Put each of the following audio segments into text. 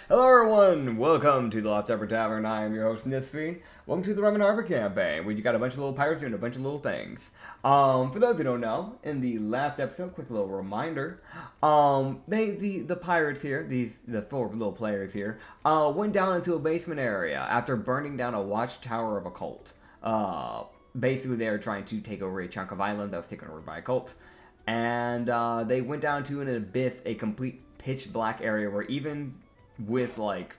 Hello everyone, welcome to the Lost Upper Tavern. I am your host, Nitsify. Welcome to the Rum and Harbor campaign, where you got a bunch of little pirates doing a bunch of little things. For those who don't know, in the last episode, quick little reminder, the pirates here, the four little players here, went down into a basement area after burning down a watchtower of a cult. Basically they were trying to take over a chunk of island that was taken over by a cult. And they went down to an abyss, a complete pitch black area where even with like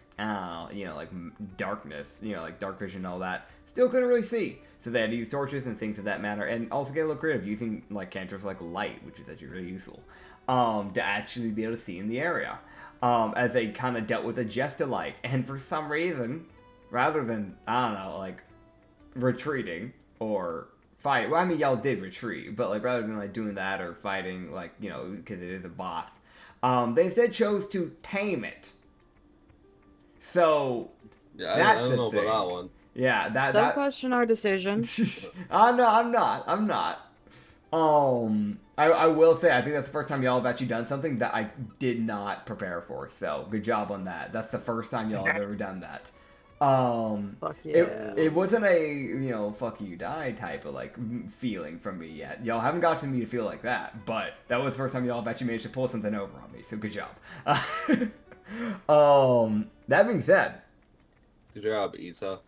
darkness, like dark vision and all that, still couldn't really see. So they had to use torches and things of that manner, and also get a little creative using like cantrips like light, which is actually really useful, to actually be able to see in the area. As they kind of dealt with a jest alike, and for some reason, rather than like retreating or fight. Well, I mean, y'all did retreat, but like rather than like doing that or fighting, like because it is a boss, they instead chose to tame it. So yeah, that's I don't know the thing. about that one. Yeah, Don't question our decision. No, I'm not. I will say I think that's the first time y'all have actually done something that I did not prepare for. So good job on that. That's the first time y'all have ever done that. Fuck yeah. It wasn't a, fuck you die type of, like, feeling from me yet. Y'all haven't gotten me to feel like that, but that was the first time y'all have actually managed to pull something over on me, so good job. That being said. Good job, Isa.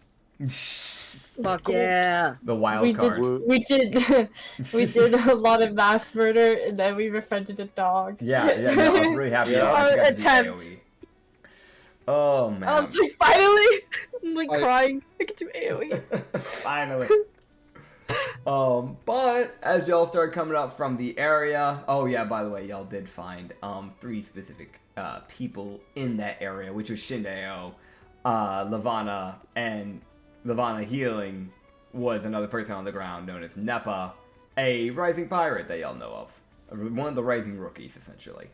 Fuck yeah. The wild card. We did a lot of mass murder, and then we befriended a dog. Yeah, no, I'm really happy. Yeah. Y'all Our got to do attempt. AoE. Oh, man. I was like, finally! I'm like crying. I can do AoE. Finally. But as y'all start coming up from the area, oh yeah, by the way, y'all did find 3 specific people in that area, which was Shindeo, Lavana, and Lavana Healing was another person on the ground known as Nepa, a rising pirate that y'all know of. One of the rising rookies, essentially.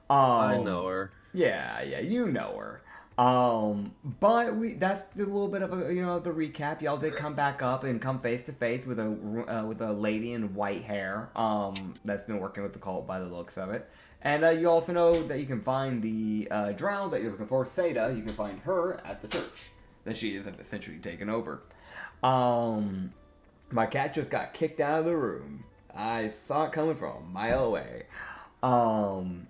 I know her. Yeah, you know her. But that's a little bit of a, the recap. Y'all did come back up and come face to face with a lady in white hair, that's been working with the cult by the looks of it. And, you also know that you can find the, drow that you're looking for, Seda. You can find her at the church that she is essentially taken over. My cat just got kicked out of the room. I saw it coming from a mile away. And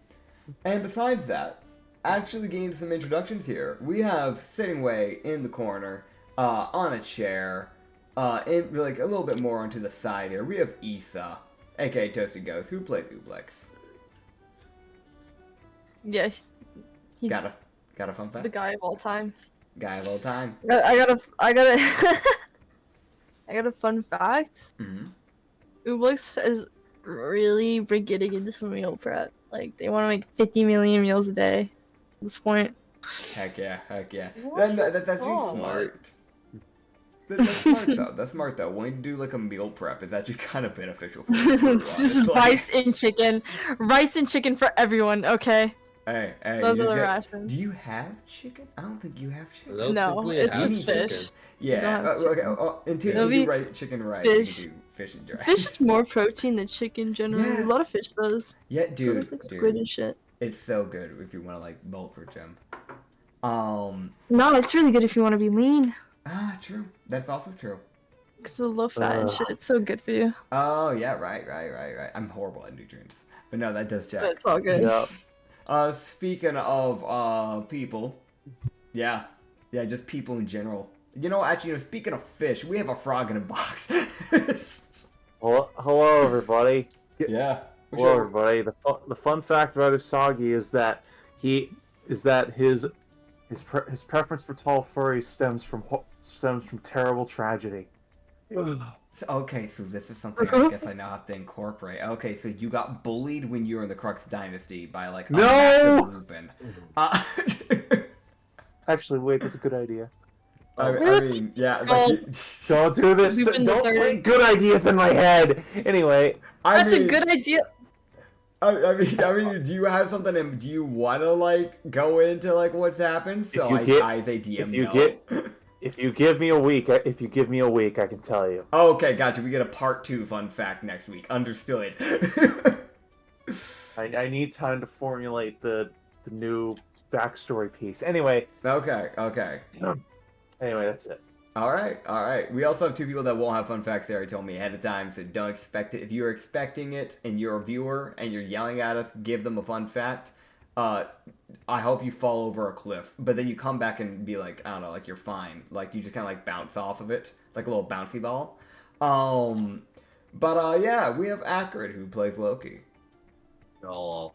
besides that, actually gained some introductions here. We have Sitting Way in the corner, on a chair, in, like a little bit more onto the side here. We have Isa, aka Toasted Ghost, who plays Ublex. Yes, he's Got a fun fact? the guy of all time. Guy of all time. I got a fun fact. Mm-hmm. Ublex is really getting into some meal prep. Like, they want to make 50 million meals a day at this point. Heck yeah. What That's actually the smart. That's smart though. That's smart though. When you do like a meal prep, it's actually kind of beneficial for you. It's just rice and chicken. Rice and chicken for everyone, okay? Hey. Those are the rations. Do you have chicken? I don't think you have I chicken. don't No, think we it's have just chicken. fish. Yeah. don't have Okay. Until It'll you do be chicken and rice, fish. you can do fish and rice. Fish is more protein than chicken generally. Yeah. A lot of fish does. Yeah, So dude. there's like squid and shit. It's so good if you want to like bulk for gym. No, it's really good if you want to be lean. True. That's also true. Because of low fat and shit. It's so good for you. Oh yeah, right. I'm horrible at nutrients, but no, that does check. But it's all good. Yep. Speaking of people, yeah, just people in general. Actually, speaking of fish, we have a frog in a box. Hello, everybody. Yeah. Hello, everybody. The fun fact about Usagi is that his preference for tall furries stems from terrible tragedy. Okay, so this is something I guess I now have to incorporate. Okay, so you got bullied when you were in the Crux Dynasty by like a massive Lupin. Actually, wait, that's a good idea. I mean, yeah. Like, Don't do this. Lupin the Don't Third. play good ideas in my head. Anyway, That's a good idea. I mean, do you have something? Do you want to like go into like what's happened? So I, as a DM, if you give me a week, I can tell you. Okay, gotcha. We get a part 2 fun fact next week. Understood. I need time to formulate the new backstory piece. Anyway. Okay. Anyway, that's it. All right. We also have two people that won't have fun facts. They already told me ahead of time, so don't expect it. If you're expecting it and you're a viewer and you're yelling at us, give them a fun fact. I hope you fall over a cliff, but then you come back and be like, I don't know, like you're fine. Like you just kind of like bounce off of it, like a little bouncy ball. Yeah, we have Acrid who plays Loki. Oh.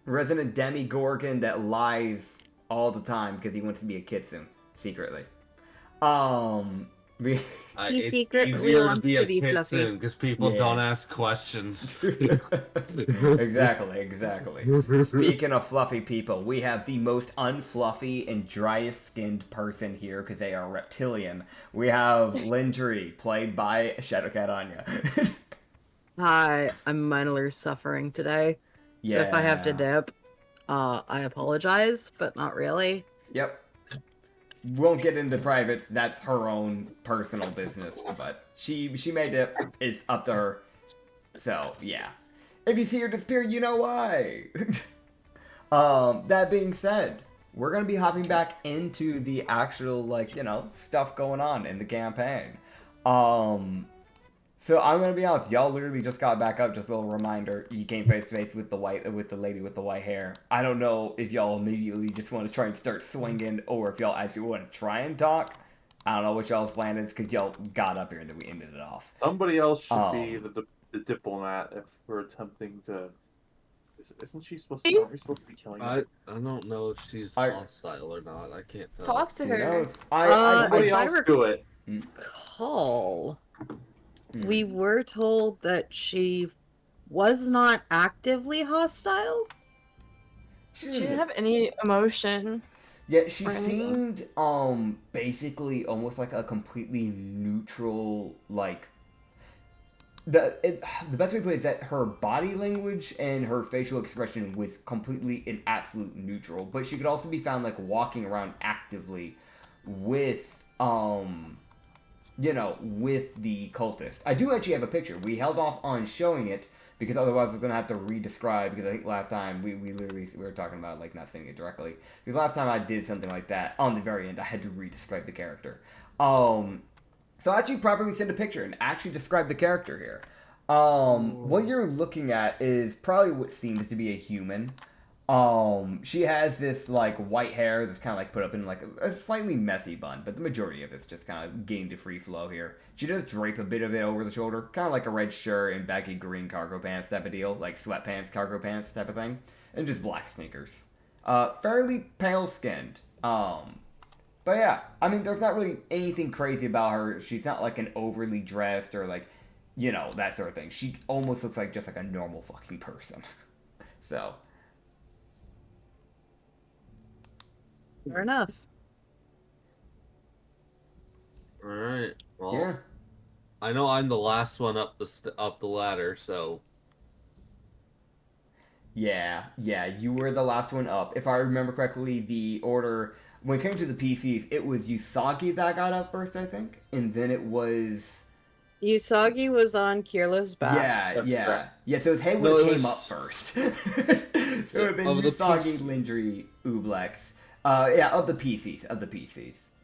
Resident demigorgon that lies all the time because he wants to be a kitsune secretly. He secretly easier wants to be kid fluffy. soon because people Yeah. don't ask questions. Exactly. Speaking of fluffy people, we have the most unfluffy and driest skinned person here because they are reptilian. We have Lindry, played by Shadowcat Anya. Hi, I'm minorly suffering today. So if I have to dip, I apologize, but not really. Yep. Won't get into privates. That's her own personal business. But she may dip. It's up to her. So yeah. If you see her disappear, you know why. That being said, we're gonna be hopping back into the actual stuff going on in the campaign. So I'm gonna be honest, y'all literally just got back up. Just a little reminder, you came face to face with the lady with the white hair. I don't know if y'all immediately just want to try and start swinging, or if y'all actually want to try and talk. I don't know what y'all's plan is, because y'all got up here and then we ended it off. Somebody else should be the diplomat if we're attempting to. Isn't she supposed to? Aren't we supposed to be killing her? I don't know if she's hostile or not. I can't tell. Talk to Who her. knows? Somebody if I else do it. Recall, we were told that she was not actively hostile. She didn't have any emotion. Yeah, she or anything. seemed basically almost like a completely neutral, like the best way to put it is that her body language and her facial expression was completely in absolute neutral, but she could also be found like walking around actively with with the cultist. I do actually have a picture. We held off on showing it because otherwise we're gonna have to re-describe, because I think last time we were talking about like not saying it directly. Because last time I did something like that, on the very end I had to re-describe the character. So I actually properly send a picture and actually describe the character here. What you're looking at is probably what seems to be a human. She has this like white hair that's kind of like put up in like a slightly messy bun, but the majority of it's just kind of gained to free flow here. She does drape a bit of it over the shoulder, kind of like a red shirt and baggy green cargo pants type of deal, like sweatpants, cargo pants type of thing, and just black sneakers. Fairly pale skinned. But yeah, I mean, there's not really anything crazy about her. She's not like an overly dressed or like, that sort of thing. She almost looks like just like a normal fucking person. So. Fair enough. All right. Well, Yeah. I know I'm the last one up the ladder, so. Yeah, you were the last one up. If I remember correctly, the order, when it came to the PCs, it was Usagi that got up first, I think. And then it was... Usagi was on Kierla's back. That's correct. Yeah, so his head No, would have it came was- up first. So it would have been Of the Usagi, PC Lindry, Ublex. Of the PCs. Because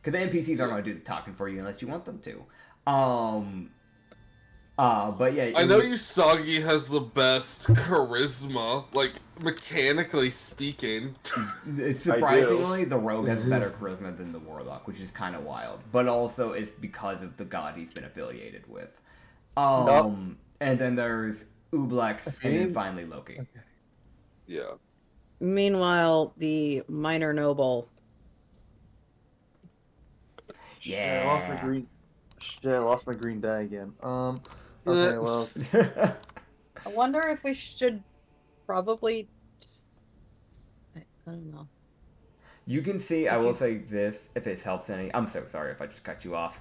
the NPCs aren't going to do the talking for you unless you want them to. But yeah. I know Usagi has the best charisma, like, mechanically speaking. Surprisingly, the rogue has better charisma than the warlock, which is kind of wild. But also, it's because of the god he's been affiliated with. And then there's Ublex, and then finally Loki. Yeah. Meanwhile, the minor noble. Yeah. I lost my green die again. Okay, well. I wonder if we should probably just. I don't know. You can see, I will say this, if this helps any. I'm so sorry if I just cut you off.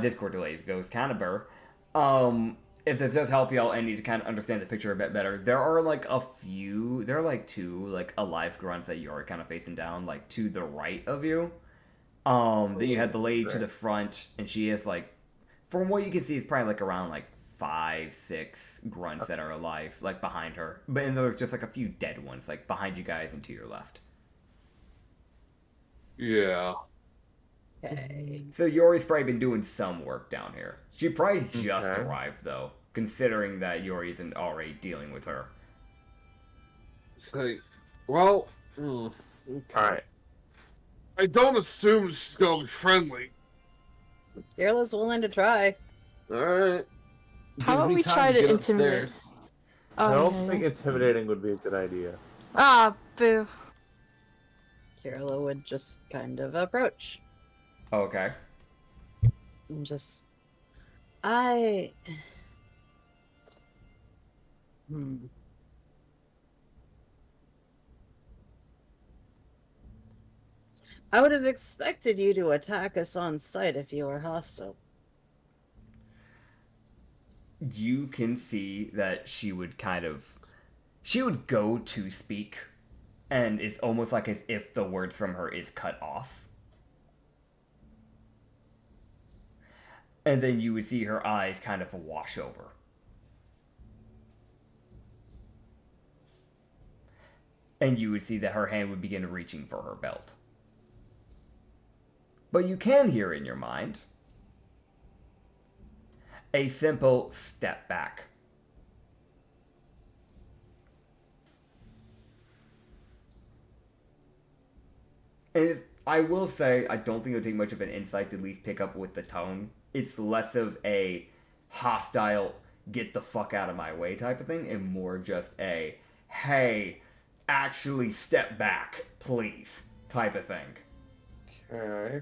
Discord delays goes kind of burr. If this does help y'all and need to kind of understand the picture a bit better, there are like two like alive grunts that you're kind of facing down, like to the right of you. Then you had the lady to the front, and she is like, from what you can see, it's probably like around like 5-6 grunts that are alive, like behind her. But and there's just like a few dead ones, like behind you guys and to your left. Yeah. Okay. So Yori's probably been doing some work down here. She probably just Okay. arrived though, considering that Yori isn't already dealing with her. Say, well, All right. I don't assume she's gonna be friendly. Kira's willing to try. All right. How about we try to intimidate? I don't Okay. think intimidating would be a good idea. Ah, boo. Kira would just kind of approach. Okay. And just... I would have expected you to attack us on sight if you were hostile. You can see that she would go to speak, and it's almost like as if the word from her is cut off. And then you would see her eyes kind of wash over. And you would see that her hand would begin reaching for her belt. But you can hear in your mind a simple step back. And I will say, I don't think it would take much of an insight to at least pick up with the tone. It's less of a hostile, get the fuck out of my way type of thing, and more just a, hey, actually step back, please, type of thing. Okay.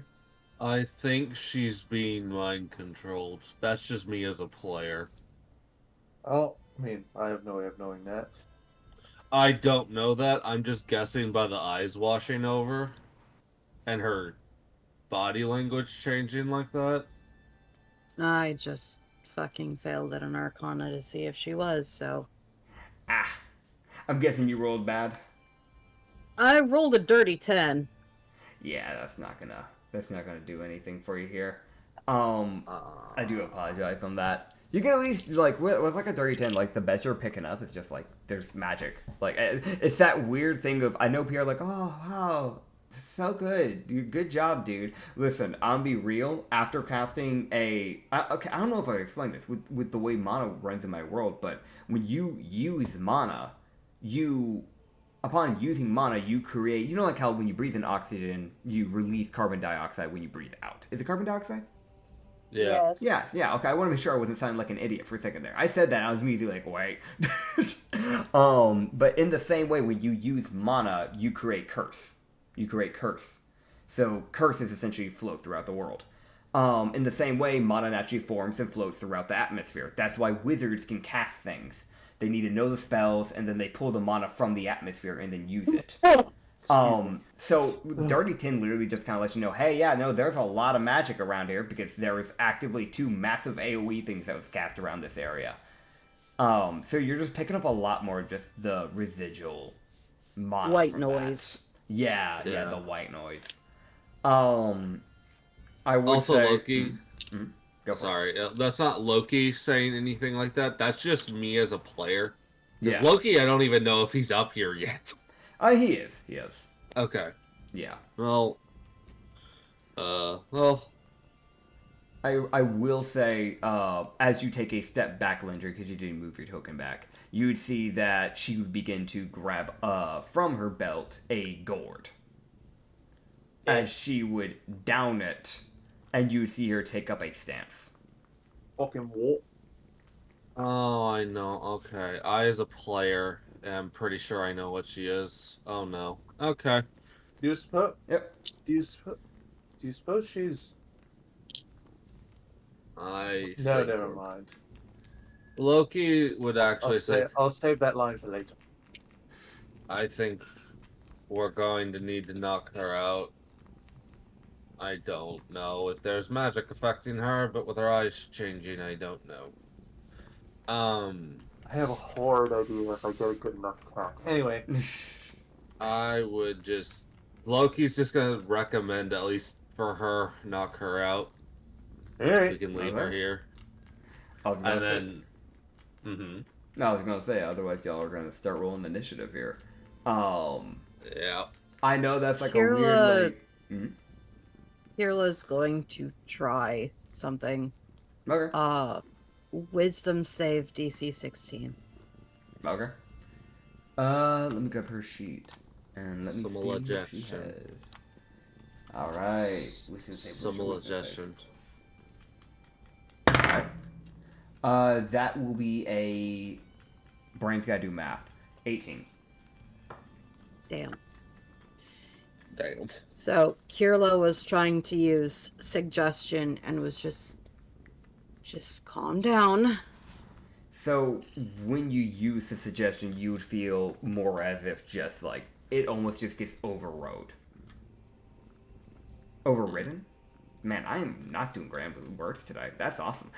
I think she's being mind controlled. That's just me as a player. Oh, I mean, I have no way of knowing that. I don't know that. I'm just guessing by the eyes washing over and her body language changing like that. I just fucking failed at an Arcana to see if she was, so... I'm guessing you rolled bad? I rolled a dirty 10. Yeah, that's not gonna do anything for you here. I do apologize on that. You can at least, like, with like a dirty 10, like, the best you're picking up is just, like, there's magic. Like, it's that weird thing of, I know people are like, oh, wow, so good. Good job, dude. Listen, I'm be real, after casting okay, I don't know if I explained this, with the way mana runs in my world, but when you use mana, upon using mana, you create, you know, like how when you breathe in oxygen, you release carbon dioxide when you breathe out. Is it carbon dioxide? Yeah. Yeah, okay, I want to make sure I wasn't sounding like an idiot for a second there. I said that, and I was immediately like, wait. But in the same way, when you use mana, you create curse. So curses essentially float throughout the world. In the same way, mana naturally forms and floats throughout the atmosphere. That's why wizards can cast things. They need to know the spells, and then they pull the mana from the atmosphere and then use it. So Dirty 10 literally just kind of lets you know, hey, yeah, no, there's a lot of magic around here because there was actively 2 massive AoE things that was cast around this area. So you're just picking up a lot more just the residual mana. White noise. Yeah, Yeah. the white noise. I would Also, say, Loki. Go for it. Sorry, that's not Loki saying anything like that. That's just me as a player. Because Yeah. Loki, I don't even know if he's up here yet. He is. Okay. Yeah. Well. I will say, as you take a step back, Linder, because you didn't move your token back, you would see that she would begin to grab from her belt a gourd. As she would down it, and you would see her take up a stance. Fucking what? Oh, I know. Okay. I, as a player, am pretty sure I know what she is. Oh, no. Okay. Do you suppose? Yep. Do you suppose she's? I No, think never mind. Loki would actually say, I'll save that line for later. I think we're going to need to knock her out. I don't know if there's magic affecting her, but with her eyes changing, I don't know. I have a horrid idea if I get a good enough attack. Anyway, I would just... Loki's just gonna recommend, at least for her, knock her out. We alright. can leave her here. I was gonna And say, then... no, I was gonna say, otherwise y'all are gonna start rolling initiative here. Yeah. I know that's like a Kira- weird, like, Mhm. Kirla's going to try something. Okay. Wisdom save DC 16. Okay. Let me grab her sheet. And let me see what she Simulation. has. Alright. Wisdom save. What's your wisdom save? Simulation. Alright. That will be a... Brain's gotta do math. 18. Damn. Damn. So Kirla was trying to use suggestion and was just calm down. So, when you use the suggestion, you would feel more as if just, like, it almost just gets overrode. Overridden? Man, I am not doing great with words today. That's awesome.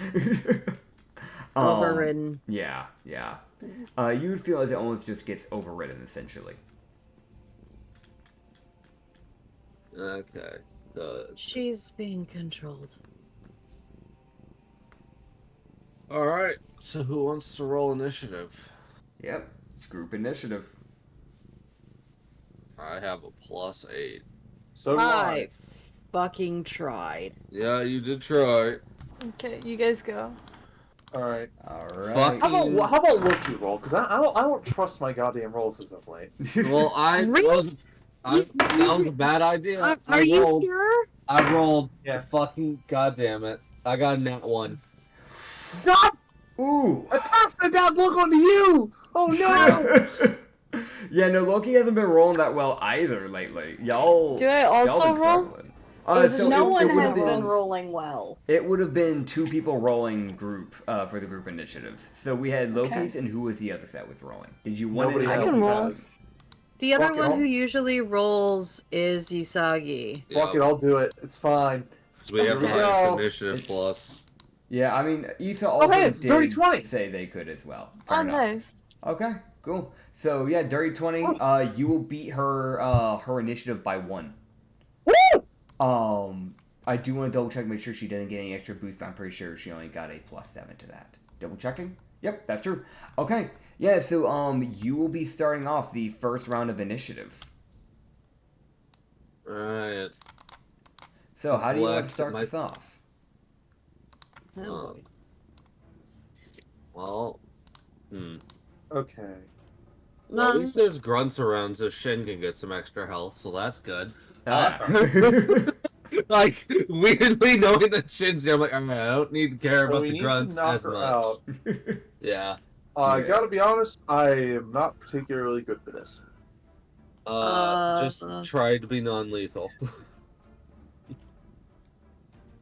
Overridden. Yeah. You would feel as it almost just gets overridden, essentially. Okay. Good. She's being controlled. Alright, so who wants to roll initiative? Yep. It's group initiative. I have a +8. So do I fucking tried. Yeah, you did try. Okay, you guys go. Alright. Alright. Fuck. How about Loki roll? Because I don't trust my goddamn rolls as of late. Well, that was a bad idea. Are you sure? I rolled. Yeah. Fucking goddamn it! I got a nat 1. God! Ooh! I passed that look onto you! Oh no! Yeah, no, Loki hasn't been rolling that well either lately. Y'all. Do I y'all also been roll? struggling. No one would've has been been- rolling well. It would have been 2 people rolling group for the group initiative. So we had Loki's, and who was the other set was rolling? Did you want Nobody to? I else can roll. has. The other Fuck it, one I'll- who usually rolls is Usagi. Fuck it, I'll do it. It's fine. So we have the Here we highest go. initiative plus. Yeah, I mean, Issa also hey, it's Dirty did 20. say they could as well. Fair Oh, enough. nice. Okay, cool. So yeah, Dirty 20. You will beat her her initiative by 1. Woo! I do want to double check, make sure she didn't get any extra boost, but I'm pretty sure she only got a +7 to that. Double checking? Yep, that's true. Okay, yeah. So you will be starting off the first round of initiative. Right. So how do you want to Lex, start my- this off? Oh, boy. Well. Okay. Well, at least there's grunts around, so Shin can get some extra health, so that's good. Like, weirdly knowing that Shin's here, I'm like, alright, I don't need to care So about we the need grunts to knock as her much. out. Yeah. I Yeah. gotta be honest, I am not particularly good for this. Just try to be non-lethal.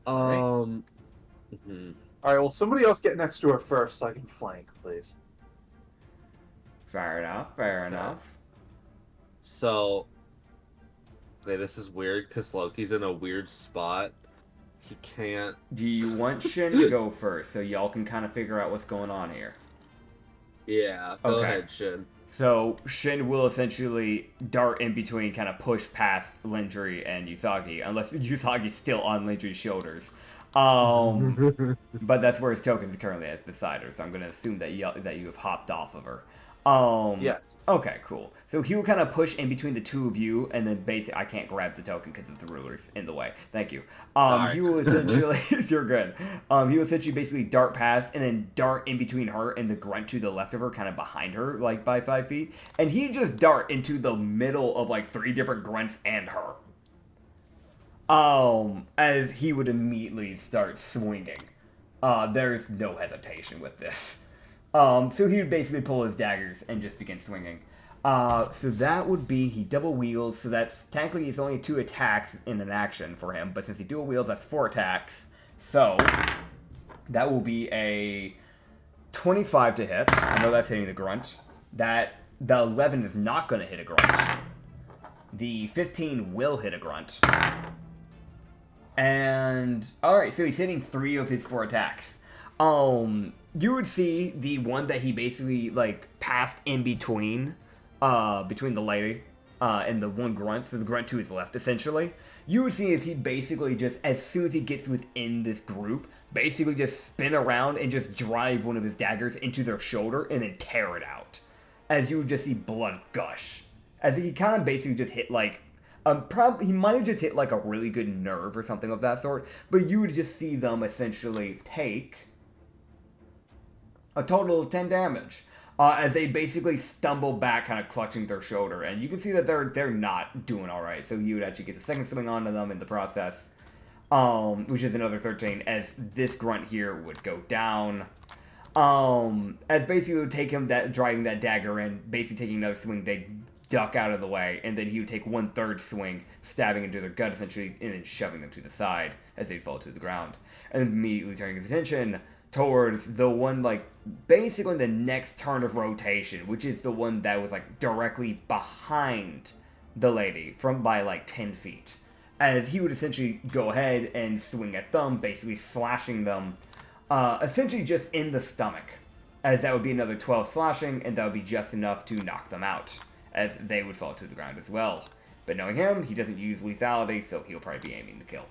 mhm. Alright, well, somebody else get next to her first so I can flank, please. Fair enough. Fair enough. So, okay, this is weird because Loki's in a weird spot. He can't. Do you want Shin to go first so y'all can kind of figure out what's going on here? Yeah, go Okay. ahead, Shin. So Shin will essentially dart in between, kind of push past Lindry and Usagi, unless Usagi's still on Lindry's shoulders. But that's where his token is currently as beside her, so I'm gonna assume that you have hopped off of her. Yeah. Okay, cool. So he will kind of push in between the two of you, and then basically, I can't grab the token because the ruler's in the way. Thank you. He will essentially, you're good. He will essentially basically dart past, and then dart in between her and the grunt to the left of her, kind of behind her, like by 5 feet. And he just dart into the middle of like 3 different grunts and her. As he would immediately start swinging. There's no hesitation with this. So he would basically pull his daggers and just begin swinging. So that would be, he double wheels, so that's, technically it's only 2 attacks in an action for him, but since he dual wheels, that's 4 attacks. So, that will be a 25 to hit. I know that's hitting the grunt. The 11 is not going to hit a grunt. The 15 will hit a grunt. And, alright, so he's hitting 3 of his 4 attacks. You would see the one that he basically, like, passed in between the lady and the one grunt, so the grunt to his left, essentially. You would see as he basically just, as soon as he gets within this group, basically just spin around and just drive one of his daggers into their shoulder and then tear it out. As you would just see blood gush. As he kind of basically just hit, like, He might have just hit like a really good nerve or something of that sort, but you would just see them essentially take a total of 10 damage. As they basically stumble back, kind of clutching their shoulder, and you can see that they're not doing all right. So you would actually get the second swing onto them in the process, which is another 13. As this grunt here would go down, as basically would take him driving that dagger in, basically taking another swing, they duck out of the way, and then he would take 1/3 swing, stabbing into their gut essentially, and then shoving them to the side as they fall to the ground, and then immediately turning his attention towards the one, like, basically the next turn of rotation, which is the one that was, like, directly behind the lady by, like, 10 feet. As he would essentially go ahead and swing at them, basically slashing them, essentially just in the stomach. As that would be another 12 slashing, and that would be just enough to knock them out, as they would fall to the ground as well. But knowing him, he doesn't use lethality, so he'll probably be aiming to kill.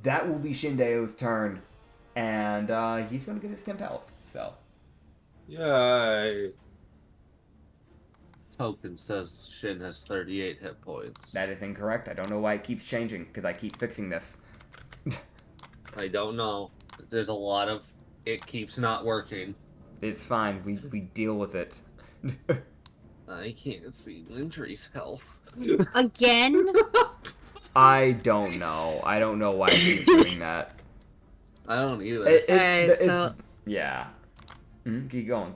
That will be Shindeo's turn. And he's going to get his 10 health, so. Yay. Token says Shin has 38 hit points. That is incorrect. I don't know why it keeps changing, because I keep fixing this. I don't know. There's a lot of it keeps not working. It's fine. We deal with it. I can't see Lindry's health. Again? I don't know. I don't know why it keeps doing that. I don't either. Yeah. Keep going.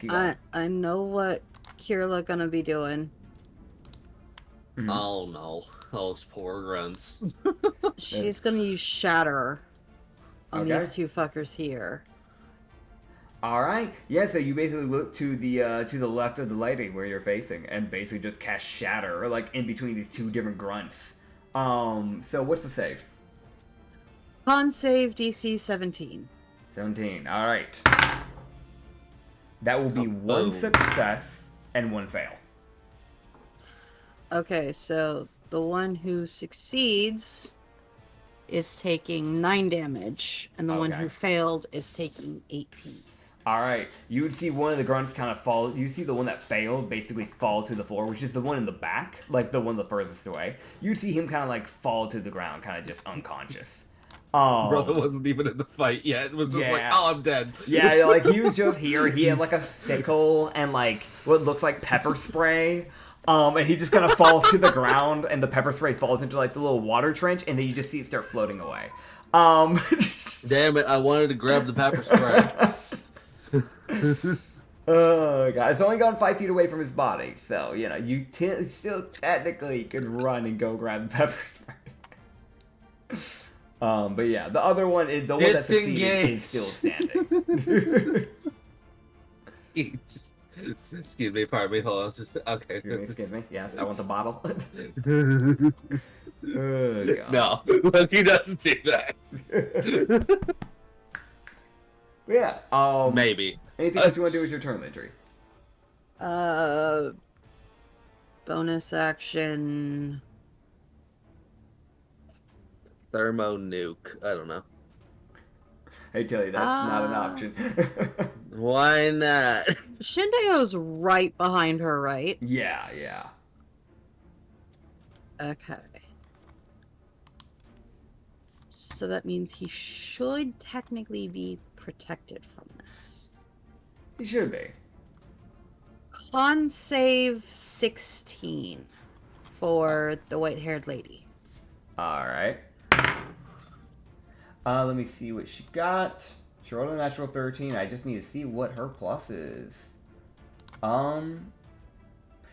I know what Kirla gonna be doing. Oh no, those poor grunts. She's gonna use Shatter on Okay. these two fuckers here. Alright. Yeah, so you basically look to the left of the lady where you're facing, and basically just cast Shatter, like, in between these two different grunts. So what's the save? Con save DC 17. 17. Alright. That will be one success and one fail. Okay, so the one who succeeds is taking 9 damage, and the one Okay. who failed is taking 18. Alright. You would see one of the grunts kind of fall. You see the one that failed basically fall to the floor, which is the one in the back, like the one the furthest away. You'd see him kind of like fall to the ground, kind of just unconscious. Brother wasn't even in the fight yet. It was just like, oh, I'm dead. Yeah, like he was just here. He had like a sickle and like what looks like pepper spray. And he just kind of falls to the ground, and the pepper spray falls into like the little water trench, and then you just see it start floating away. Damn it! I wanted to grab the pepper spray. Oh god, it's only gone 5 feet away from his body, so you know you still technically could run and go grab the pepper spray. But yeah, the other one is the one that succeeded is still standing. Excuse me, pardon me, hold on. Okay. Excuse me. Yes, I want the bottle. Oh, God. No, look, he doesn't do that. Yeah. Maybe. Anything else you want to do with your turn, Landry? Bonus action. Thermo nuke. I don't know. I tell you, that's not an option. Why not? Shindeo's right behind her, right? Yeah. Okay. So that means he should technically be protected from this. He should be. Con save 16 for the white-haired lady. Alright. Let me see what she got. She rolled a natural 13. I just need to see what her plus is.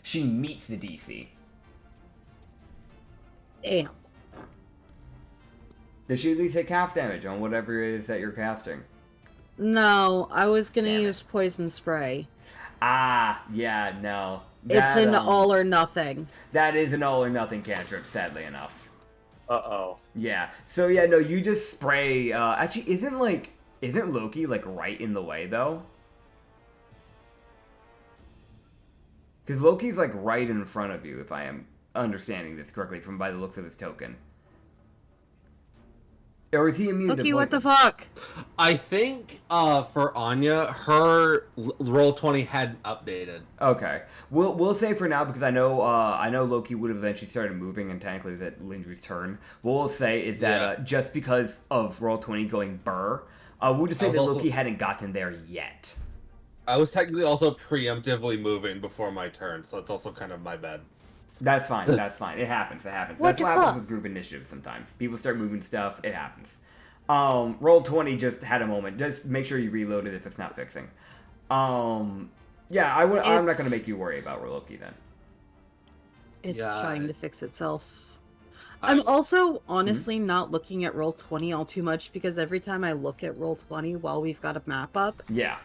She meets the DC. Damn. Does she at least take half damage on whatever it is that you're casting? No, I was gonna Damn it. use poison spray. Ah, yeah, no. It's That, an all or nothing. That is an all or nothing cantrip, sadly enough. Uh-oh. Yeah. So yeah, no, you just spray. Actually, isn't Loki like right in the way though? Because Loki's like right in front of you, if I am understanding this correctly, from by the looks of his token. Or is he immune to Loki, what the poison? fuck? I think for Anya, her roll 20 hadn't updated. Okay, we'll say for now because I know Loki would have eventually started moving and technically that Lindry's turn. What we'll say is that just because of roll 20 going burr, we'll just say that Loki hadn't gotten there yet. I was technically also preemptively moving before my turn, so that's also kind of my bad. That's fine. That's fine. It happens. It happens. What That's what the happens fuck? with group initiatives sometimes. People start moving stuff. It happens. Roll 20 just had a moment. Just make sure you reload it if it's not fixing. Yeah, I'm not going to make you worry about Loki then. It's Yeah, trying to fix itself. I'm also honestly not looking at roll 20 all too much because every time I look at roll 20 while we've got a map up, Yeah.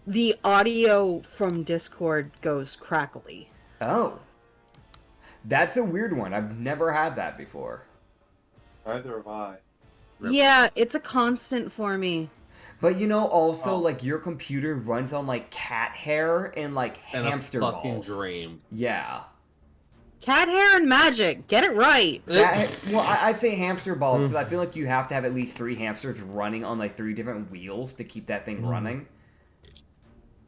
the audio from Discord goes crackly. Oh. That's a weird one. I've never had that before. Neither have I. Yeah, it's a constant for me. But also, like, your computer runs on, like, cat hair and, like, And hamster a fucking balls. dream. Yeah. Cat hair and magic. Get it right. I say hamster balls because I feel like you have to have at least 3 hamsters running on, like, 3 different wheels to keep that thing running.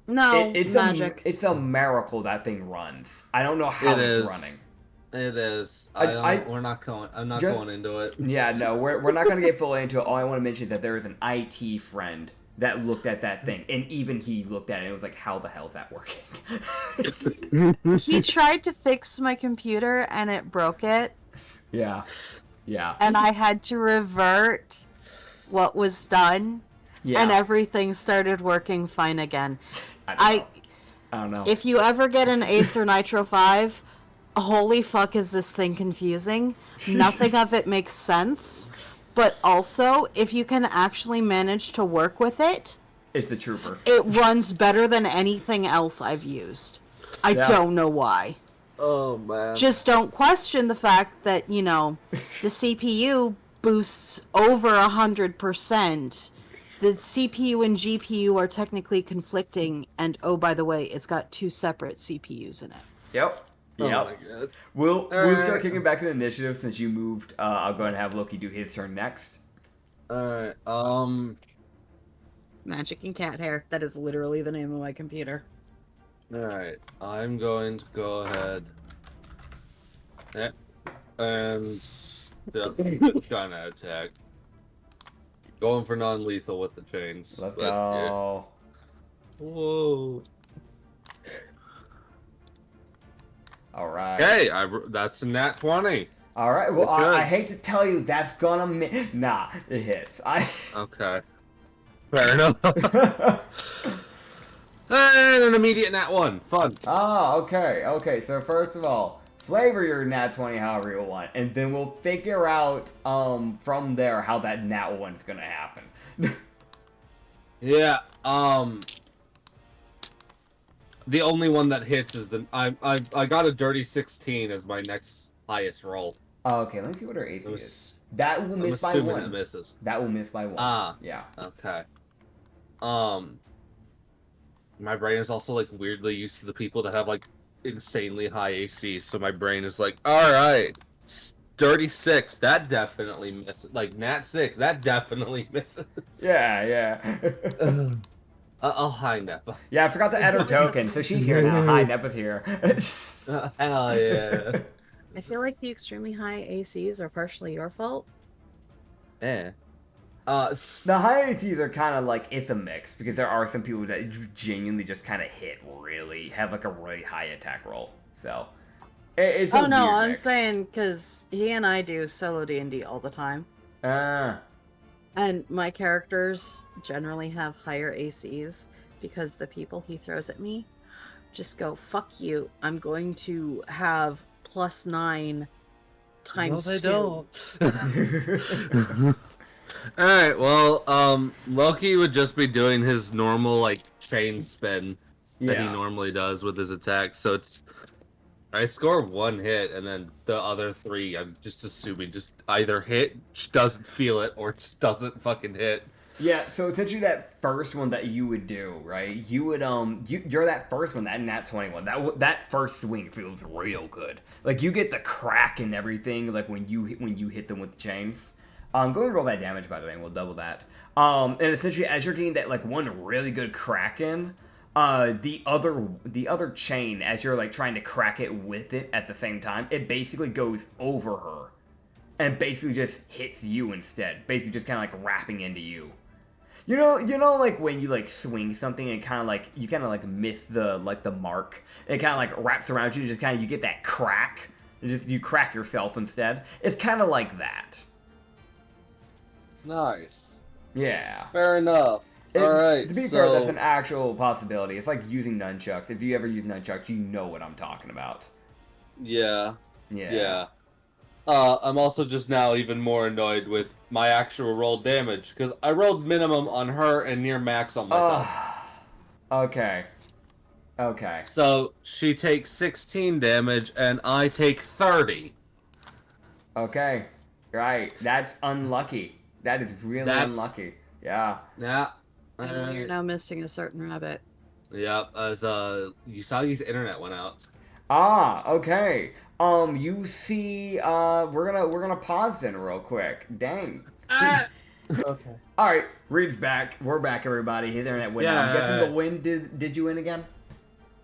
No, It's magic. It's a miracle that thing runs. I don't know how it's running. It is. We're not going. I'm not Just- going into it. Yeah, no, we're not going to get fully into it. All I want to mention is that there is an IT friend that looked at that thing, and even he looked at it and was like, how the hell is that working? He tried to fix my computer and it broke it, Yeah. and I had to revert what was done, Yeah. and everything started working fine again. I don't know. If you ever get an Acer Nitro 5, holy fuck is this thing confusing. Nothing of it makes sense. But also, if you can actually manage to work with it, It's the trooper. it runs better than anything else I've used. I Yeah. don't know why. Oh man. Just don't question the fact that, the CPU boosts over 100%. The CPU and GPU are technically conflicting, and oh, by the way, it's got 2 separate CPUs in it. Yep. Oh Yep. my god. We'll Alright. start kicking back to initiative since you moved. I'll go ahead and have Loki do his turn next. Alright. Magic and cat hair. That is literally the name of my computer. Alright. I'm going to go ahead. Yeah. And trying to attack. Going for non-lethal with the chains. Let's but, yeah. go. Whoa. All right. Hey, that's a nat 20. All right. Well, It should. I hate to tell you, that's gonna nah, it hits. Okay. Fair enough. And an immediate nat 1. Fun. Oh, okay. Okay. So first of all, flavor your nat 20 however you want, and then we'll figure out from there how that nat 1's gonna happen. Yeah, the only one that hits is I got a dirty 16 as my next highest roll. Okay, let's see what our AC is. That will I'm miss by assuming 1. it misses. That will miss by 1. Ah. Yeah. Okay. My brain is also like weirdly used to the people that have like insanely high AC, so my brain is like, all right, dirty 6, that definitely misses. Like nat 6, that definitely misses. Yeah. Oh, hi, Neppa. Yeah, I forgot to add her token, so she's here now. Hi, Nepa's here. Hell yeah. I feel like the extremely high ACs are partially your fault. Yeah. The high ACs are kind of like, it's a mix, because there are some people that genuinely just kind of have like a really high attack roll. So, it's a Oh no, weird I'm mix. saying because he and I do solo D&D all the time. And my characters generally have higher ACs because the people he throws at me just go, fuck you, I'm going to have +9 times 2. don't. Alright, well, Loki would just be doing his normal, like, chain spin that he Yeah. normally does with his attack, so it's... I score 1 hit, and then the other 3, I'm just assuming, just either hit, just doesn't feel it, or just doesn't fucking hit. Yeah, so essentially that first one that you would do, right? You would you're that first one, that nat 21. That first swing feels real good. Like you get the crack and everything, like when you hit them with the chains. Go ahead and roll that damage, by the way, and we'll double that. And essentially, as you're getting that like one really good crack in, the other chain, as you're like trying to crack it with it at the same time, it basically goes over her, and basically just hits you instead. Basically, just kind of like wrapping into you. You know, like when you like swing something and kind of like you kind of like miss the mark, and it kind of like wraps around you, just kind of you get that crack, and just you crack yourself instead. It's kind of like that. Nice. Yeah. Fair enough. All right. To be fair, that's an actual possibility. It's like using nunchucks. If you ever use nunchucks, you know what I'm talking about. Yeah. Yeah. I'm also just now even more annoyed with my actual roll damage, because I rolled minimum on her and near max on myself. Okay. So she takes 16 damage and I take 30. Okay. Right. That's unlucky. That is really unlucky. Yeah. Yeah. And you're now missing a certain rabbit. Yep. As Usagi's internet went out. Okay. You see, we're gonna pause then real quick. Dang. Okay. All right, Reed's back. We're back, everybody. His internet went out. I'm guessing the wind did you win again?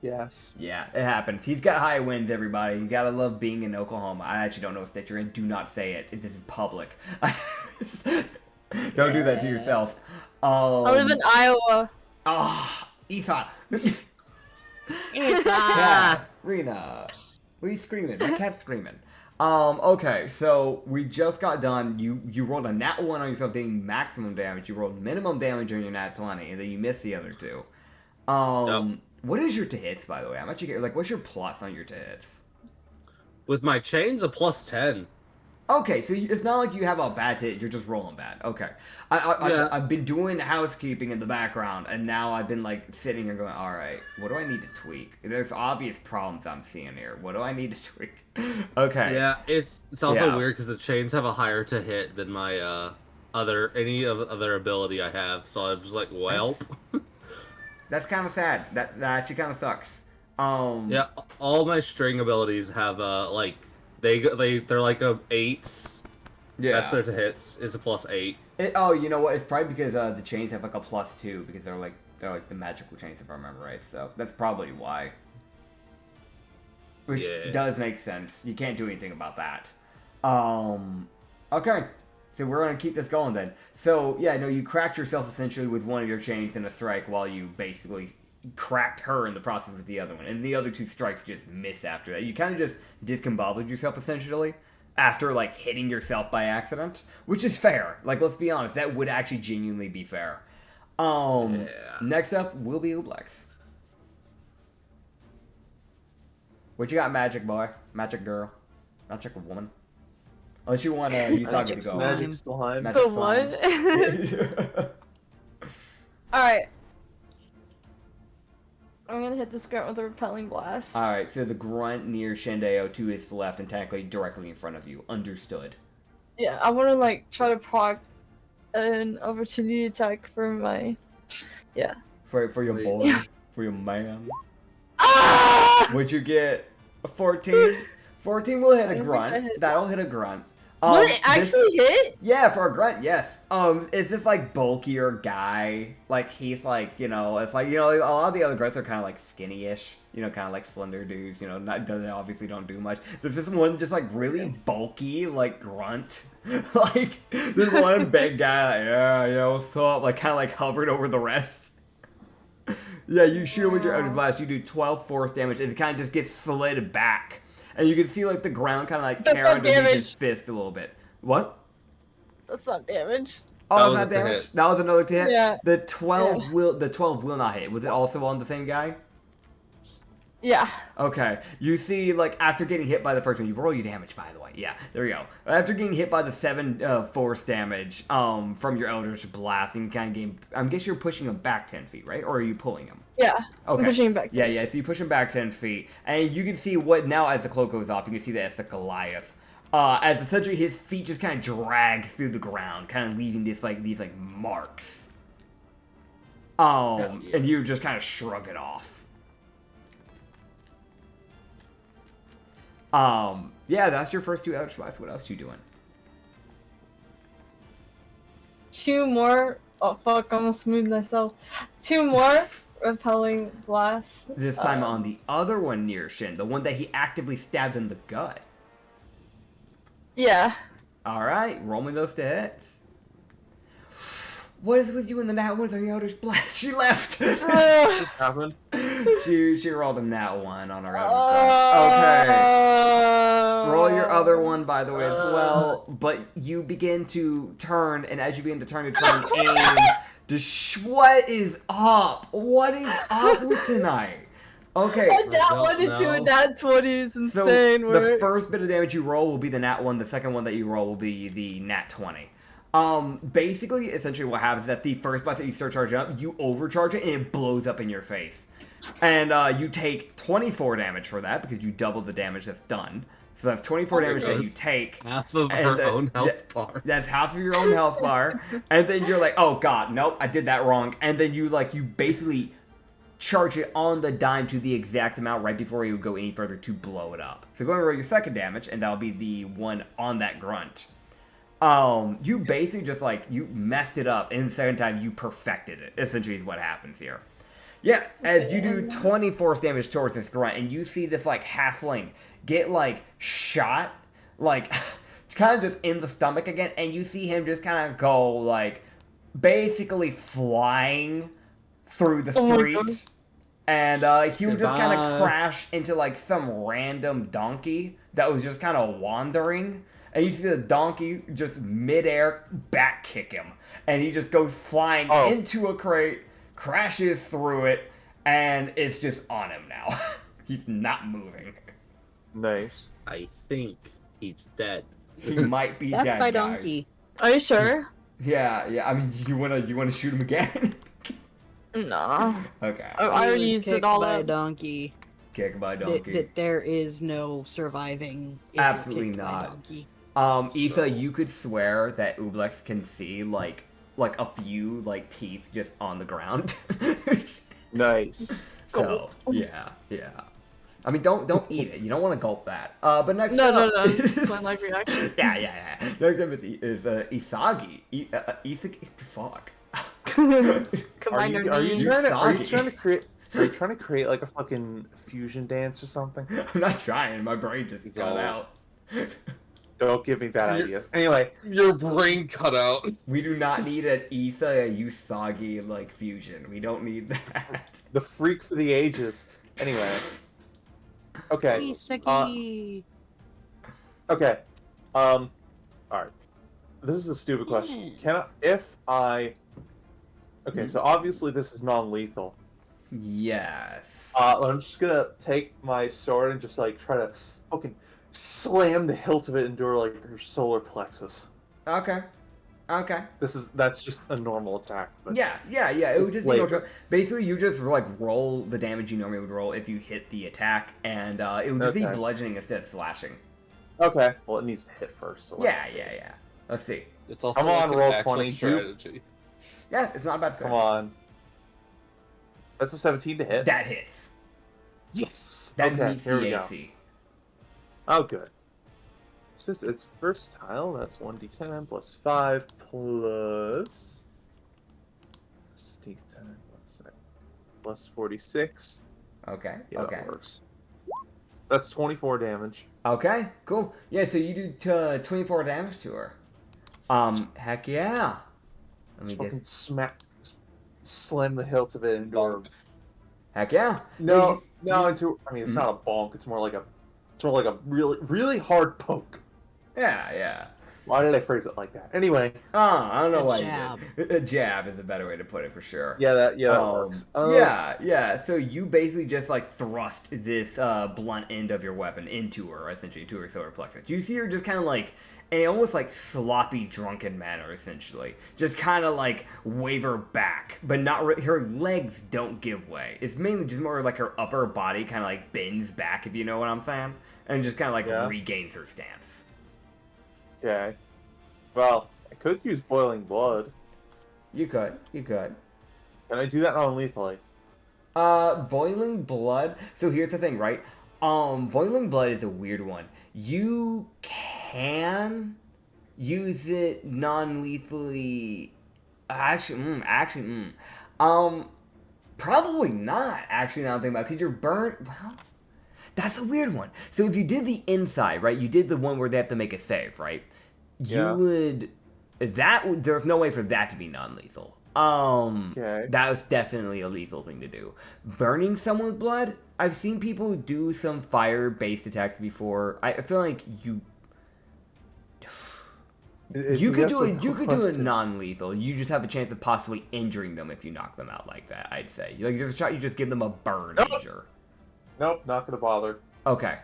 Yes. Yeah, it happens. He's got high winds, everybody. You gotta love being in Oklahoma. I actually don't know what state you're in. Do not say it. This is public. Don't do that to yourself. I live in Iowa. Esau. Isa! Rena. What are you screaming? My cat's screaming. Okay, so we just got done. You rolled a nat 1 on yourself doing maximum damage. You rolled minimum damage on your nat 20, and then you missed the other two. Yep. What is your to hits, by the way? How much you get? Like, what's your plus on your to hits? With my chains, a plus 10. Okay, so it's not like you have a bad hit. You're just rolling bad. Okay, I've been doing housekeeping in the background, and now I've been like sitting here going, all right, what do I need to tweak? There's obvious problems I'm seeing here. What do I need to tweak? Okay. Yeah, it's also weird because the chains have a higher to hit than my other ability I have. So I was like, well, that's kind of sad. That actually kind of sucks. Yeah, all my string abilities have like. They're like a 8s. Yeah. That's their to hits is a plus 8. You know what? It's probably because the chains have like a plus 2 because they're like the magical chains if I remember right. So that's probably why. Which does make sense. You can't do anything about that. Okay. So we're gonna keep this going then. So yeah, no, you cracked yourself essentially with one of your chains in a strike while you basically cracked her in the process with the other one, and the other two strikes just miss after that. You kind of just discombobulated yourself essentially after like hitting yourself by accident, which is fair. Like, let's be honest, that would actually genuinely be fair. Next up will be Ublex. What you got, magic boy, magic girl, magic woman? Unless you want Usagi to go. Magic slime. Magic The slime. what? Alright. I'm gonna hit this grunt with a repelling blast. Alright, so the grunt near Shendeo to his left and technically directly in front of you. Understood. Yeah, I wanna like try to proc an opportunity attack for my For your boy, for your man. Ah! Would you get a 14? 14 will hit I a think grunt. I hit That'll hit a grunt. Would it actually hit? Yeah, for a grunt, yes. It's this like bulkier guy. Like he's like, it's like, a lot of the other grunts are kind of like skinny-ish. Kind of like slender dudes. They obviously don't do much. There's this one just like really bulky like grunt. Like this one big guy. Like, yeah, what's up? Like kind of like hovered over the rest. Yeah, you shoot him with your outer blast. You do 12 force damage, and it kind of just gets slid back. And you can see like the ground kind of like tear underneath his fist a little bit. What? That's not damage. Oh, that's not damage. That was another to hit. Yeah. The 12 will not hit. Was it also on the same guy? Yeah. Okay. You see, like after getting hit by the first one, you roll your damage. By the way, yeah. There we go. After getting hit by the 7 force damage from your Eldritch Blast, you can kind of gain. I guess you're pushing him back 10 feet, right? Or are you pulling him? Yeah. Okay. I'm pushing him back. Yeah. So you push him back 10 feet, and you can see what now as the cloak goes off. You can see that it's the Goliath. As essentially his feet just kind of drag through the ground, kind of leaving these marks. And you just kind of shrug it off. Yeah, that's your first 2 Eldritch Blasts. What else you doing? 2 more. Oh fuck! I almost moved myself. 2 more repelling blasts. This time on the other one near Shin, the one that he actively stabbed in the gut. Yeah. Alright, roll me those to hits. What is with you in the nat ones on your Eldritch Blast? She left! Just happened. she rolled a nat 1 on her Eldritch Blast. Okay. Roll your other one, by the way, as well. But you begin to turn, and as you begin to turn, aim. What is up? What is up with tonight? Okay. That one into a nat 20 is insane. So the first bit of damage you roll will be the nat 1. The second one that you roll will be the nat 20. Basically, essentially what happens is that the first blast that you start charging up, you overcharge it and it blows up in your face. And you take 24 damage for that because you double the damage that's done. So that's 24 damage that you take. Half of her own health bar. That's half of your own health bar. And then you're like, oh god, nope, I did that wrong. And then you basically charge it on the dime to the exact amount right before you go any further to blow it up. So go and roll your second damage, and that'll be the one on that grunt. You basically just you messed it up, and the second time you perfected it, essentially is what happens here. Yeah, as you do 20 force damage towards this grunt, and you see this halfling get shot, kind of just in the stomach again, and you see him just kind of go basically flying through the street. And he would just kind of crash into some random donkey that was just kind of wandering. And you see the donkey just midair back kick him. And he just goes flying into a crate, crashes through it, and it's just on him now. He's not moving. Nice. I think he's dead. He might be Death dead, by guys. donkey. Are you sure? Yeah. I mean, you wanna shoot him again? No. Okay. I already used it all by up. a donkey. Kick by donkey. That there is no surviving. If Absolutely you're kicked by not. donkey. Isa, you could swear that Ublex can see a few teeth just on the ground. Nice. So yeah. I mean, don't eat it. You don't want to gulp that. But next No. up It's my reaction. yeah. Next up is Isagi. Isagi. Fuck. Are you trying to create a fucking fusion dance or something? I'm not trying. My brain just got out. Don't give me bad ideas. Anyway, Your brain cut out. We do not need an Isa Usagi fusion. We don't need that. the freak for the ages. Anyway. Okay. Isagi. Okay. All right. This is a stupid question. Okay, so obviously this is non-lethal. Yes. I'm just gonna take my sword and just try to fucking slam the hilt of it into her solar plexus. Okay. That's just a normal attack. But Yeah. It would just be normal. Basically, you just roll the damage you normally would roll if you hit the attack, and it would just be bludgeoning instead of slashing. Okay. Well, it needs to hit first. So Yeah. Let's see. It's also Come on, an roll actual 20. strategy. Yeah, it's not bad. Come on. That's a 17 to hit. That hits. Yes. That okay, meets here the we AC. go. Oh, good. Since it's versatile, that's 1d10 plus 5 plus d10 plus 46. Okay. Yeah, okay. that works. That's 24 damage. Okay. Cool. Yeah. So you do 24 damage to her. Heck yeah. Let me Fucking get. slam the hilt of it into her. Heck yeah. No, into. I mean, it's not a bonk. It's more like a really, really hard poke. Yeah. Why did I phrase it like that? Anyway. I don't know why. Jab. A jab is a better way to put it for sure. Yeah, that works. Yeah. So you basically just thrust this blunt end of your weapon into her, essentially, to her solar plexus. You see her just kind of in an almost sloppy, drunken manner, essentially. Just kind of waver back, but not her legs don't give way. It's mainly just more her upper body kind of bends back, if you know what I'm saying, and just kind of regains her stance. Okay. Well, I could use boiling blood. You could. Can I do that non-lethally? Boiling blood. So here's the thing, right? Boiling blood is a weird one. You can use it non-lethally Probably not. Actually, now I'm thinking about, because you're burnt. Well, that's a weird one. So if you did the inside, right? You did the one where they have to make a save, right? Yeah. You would. There's no way for that to be non-lethal. Okay. That was definitely a lethal thing to do. Burning someone's blood. I've seen people do some fire-based attacks before. I feel like you. You could do a non-lethal. You just have a chance of possibly injuring them if you knock them out like that. I'd say like there's a shot you just give them a burn injure. Nope, not gonna bother. Okay.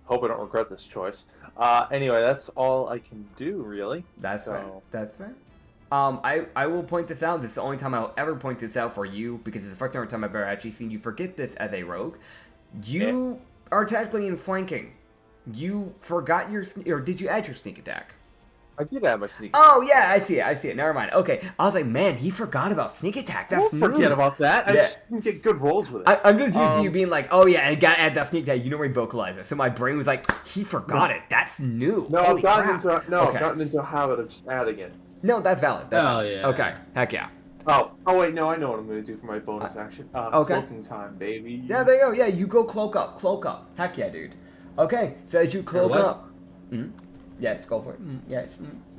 Hope I don't regret this choice. Anyway, that's all I can do really. That's fair. That's fair. I will point this out. This is the only time I'll ever point this out for you because it's the first time I've ever actually seen you forget this as a rogue. You are technically in flanking. You forgot your or did you add your sneak attack? I did add my sneak. Oh yeah, I see it. Never mind. Okay, I was like, man, he forgot about sneak attack. That's Don't forget about that. I just didn't get good rolls with it. I'm just used to you being like, oh yeah, I gotta add that sneak attack. You know where he vocalized it. So my brain was like, he forgot it. That's new. No, Holy I've crap. gotten into a habit of just adding it. No, that's valid. Yeah. Okay, heck yeah. Oh wait, no, I know what I'm gonna do for my bonus action. Cloaking time, baby. Yeah, there you go. Yeah, you go cloak up. Heck yeah, dude. Okay, so as you cloak up. Yes, go for it. Yes.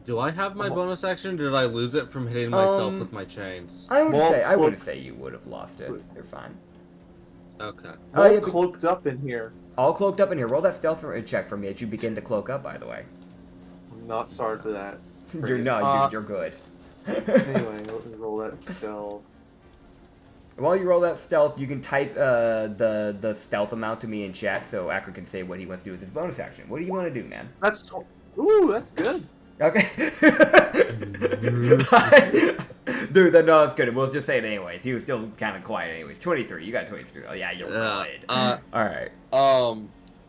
Do I have my bonus action? Or did I lose it from hitting myself with my chains? I wouldn't say you would have lost it. You're fine. Okay. All cloaked up in here. All cloaked up in here. Roll that stealth check for me as you begin to cloak up. By the way. I'm not sorry for that. You're good. Anyway, let me roll that stealth. While you roll that stealth, you can type the stealth amount to me in chat so Acrid can say what he wants to do with his bonus action. What do you want to do, man? That's good. Okay. Dude, no, that's good. We'll just say it anyways. He was still kind of quiet anyways. 23. You got 23. Oh, yeah, you're good. Alright.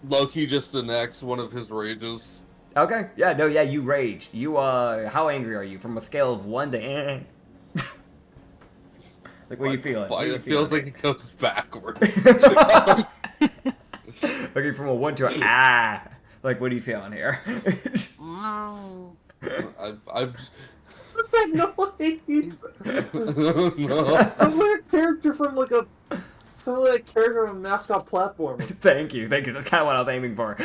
Loki just enacts one of his rages. Okay. Yeah, no, yeah, you raged. You, how angry are you? From a scale of 1 to eh? Like, what are you feeling? It feels like it goes backwards. Okay, from a 1 to a ah. Like, what are you feeling here? What's that noise? No. I'm like a character from like a character on a mascot platform. Thank you. That's kind of what I was aiming for.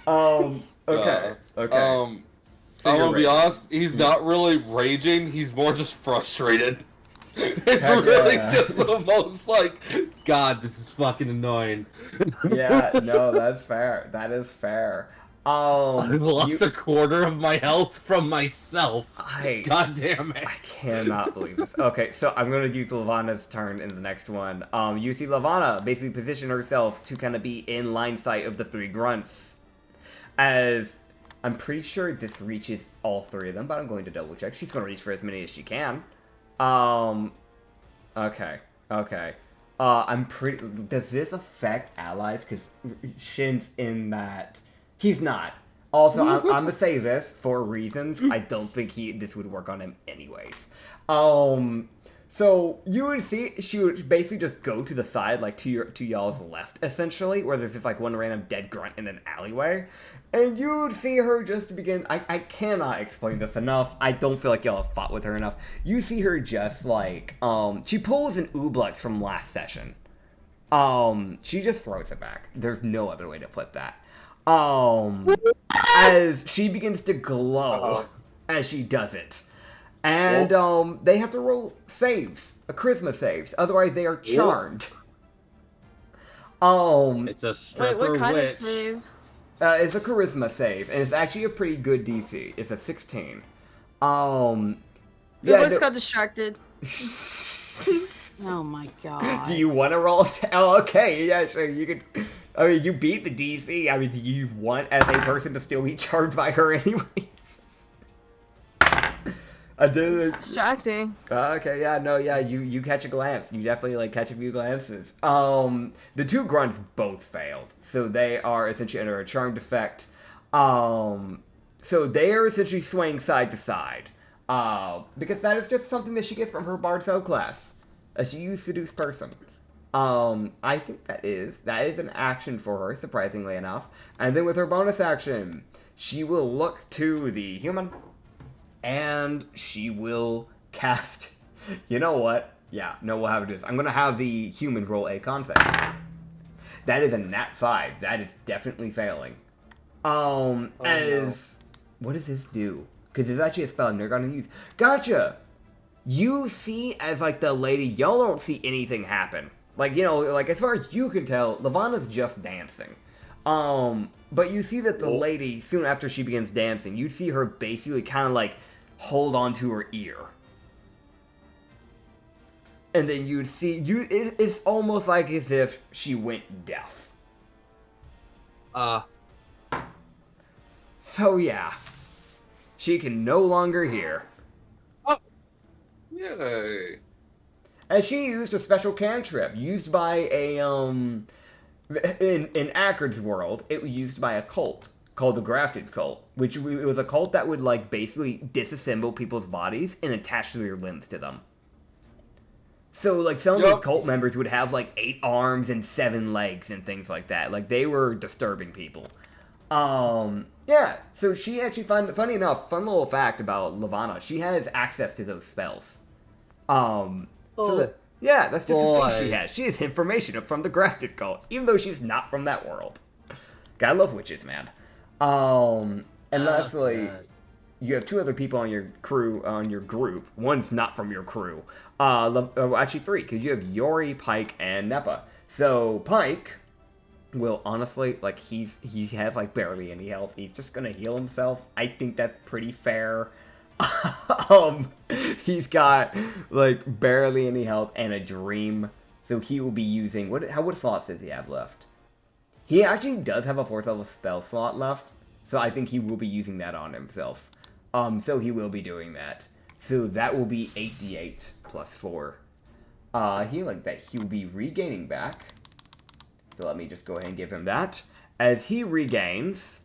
Okay. I'm gonna be honest, he's not really raging, he's more just frustrated. It's really just the most like, God, this is fucking annoying. Yeah, no, that's fair. That is fair. I've lost a quarter of my health from myself. God damn it. I cannot believe this. Okay, so I'm going to use Lavana's turn in the next one. You see Lavana basically position herself to kind of be in line sight of the 3 grunts. As I'm pretty sure this reaches all 3 of them, but I'm going to double check. She's going to reach for as many as she can. Okay. Does this affect allies? Because Shin's in that. He's not. Also, I'm gonna say this for reasons. I don't think this would work on him anyways. So you would see she would basically just go to the side, like to y'all's left, essentially, where there's just like one random dead grunt in an alleyway, and you would see her just begin. I cannot explain this enough. I don't feel like y'all have fought with her enough. You see her just like she pulls an ooblex from last session. She just throws it back. There's no other way to put that. As she begins to glow as she does it. And they have to roll saves, charisma saves. Otherwise, they are charmed. It's a stripper Wait, what kind witch. of save? It's a charisma save, and it's actually a pretty good DC. It's a 16. Looks got distracted. Oh my god. Do you want to roll? Oh, okay, yeah, sure. You could. I mean, you beat the DC. I mean, do you want as a person to still be charmed by her anyways? I did it. It's distracting. Okay, yeah, no, yeah, you catch a glance. You definitely, like, catch a few glances. The 2 grunts both failed. So they are essentially under a charmed effect. So they are essentially swaying side to side. Because that is just something that she gets from her Bard Cell class. She used Seduce Person. I think that is an action for her, surprisingly enough. And then with her bonus action, she will look to the human, and she will cast... You know what? Yeah, no, we'll have to do this. I'm going to have the human roll a concept. That is a nat 5. That is definitely failing. No. What does this do? Because there's actually a spell they're going to use. Gotcha! You see, as, like, the lady, y'all don't see anything happen. Like, you know, like, as far as you can tell, Lavana's just dancing. But you see that the lady, soon after she begins dancing, you see her basically kind of, like, hold onto her ear. And then you'd see, it's almost like as if she went deaf. So yeah. She can no longer hear. Oh! Yay. And she used a special cantrip, used by a, in Acrid's world, it was used by a cult, called the Grafted Cult, which it was a cult that would, like, basically disassemble people's bodies and attach their limbs to them. So, like, some of those cult members would have, like, 8 arms and 7 legs and things like that. Like, they were disturbing people. Yeah, so she actually, funny enough, fun little fact about Lavana, she has access to those spells. Yeah, that's just the thing she has. She has information from the Grafted Cult, even though she's not from that world. Gotta love witches, man. And lastly, you have 2 other people on your crew, on your group. One's not from your crew. Actually 3, because you have Yori, Pike, and Nepa. So, Pike will honestly, like, he has, like, barely any health. He's just gonna heal himself. I think that's pretty fair. He's got, like, barely any health and a dream. So he will be using, what slots does he have left? He actually does have a 4th level spell slot left. So I think he will be using that on himself. So he will be doing that. So that will be 8d8 plus 4. Healing that he will be regaining back. So let me just go ahead and give him that. As he regains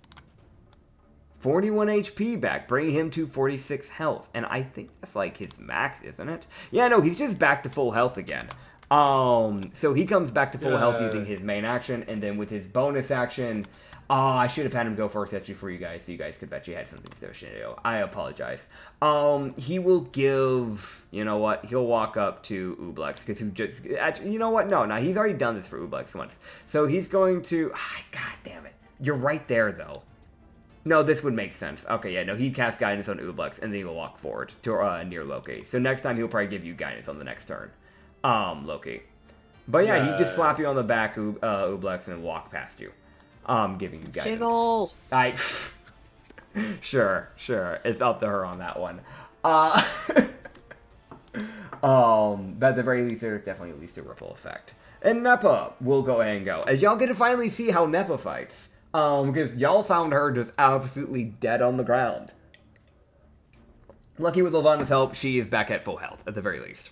41 HP back, bringing him to 46 health. And I think that's like his max, isn't it? Yeah, no, he's just back to full health again. So he comes back to full health using his main action, and then with his bonus action, I should have had him go first actually for you guys, so you guys could bet you had something to do. I apologize. He will give, you know what, he'll walk up to Ublex, because he just, actually, you know what, no, he's already done this for Ublex once. So he's going to, god damn it, you're right there, though. No, this would make sense. Okay, yeah, no, he'd cast guidance on Ublex, and then he'll walk forward to near Loki. So next time, he'll probably give you guidance on the next turn. Loki. But yeah, he'd just slap you on the back, Ublex, and walk past you. Giving you guidance. Jiggle! Sure. It's up to her on that one. But at the very least, there's definitely at least a ripple effect. And Nepa will go ahead and go. As y'all get to finally see how Nepa fights. Because y'all found her just absolutely dead on the ground. Lucky with Lavana's help, she is back at full health, at the very least.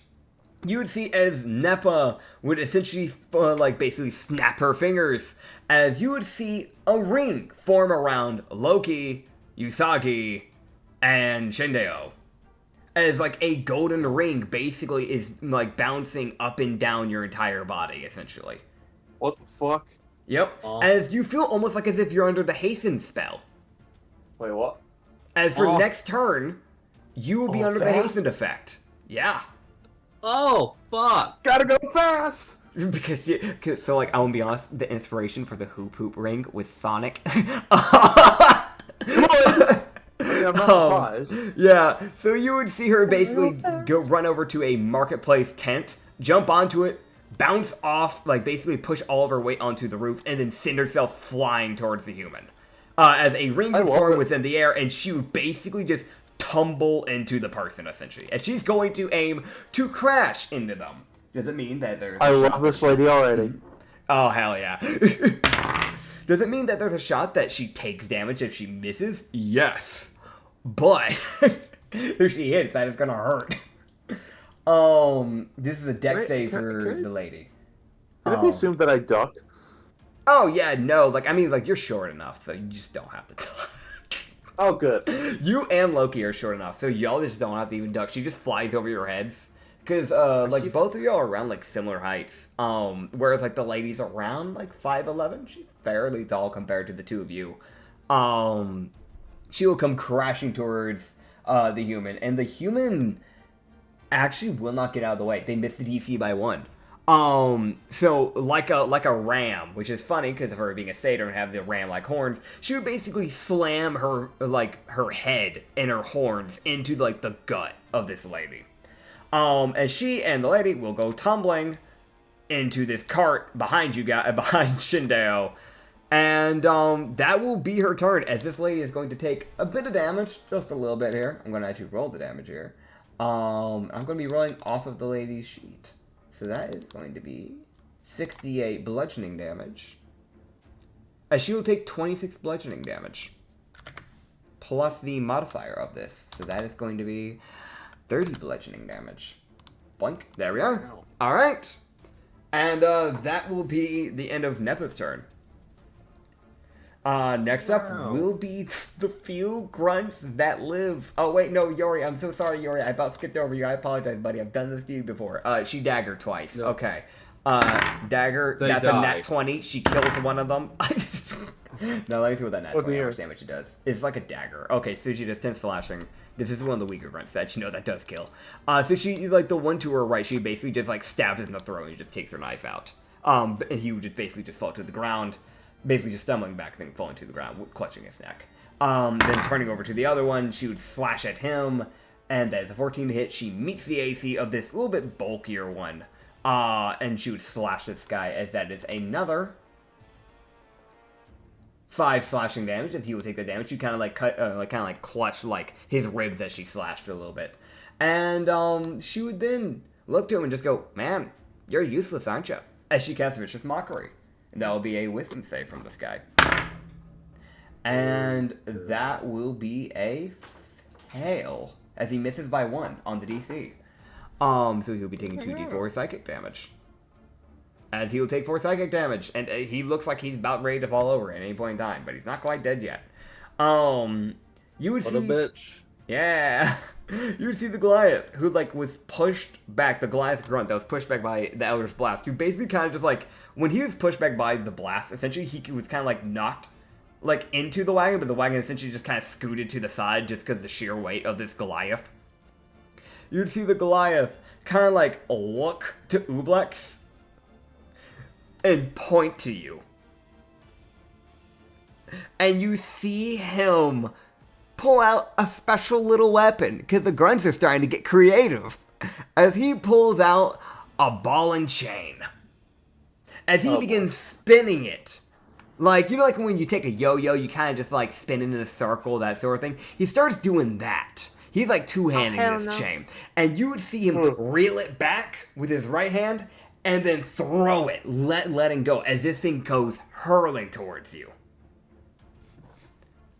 You would see as Nepa would essentially, basically snap her fingers, as you would see a ring form around Loki, Usagi, and Shindeo. As, like, a golden ring basically is, like, bouncing up and down your entire body, essentially. What the fuck? Yep. As you feel almost like as if you're under the hasten spell. Wait, what? As for next turn, you will be under the hastened effect. Yeah. Oh, fuck. Gotta go fast! So, like, I won't be honest, the inspiration for the Hoop Hoop ring was Sonic. Yeah, I'm not surprised. Yeah, so you would see her basically go run over to a marketplace tent, jump onto it, bounce off, like, basically push all of her weight onto the roof, and then send herself flying towards the human. As a ring would form within the air, and she would basically just tumble into the person, essentially. As she's going to aim to crash into them. Does it mean that there's I love this lady already. Oh, hell yeah. Does it mean that there's a shot that she takes damage if she misses? Yes. But, if she hits, that is gonna hurt. This is a dex save for the lady. Can it be assumed that I duck? Oh, yeah, no. Like, I mean, like, you're short enough, so you just don't have to duck. Oh, good. You and Loki are short enough, so y'all just don't have to even duck. She just flies over your heads. Because, like, both of y'all are around, like, similar heights. Whereas, like, the lady's around, like, 5'11". She's fairly tall compared to the two of you. she will come crashing towards the human, and the human actually will not get out of the way. They miss the DC by 1. So like a ram, which is funny because of her being a satyr and have the ram-like horns, she would basically slam her head and her horns into like the gut of this lady. And she and the lady will go tumbling into this cart behind you guys, behind Shindeo, and that will be her turn, as this lady is going to take a bit of damage, just a little bit here. I'm going to actually roll the damage here. I'm going to be rolling off of the lady's sheet. So that is going to be 68 bludgeoning damage. As she will take 26 bludgeoning damage. Plus the modifier of this. So that is going to be 30 bludgeoning damage. Boink. There we are. Alright. And that will be the end of Nepa's turn. Next up will be the few grunts that live. Oh, wait, no, Yori. I'm so sorry, Yori. I about skipped over you. I apologize, buddy. I've done this to you before. She daggered twice. Yep. Okay. Dagger. That's a nat 20. She kills one of them. No, let me see what that nat 20 damage it does. It's like a dagger. Okay, so she does 10 slashing. This is one of the weaker grunts that you know that does kill. So she, like, the one to her right, she basically just, like, stabs him in the throat and just takes her knife out. And he would just basically just fall to the ground. Basically just stumbling back, then falling to the ground, clutching his neck. Then turning over to the other one, she would slash at him, and that is a 14 to hit. She meets the AC of this little bit bulkier one, and she would slash this guy, as that is another 5 slashing damage, as he will take the damage. You kind of like cut, clutch like his ribs as she slashed a little bit. And she would then look to him and just go, "Man, you're useless, aren't you?" As she casts Vicious Mockery. That will be a wisdom save from this guy. And that will be a fail, as he misses by 1 on the DC. So he'll be taking 2d4 psychic damage. As he will take 4 psychic damage, and he looks like he's about ready to fall over at any point in time, but he's not quite dead yet. You would see... What a bitch. Yeah. You would see the Goliath, who, like, was pushed back, the Goliath grunt that was pushed back by the Elder's Blast, who basically kind of just, like, when he was pushed back by the blast, essentially he was kind of, like, knocked, like, into the wagon, but the wagon essentially just kind of scooted to the side just because of the sheer weight of this Goliath. You'd see the Goliath kind of, like, look to Ublex and point to you. And you see him pull out a special little weapon, because the grunts are starting to get creative, as he pulls out a ball and chain. As he begins spinning it. Like, you know, like when you take a yo-yo, you kind of just, like, spin it in a circle, that sort of thing? He starts doing that. He's, like, two-handing this chain. And you would see him reel it back with his right hand, and then throw it, letting go, as this thing goes hurling towards you.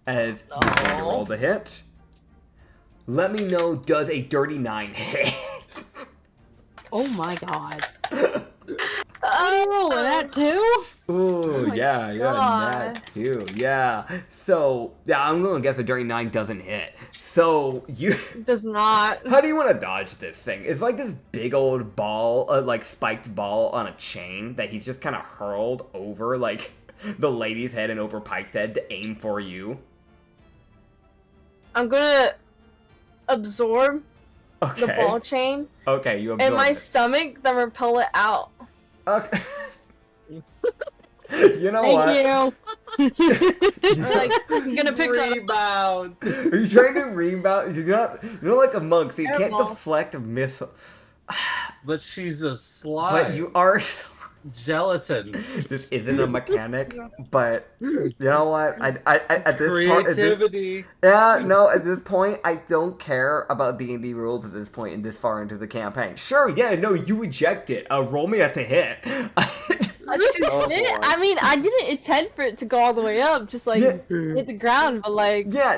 As he's going to roll the hit. Let me know, does a dirty 9 hit? Oh my god. Oh, that too? Ooh, yeah, that too. Yeah. So, yeah, I'm going to guess a dirty 9 doesn't hit. So, It does not. How do you want to dodge this thing? It's like this big old ball, like spiked ball on a chain that he's just kind of hurled over, like, the lady's head and over Pike's head to aim for you. I'm gonna absorb the ball chain. Okay, you absorb in my stomach, then repel it out. Okay. You know what? Thank you. Like, I'm gonna pick Rebound. Are you trying to rebound? You're like a monk, so you can't deflect a missile. But she's a slime. But you are gelatin. This isn't a mechanic, but you know what? I at this creativity. At this point, I don't care about D&D rules at this point and this far into the campaign. Sure, yeah, no, you eject it. Roll me at the hit. I mean, I didn't intend for it to go all the way up, just like hit the ground, but like. Yeah,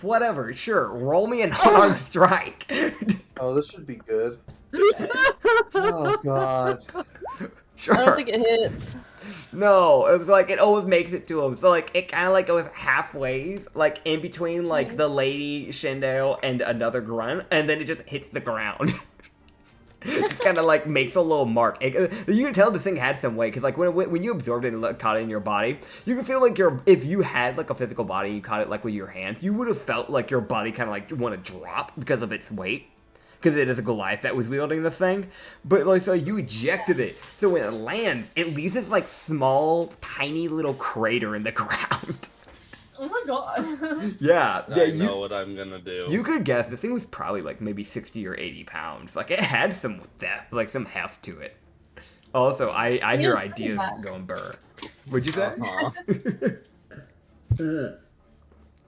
whatever. Sure, roll me an unarmed strike. Oh, this should be good. Oh god. Sure. I don't think it hits. No, it's like it always makes it to him. So like it kind of like goes halfway, like in between like the lady Shindale and another grunt, and then it just hits the ground. It just kind of like makes a little mark. You can tell this thing had some weight because like when you absorbed it and caught it in your body, you can feel like if you had like a physical body, you caught it like with your hands, you would have felt like your body kind of like want to drop because of its weight. Because it is a Goliath that was wielding this thing. But like, so you ejected it. So when it lands, it leaves this like small, tiny little crater in the ground. Oh my god. Yeah. I know what I'm gonna do. You could guess this thing was probably like maybe 60 or 80 pounds. Like it had some depth, like some heft to it. Also, I hear ideas going burr. What'd you say?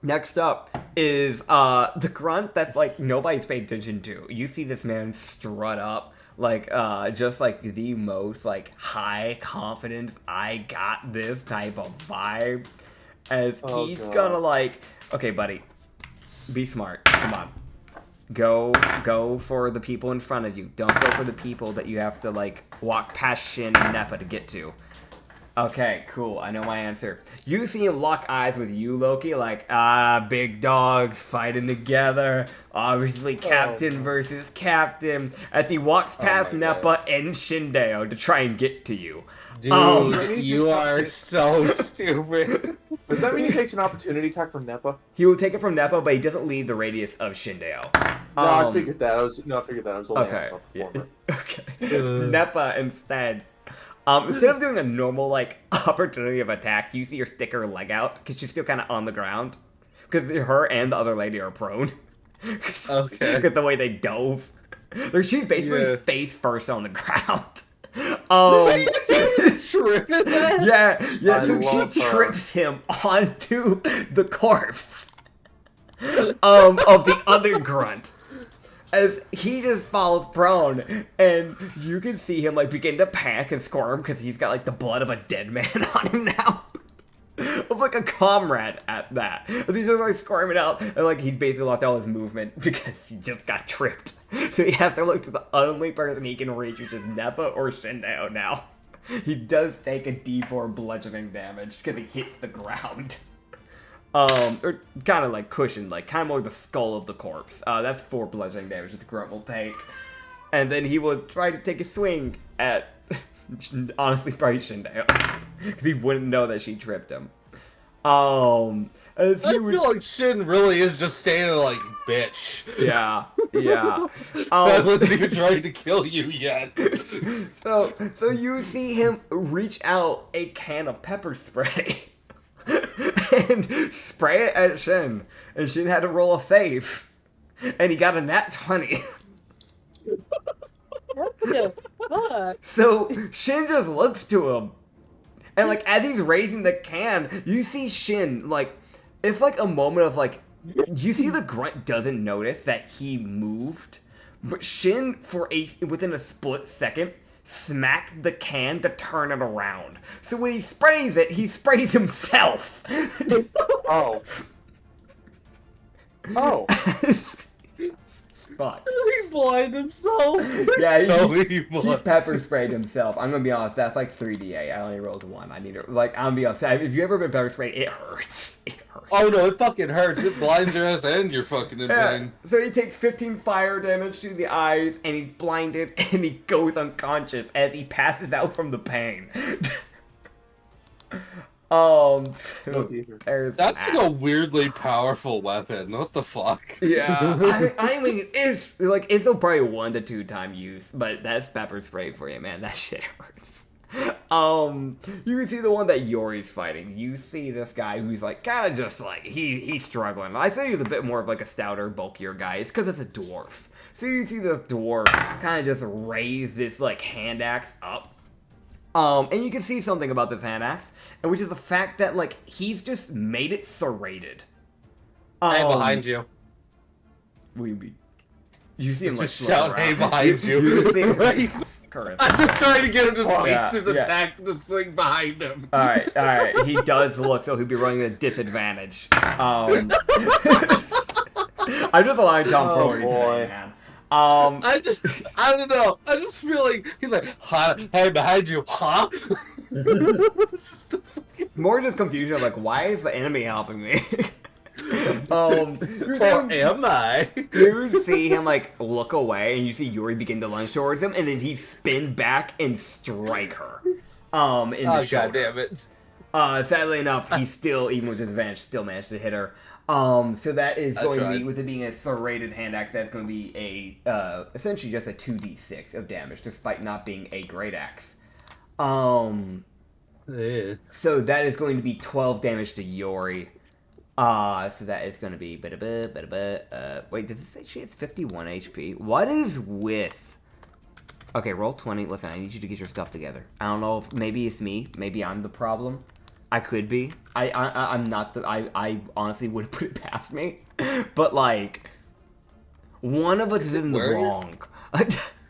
Next up is the grunt that's like nobody's paid attention to. You see this man strut up like just like the most like high confidence, I got this type of vibe. As he's gonna like, okay, buddy, be smart. Come on, go for the people in front of you. Don't go for the people that you have to like walk past Shin and Neppa to get to. Okay, cool. I know my answer. You see him lock eyes with you, Loki, like, big dogs fighting together. Obviously, captain versus captain. As he walks past Neppa and Shindeo to try and get to you. Dude, you are so stupid. Does that mean he takes an opportunity attack from Neppa? He will take it from Neppa, but he doesn't leave the radius of Shindeo. No, I figured that. I was only asking about the former. Okay. Neppa instead. Instead of doing a normal, like, opportunity of attack, you see her stick her leg out, because she's still kind of on the ground. Because her and the other lady are prone. Okay. Look at the way they dove. Like, she's basically face first on the ground. Trip his ass? Yeah, so she trips him onto the corpse of the other grunt. As he just falls prone, and you can see him like begin to panic and squirm because he's got like the blood of a dead man on him now. Of like a comrade at that. As he's just like squirming out, and like he's basically lost all his movement because he just got tripped. So he has to look to the only person he can reach, which is Neppa or Shindeo now. He does take a D4 bludgeoning damage because he hits the ground. Or kind of like cushioned, like kind of more the skull of the corpse. That's 4 bludgeoning damage that the grunt will take. And then he will try to take a swing at, honestly, probably Shindeo. Because he wouldn't know that she tripped him. I feel like Shin really is just standing there like, bitch. Yeah. I wasn't even trying to kill you yet. So you see him reach out a can of pepper spray. And spray it at Shin. And Shin had to roll a save. And he got a nat 20. What the fuck? So Shin just looks to him. And like as he's raising the can, you see Shin, like, it's like a moment of like, you see the grunt doesn't notice that he moved. But Shin, within a split second, smacked the can to turn it around. So when he sprays it, he sprays himself. Oh. Fuck. He's blind himself. Yeah, he he pepper sprayed himself. I'm gonna be honest, that's like 3d8. I only rolled 1. I need to, like, I'm gonna be honest. If you've ever been pepper sprayed, it hurts. It hurts. Oh no, it fucking hurts. It blinds your ass and you're fucking in pain. So he takes 15 fire damage to the eyes, and he's blinded, and he goes unconscious as he passes out from the pain. That's like a weirdly powerful weapon. What the fuck? Yeah, I mean, it's like it's a probably 1 to 2 time use, but that's pepper spray for you, man. That shit hurts. You can see the one that Yori's fighting. You see this guy who's like kind of just like he's struggling. I say he's a bit more of like a stouter, bulkier guy. It's because it's a dwarf. So you see this dwarf kind of just raise this like hand axe up. And you can see something about this hand axe, and which is the fact that, like, he's just made it serrated. Hey, behind you. You see him, like, just shout, hey, behind you. You see him, right? Correct. I'm just trying to get him to waste his attack to swing behind him. Alright. He does look, so he'll be running at a disadvantage. I'm just allowing Tom forward today, man. I don't know. I just feel like he's like, huh? Hey, behind you, huh? More just confusion, like, why is the enemy helping me? Or am I? You see him like look away, and you see Yuri begin to lunge towards him, and then he spin back and strike her. In the shoulder. God damn it. Sadly enough, he still, even with disadvantage, still managed to hit her. So that is going to be, with it being a serrated hand axe, that's going to be a essentially just a 2d6 of damage, despite not being a great axe. Yeah. So that is going to be 12 damage to Yori. So that is going to be wait, does it say she has 51 HP? What is with? Okay, roll 20. Listen, I need you to get your stuff together. I don't know if maybe it's me. Maybe I'm the problem. I could be. I'm not the. I honestly would have put it past me. But like, one of us is in the wrong.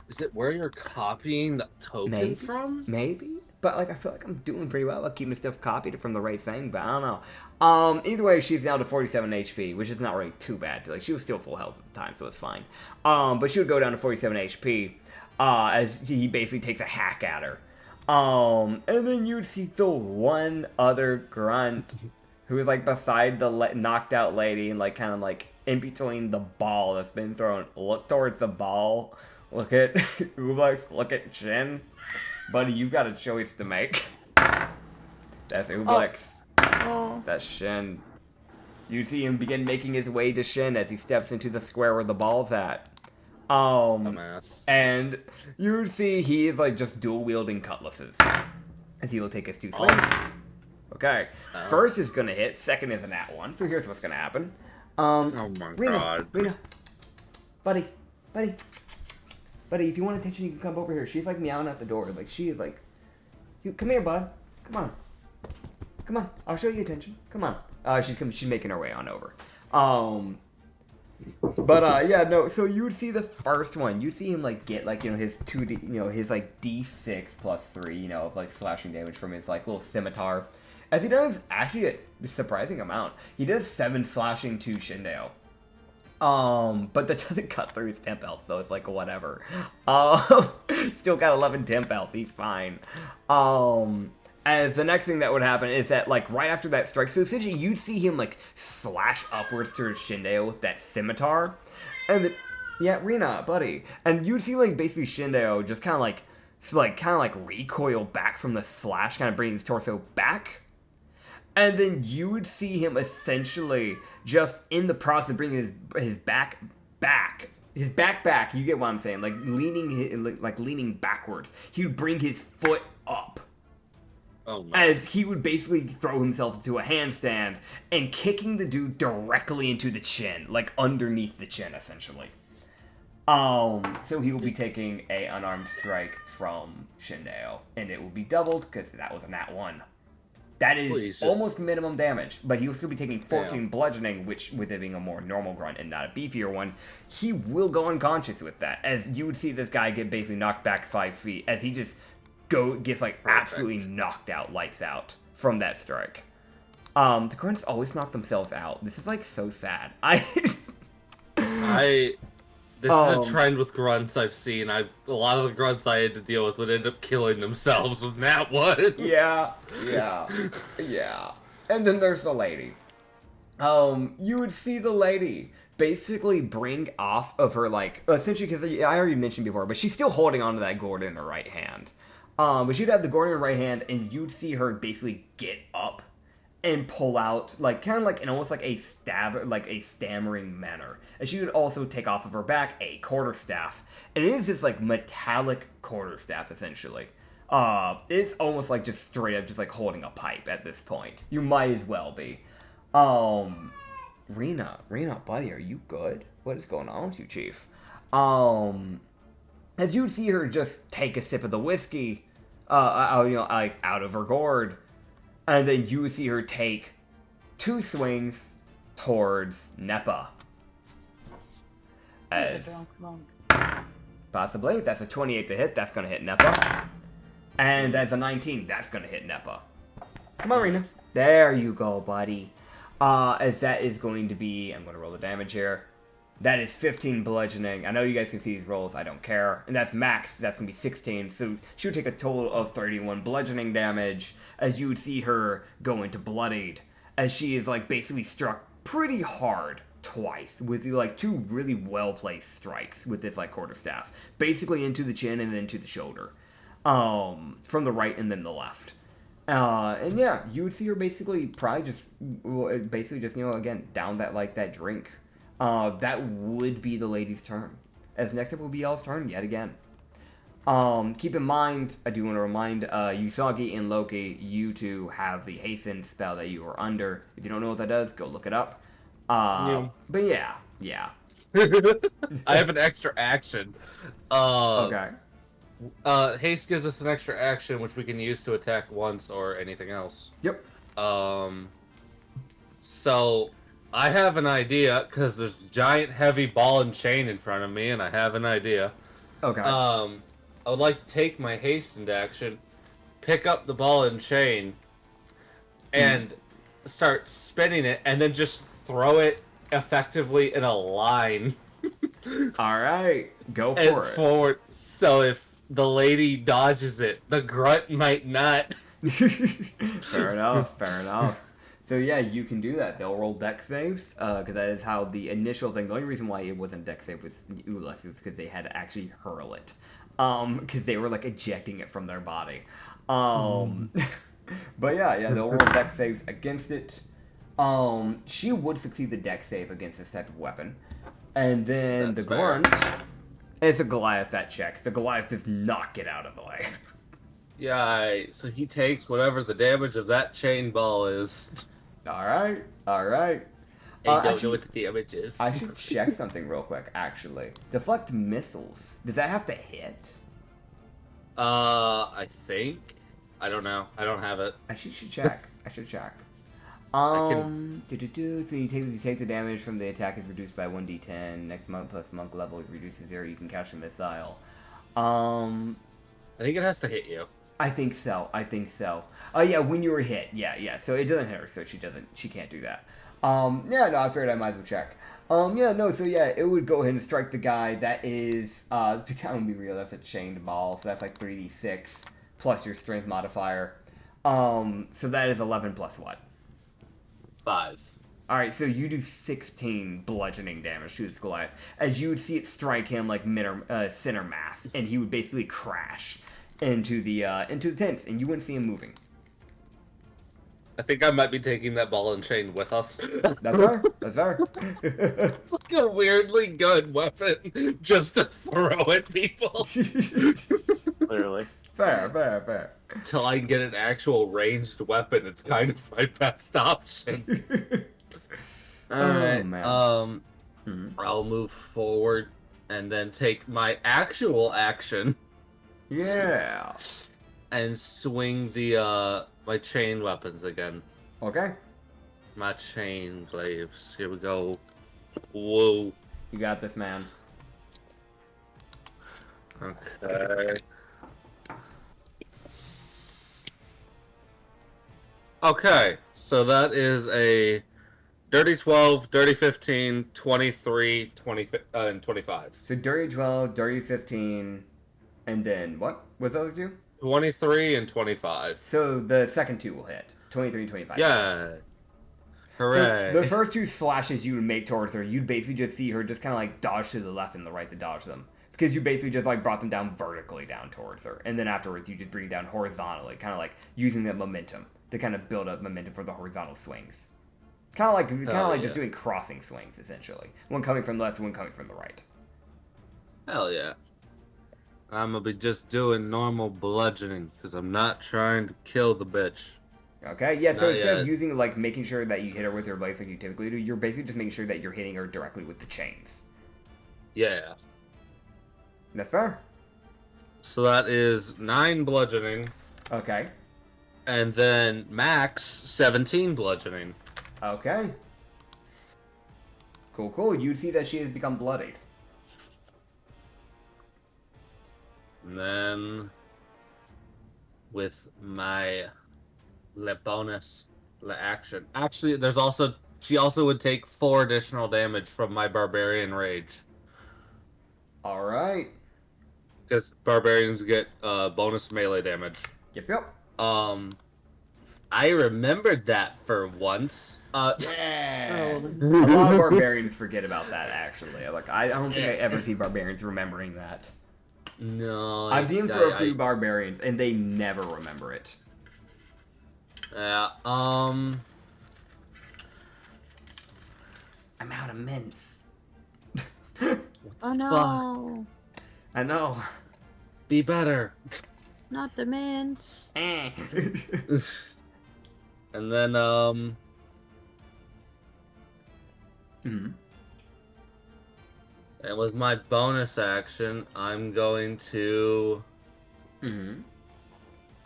Is it where you're copying the token from? Maybe. But like, I feel like I'm doing pretty well. I'm keeping stuff copied from the right thing, but I don't know. Either way, she's down to 47 HP, which is not really too bad. Like, she was still full health at the time, so it's fine. But she would go down to 47 HP, as he basically takes a hack at her. And then you'd see the one other grunt who is like beside the knocked out lady and like kind of like in between the ball that's been thrown. Look towards the ball. Look at Ublex. Look at Shin. Buddy, you've got a choice to make. That's Ublex. Oh. That's Shin. You see him begin making his way to Shin as he steps into the square where the ball's at. And you see he is like just dual wielding cutlasses. As he will take his 2 swings. Okay. First is gonna hit, second is a nat 1. So here's what's gonna happen. Oh my god. Rena. Buddy, if you want attention, you can come over here. She's like meowing at the door. Like she is like, come here, bud. Come on. I'll show you attention. Come on. She's making her way on over. Yeah, no. So you would see the first one. You'd see him like get like his 2d, his like d6 plus 3, of like slashing damage from his like little scimitar. As he does actually a surprising amount. He does 7 slashing to Shindeo. But that doesn't cut through his temp health, so it's like whatever. Still got 11 temp health, he's fine. As the next thing that would happen is that, like, right after that strike, so essentially you'd see him, like, slash upwards towards Shindeo with that scimitar. And yeah, Rena, buddy. And you'd see, like, basically Shindeo just kind of like recoil back from the slash, kind of bringing his torso back. And then you would see him essentially just in the process of bringing his back, you get what I'm saying, like leaning backwards. He would bring his foot up. Oh no. As he would basically throw himself into a handstand and kicking the dude directly into the chin, like underneath the chin, essentially. So he will be taking a unarmed strike from Shindeo, and it will be doubled because that was a nat 1. That is almost minimum damage, but he will still be taking 14 bludgeoning, which, with it being a more normal grunt and not a beefier one, he will go unconscious with that. As you would see this guy get basically knocked back 5 feet, as he just gets like absolutely knocked out, lights out from that strike. The grunts always knock themselves out. This is like so sad. This is a trend with grunts I've seen. A lot of the grunts I had to deal with would end up killing themselves with nat 1. Yeah. And then there's the lady. You would see the lady basically bring off of her, like, essentially, because I already mentioned before, but she's still holding onto that gourd in her right hand. But she'd have the gourd in her right hand, and you'd see her basically get up and pull out, like, kind of like in almost like a stammering manner. And she would also take off of her back a quarterstaff. And it is this, like, metallic quarterstaff, essentially. It's almost like just straight up just, like, holding a pipe at this point. You might as well be. Rena, buddy, are you good? What is going on with you, Chief? As you'd see her just take a sip of the whiskey, like, out of her gourd. And then you would see her take 2 swings towards Nepa. Possibly. That's a 28 to hit. That's going to hit Nepa. And that's a 19. That's going to hit Nepa. Come on, Rena. There you go, buddy. As that is going to be... I'm going to roll the damage here. That is 15 bludgeoning. I know you guys can see these rolls. I don't care. And that's max. That's going to be 16. So she would take a total of 31 bludgeoning damage as you would see her go into bloodied. As she is, like, basically struck pretty hard twice with like 2 really well placed strikes with this like quarterstaff, basically into the chin and then to the shoulder, from the right and then the left. And yeah, you would see her basically probably just again down that drink. That would be the lady's turn. As next up will be y'all's turn yet again. Keep in mind, I do want to remind Usagi and Loki, you two have the hasten spell that you are under. If you don't know what that does, go look it up. But yeah. I have an extra action. Okay. Haste gives us an extra action, which we can use to attack once or anything else. Yep. So I have an idea, because there's a giant heavy ball and chain in front of me, and I have an idea. Okay. I would like to take my hastened action, pick up the ball and chain, and start spinning it, and then just throw it effectively in a line. Alright, go for and it. Forward. So if the lady dodges it, the grunt might not. Fair enough. So yeah, you can do that. They'll roll dex saves, because that is how the initial thing. The only reason why it wasn't dex save with Ulas is because they had to actually hurl it, because they were like ejecting it from their body. But yeah, they'll roll dex saves against it. She would succeed the dex save against this type of weapon, and then That's the grunt. It's a Goliath that checks. The Goliath does not get out of the way. Yeah, so he takes whatever the damage of that chain ball is. Alright. I don't know what the damage is. I should check something real quick, actually. Deflect missiles. Does that have to hit? I think. I don't know. I don't have it. I should check. So you take the damage from the attack is reduced by 1d10. Next monk plus monk level reduces 0. You can cast a missile. I think it has to hit you. I think so. Yeah, when you were hit. Yeah. So it doesn't hit her, so she can't do that. I figured I might as well check. It would go ahead and strike the guy. That is, to kind of be real, that's a chained ball, so that's like 3d6 plus your strength modifier. So that is 11 plus what? 5. Alright, so you do 16 bludgeoning damage to this Goliath, as you would see it strike him like center mass, and he would basically crash into the tents, and you wouldn't see him moving. I think I might be taking that ball and chain with us. That's fair. It's like a weirdly good weapon just to throw at people. Clearly. Fair. Until I can get an actual ranged weapon, it's kind of my best option. Alright, man. I'll move forward and then take my actual action. Yeah. And swing the my chain weapons again. Okay. My chain glaives. Here we go. Whoa. You got this, man. Okay. Okay, so that is a dirty 12, dirty 15, 23, 20, and 25. So dirty 12, dirty 15, and then what? With those two? 23 and 25. So the second two will hit. 23 and 25. Yeah. Hooray. So the first two slashes you would make towards her, you'd basically just see her just kind of like dodge to the left and the right to dodge them. Because you basically just like brought them down vertically down towards her. And then afterwards you just bring it down horizontally, kind of like using that momentum to kind of build up momentum for the horizontal swings. Kind of like just doing crossing swings, essentially. One coming from the left, one coming from the right. Hell yeah. I'm gonna be just doing normal bludgeoning, because I'm not trying to kill the bitch. Okay, yeah, so Not instead of yet. using, like, making sure that you hit her with your blades like you typically do, you're basically just making sure that you're hitting her directly with the chains. Yeah. That's fair. So that is 9 bludgeoning, Okay. and then max 17 bludgeoning. Okay. Cool. You'd see that she has become bloodied. And then with my bonus action. Actually, she also would take 4 additional damage from my barbarian rage. Alright. Because barbarians get bonus melee damage. Yep. I I remembered that for once. Yeah. Oh. A lot of barbarians forget about that, actually. Like, I don't think I ever see barbarians remembering that. No, I've DM'd for a few barbarians, and they never remember it. Yeah. I'm out of mints. Oh no! I know. Be better. Not the mints. Eh. And then Mhm. and with my bonus action, I'm going to Mhm.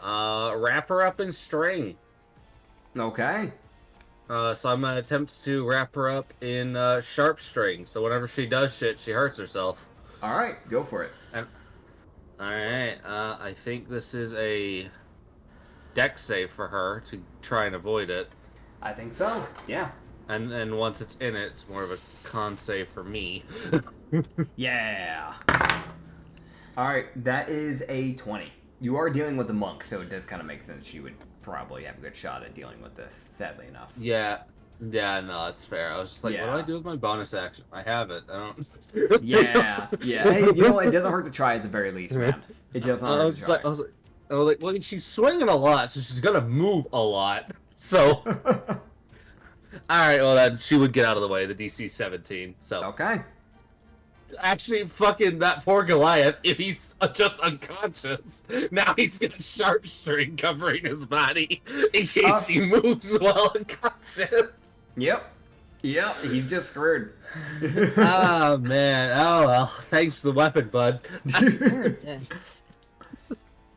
wrap her up in string. Okay. So I'm gonna attempt to wrap her up in sharp string. So whenever she does shit, she hurts herself. All right, go for it. All right. I think this is a dex save for her to try and avoid it. I think so. Yeah. And then once it's in it, it's more of a con save for me. Yeah. All right, that is a 20. You are dealing with a monk, so it does kind of make sense. You would probably have a good shot at dealing with this, sadly enough. Yeah, no, that's fair. I was just like, what do I do with my bonus action? I have it. I don't. Yeah. Hey, you know what? It doesn't hurt to try at the very least, man. It doesn't hurt to try. I was like, well, she's swinging a lot, so she's gonna move a lot. So, all right, well then she would get out of the way. The DC 17. So Okay. actually, fucking that poor Goliath. If he's just unconscious, now he's got sharp string covering his body in case he moves while unconscious. Yep. He's just screwed. Oh man. Oh well. Thanks for the weapon, bud.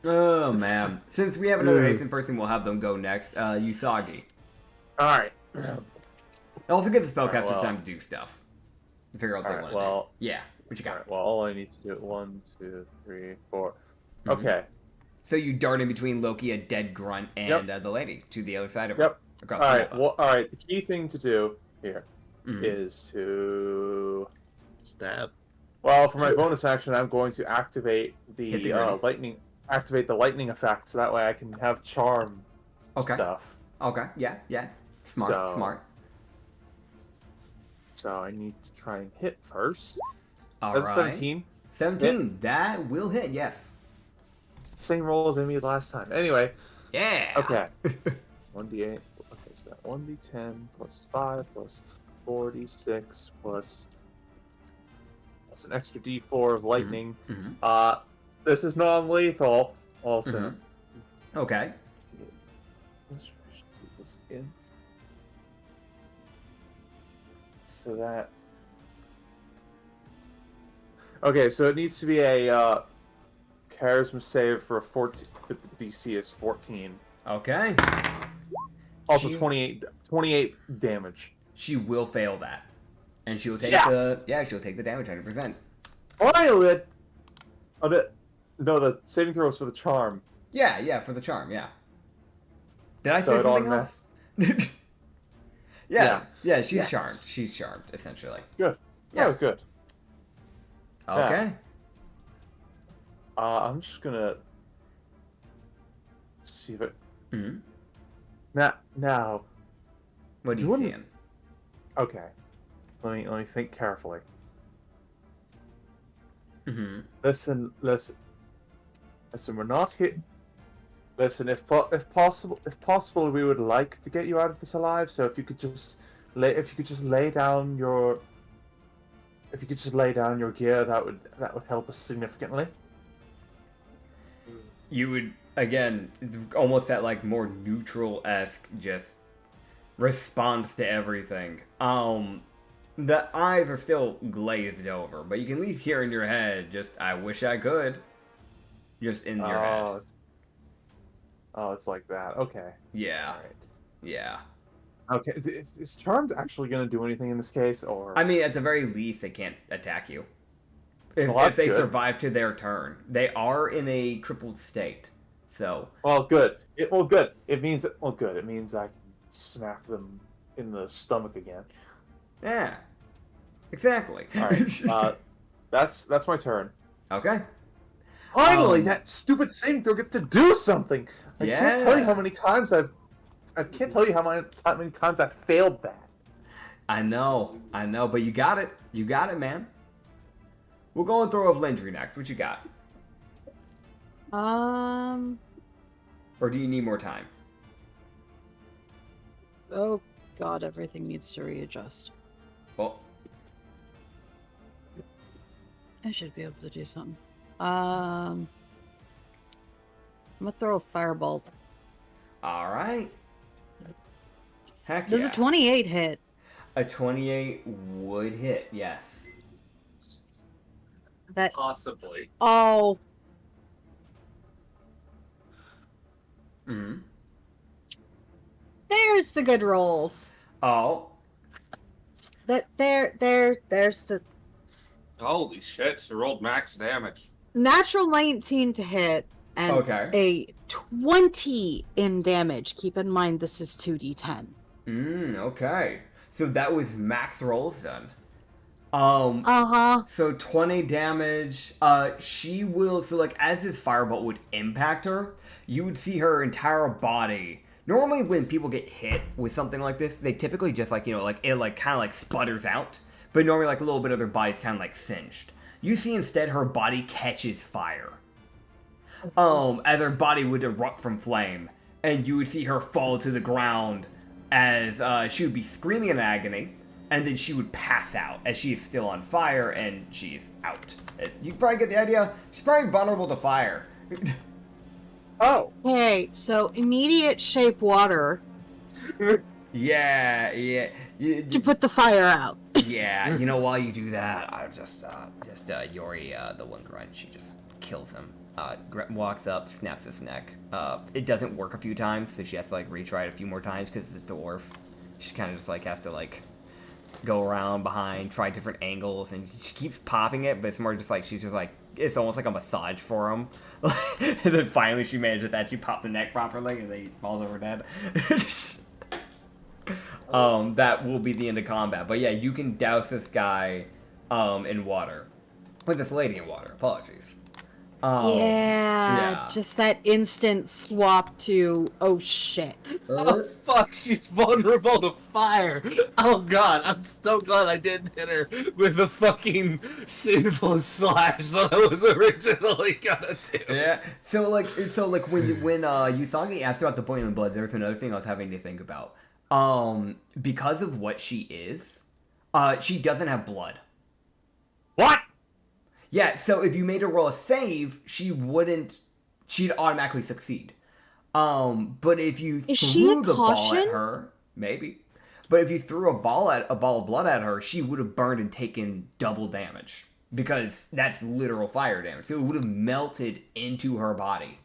Oh man. Since we have another Asian person, we'll have them go next. Usagi. Alright. It also gives the spellcaster well. time to do stuff. To figure out what they Alright, want to well. do. Yeah. What you got? Alright, well, all I need to do 1, 2, 3, 4. Mhm. Okay. So you dart in between Loki, a dead grunt, and the lady to the other side of her. Yep. Across the Alright, map. well, alright. The key thing to do here Mhm. is to... Stab. Well, for my bonus action, I'm going to activate Hit the the grenade. lightning... Activate the lightning effect, so that way I can have charm Okay. stuff. Okay. Yeah. Smart. So- Smart. So I need to try and hit first. All That's right. 17. 17. That will hit. Yes. It's the same roll as I made last time. Anyway, Yeah. okay. 1d8. Okay, so that 1d10 plus 5 plus 46 plus... That's an extra d4 of lightning. Mhm. This is non-lethal. Also. Mhm. Okay. So that... Okay, so it needs to be a charisma save for a 14. If the DC is 14. Okay. Also She- 28 damage. She will fail that, and she will take Yes! she'll take the damage 100%. Finally! No, the saving throw is for the charm. Yeah, for the charm. Yeah. Did I So say it something else? yeah. She's Yes. charmed. She's charmed, essentially. Good. Yeah. Oh, good. Okay. I'm just gonna see if it. hmm Now. What are You you wouldn't- seeing? Okay. Let me think carefully. hmm Listen. We're not hit. Listen, if possible, we would like to get you out of this alive. So if you could just lay down your gear, that would help us significantly. You would again it's almost that like more neutral-esque just response to everything. The eyes are still glazed over, but you can at least hear in your head just "I wish I could," just in your head. It's like that. Okay. Yeah. All right. Yeah. Okay. Is Charmed actually going to do anything in this case, or? I mean, at the very least, they can't attack you. If, Well, if that's they good. survive to their turn, they are in a crippled state. So Well, good. Good. It means I can smack them in the stomach again. yeah, exactly. All right. That's my turn. Okay. Finally, that stupid saving throw gets to do something. I can't tell you Yeah. how many times I've I can't tell you how many times I failed that. I know, but you got it. You got it, man. We'll go and throw up Lindry next. What you got? Or do you need more time? Oh God, everything needs to readjust. Oh, I should be able to do something. I'm gonna throw a firebolt. all right. Heck Does yeah. a 28 hit? A 28 would hit, yes. That. Possibly. Oh. Mm-hmm. There's the good rolls. Oh. There's the Holy shit, she rolled max damage. natural 19 to hit and Okay. a 20 in damage. Keep in mind this is 2d10. Okay. So that was max rolls then. Uh-huh. So 20 damage. She will, so like as this firebolt would impact her, you would see her entire body. Normally when people get hit with something like this, they typically just like, like it like kind of like sputters out. But normally like a little bit of their body's kind of like singed. You see instead her body catches fire. As her body would erupt from flame. And you would see her fall to the ground as she would be screaming in agony. And then she would pass out as she is still on fire and she's out. You probably get the idea. She's probably vulnerable to fire. Oh. Okay, so immediate shape water Yeah. to put the fire out. Yeah, while you do that, I just Yori, the one grunt, she just kills him. Walks up, snaps his neck. It doesn't work a few times, so she has to like retry it a few more times because it's a dwarf. She kind of just like has to like go around behind, try different angles, and she keeps popping it, but it's more just like she's just like it's almost like a massage for him. And then finally she manages to actually pop the neck properly, and then he falls over dead. That will be the end of combat. But yeah, you can douse this guy in water. With this lady in water. Apologies. Yeah. Just that instant swap to, oh shit. Oh fuck, she's vulnerable to fire. Oh god, I'm so glad I didn't hit her with the fucking sinful slash that I was originally gonna do. Yeah. So like when Usagi asked about the boiling blood, there's another thing I was having to think about. Because of what she is, she doesn't have blood. What? Yeah, so if you made her roll a save, she'd automatically succeed. But if you threw the ball at her, maybe. But if you threw a ball of blood at her, she would have burned and taken double damage. Because that's literal fire damage. So it would have melted into her body.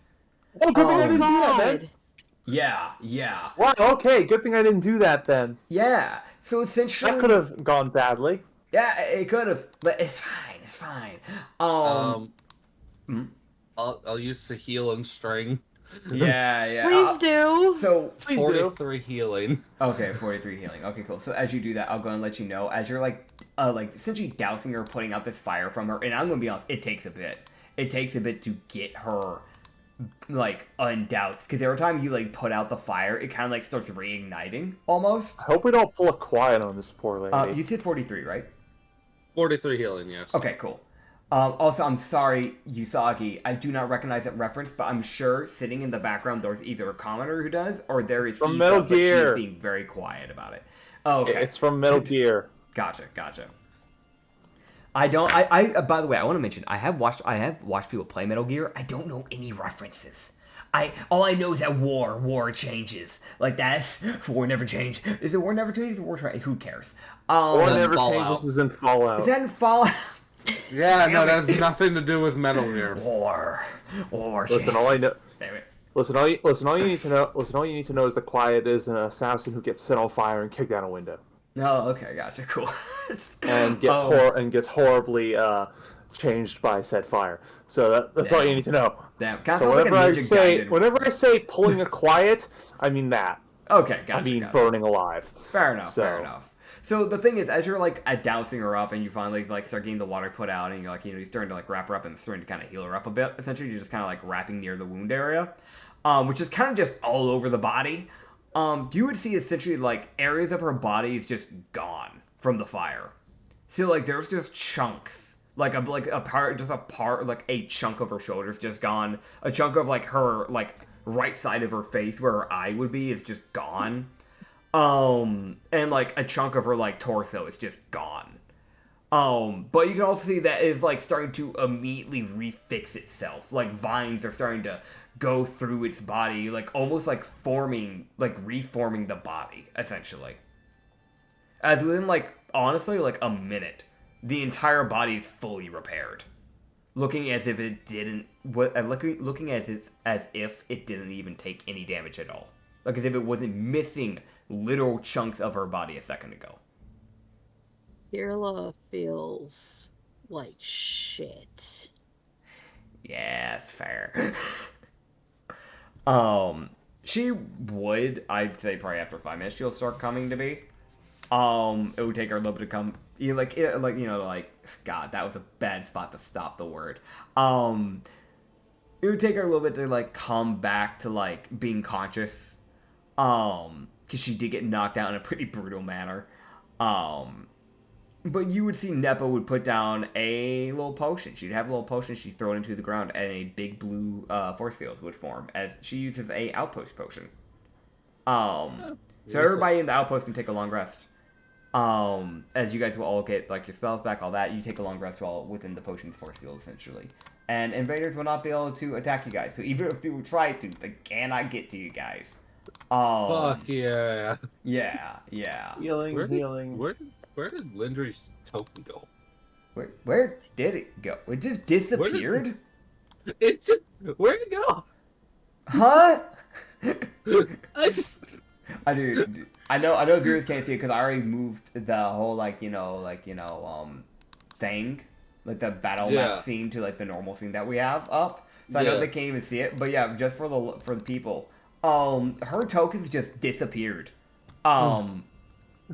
Oh, good thing I didn't do that then. Yeah. Wow, okay, good thing I didn't do that then. Yeah, so essentially... That could have gone badly. Yeah, it could have, but it's fine. I'll use the healing string. Yeah. Please do. So, Please do. 43 healing. Okay, 43 healing. Okay, cool. So as you do that, I'll go and let you know, as you're like essentially dousing her, putting out this fire from her, and I'm gonna be honest, it takes a bit. It takes a bit to get her like undoused, because every time you like put out the fire, it kind of like starts reigniting almost. I hope we don't pull a quiet on this poor lady. You said 43, right? 43 healing, yes. Okay, cool. Also, I'm sorry, Usagi, I do not recognize that reference, but I'm sure sitting in the background there's either a commenter who does, or there is from Issa, Metal but she is Gear. being very quiet about it. Oh, okay. It's from Metal Gear. Gotcha. By the way, I want to mention, I have watched people play Metal Gear. I don't know any references. All I know is that war changes. Like that's war never change. Is it war never changes? War who cares? War never Fallout. changes is in Fallout. Is that in Fallout? Yeah, no, that has nothing to do with Metal Gear. War. Listen, all I know. Damn it. Listen, all you need to know. Listen, all you need to know is that Quiet is an assassin who gets set on fire and kicked out a window. No, okay, gotcha, cool. And gets horribly changed by said fire. So that's all you need to know. Damn, kind So of like a Ninja Gaiden. whenever I say pulling a Quiet, I mean that. Okay, gotcha. I mean gotcha. burning alive. Fair enough. So the thing is, as you're like dousing her up, and you finally like start getting the water put out, and you're like, you're starting to like wrap her up and starting to kind of heal her up a bit. Essentially, you're just kind of like wrapping near the wound area, which is kind of just all over the body. you would see essentially like areas of her body is just gone from the fire. So like there's just chunks, like a part, like a chunk of her shoulders just gone. A chunk of like her like right side of her face where her eye would be is just gone. And like a chunk of her like torso is just gone. But you can also see that it's like starting to immediately refix itself. Like vines are starting to go through its body, like almost like reforming the body, essentially. As within like, honestly, like a minute, the entire body is fully repaired. Looking as if it didn't, looking as if it didn't even take any damage at all. Like as if it wasn't missing literal chunks of her body a second ago. Kirla feels like shit. Yeah, it's fair. She would, I'd say probably after 5 minutes, she'll start coming to be. It would take her a little bit to come, God, that was a bad spot to stop the word. It would take her a little bit to, like, come back to, like, being conscious. Because she did get knocked out in a pretty brutal manner. But you would see Nepo would put down a little potion. She'd have a little potion she'd throw it into the ground, and a big blue force field would form, as she uses a outpost potion. So everybody in the outpost can take a long rest. As you guys will all get, like, your spells back, all that. You take a long rest while within the potion's force field, essentially. And invaders will not be able to attack you guys. So even if people try to, they cannot get to you guys. Fuck yeah. Yeah. Healing. Where did Lindry's token go? Where did it go? It just disappeared? Where'd it go? Huh? I know viewers can't see it because I already moved the whole thing, like the battle map scene to like the normal scene that we have up. So I know they can't even see it, but yeah, just for the people, her tokens just disappeared.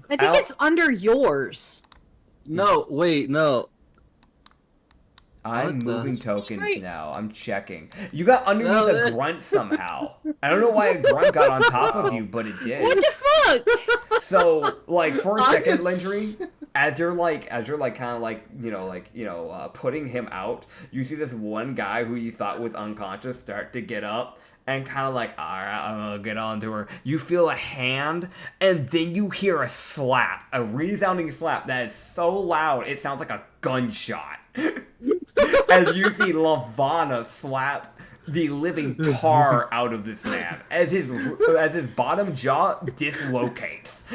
I think it's under yours. No, wait, no. I'm moving tokens now. I'm checking. You got underneath a grunt somehow. I don't know why a grunt got on top of you, but it did. What the fuck? So, like, for a second, Lindry, as you're kind of like, putting him out, you see this one guy who you thought was unconscious start to get up. And kind of like, alright, I'm gonna get on to her. You feel a hand, and then you hear a slap. A resounding slap that is so loud, it sounds like a gunshot. As you see Lavana slap the living tar out of this man. As his bottom jaw dislocates.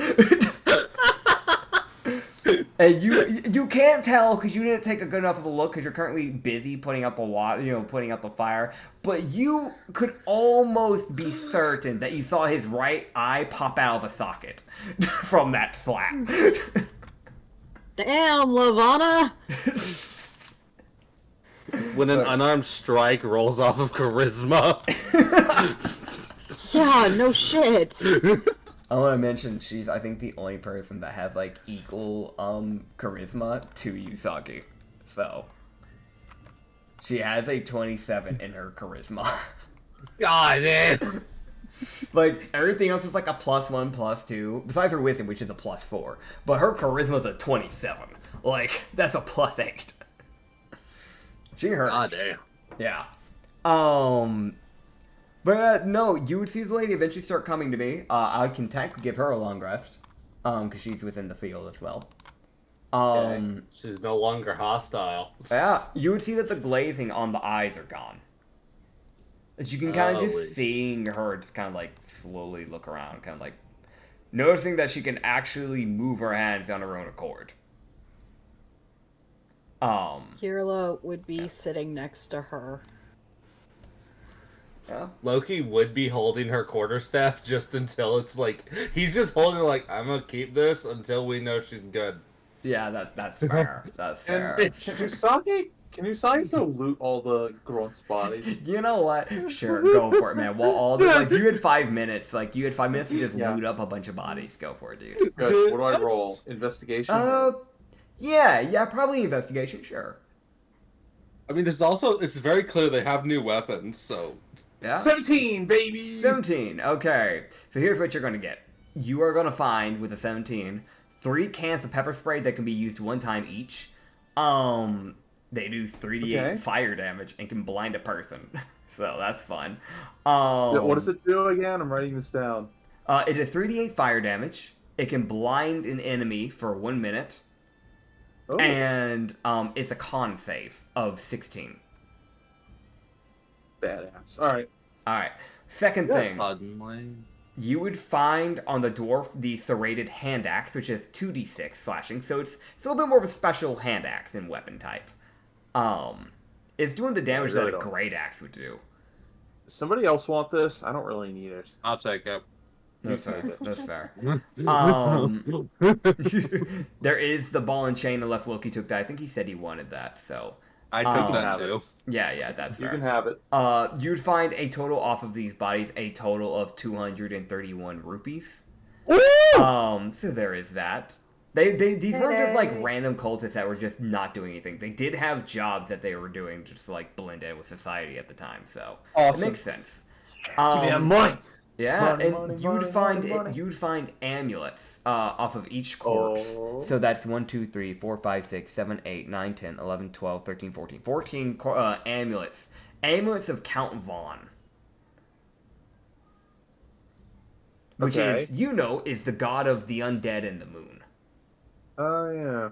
And you can't tell because you didn't take a good enough of a look because you're currently busy putting out the water, putting out the fire. But you could almost be certain that you saw his right eye pop out of a socket from that slap. Damn, Lavana! When an unarmed strike rolls off of charisma. Yeah, no shit. I want to mention she's, I think, the only person that has, like, equal, charisma to Usagi. So, she has a 27 in her charisma. God damn. Like, everything else is, like, a +1, +2, besides her wisdom, which is a +4. But her charisma's a 27. Like, that's a +8. She hurts. God damn. Yeah. But no, you would see this lady eventually start coming to me. I can technically give her a long rest, because she's within the field as well. She's no longer hostile. Yeah, you would see that the glazing on the eyes are gone. As you can kind of just seeing her just kind of like slowly look around, kind of like noticing that she can actually move her hands on her own accord. Kirla would be sitting next to her. Yeah. Loki would be holding her quarterstaff just until it's like he's just holding her like I'm gonna keep this until we know she's good. Yeah, that's fair. That's fair. Can Usagi go loot all the grunts' bodies? You know what? Sure, go for it, man. While all the you had 5 minutes. Like you had 5 minutes to just loot up a bunch of bodies. Go for it, dude. Good. Dude, What do I roll? Investigation? Yeah, probably investigation, sure. I mean, it's very clear they have new weapons, so Yeah. 17, baby. 17. Okay. So here's what you're gonna get. You are gonna find with a 17 3 cans of pepper spray that can be used one time each. They do 3d8 fire damage and can blind a person. So that's fun. What does it do again? I'm writing this down. It is 3d8 fire damage. It can blind an enemy for 1 minute. Oh. And it's a con save of 16. Badass. Alright. Alright. Second thing. Suddenly. You would find on the dwarf the serrated hand axe, which is 2d6 slashing, so it's a little bit more of a special hand axe in weapon type. It's doing the damage that a great axe would do. Does somebody else want this? I don't really need it. I'll take it. That's fair. That's fair. There is the ball and chain, unless Loki took that. I think he said he wanted that, so. I took that have too. Yeah, that's fair. You can have it. You'd find a total off of these bodies, a total of 231 rupees. Woo! So there is that. These weren't just like random cultists that were just not doing anything. They did have jobs that they were doing just to like blend in with society at the time, so Awesome. it makes sense. Give me that money. Yeah, Money, and money, you'd money, find money. you'd find amulets off of each corpse. Oh. So that's 1, 2, 3, 4, 5, 6, 7, 8, 9, 10, 11, 12, 13, 14. 14 amulets. Amulets of Count Vaughn. Which is, is the god of the undead and the moon. Oh, yeah.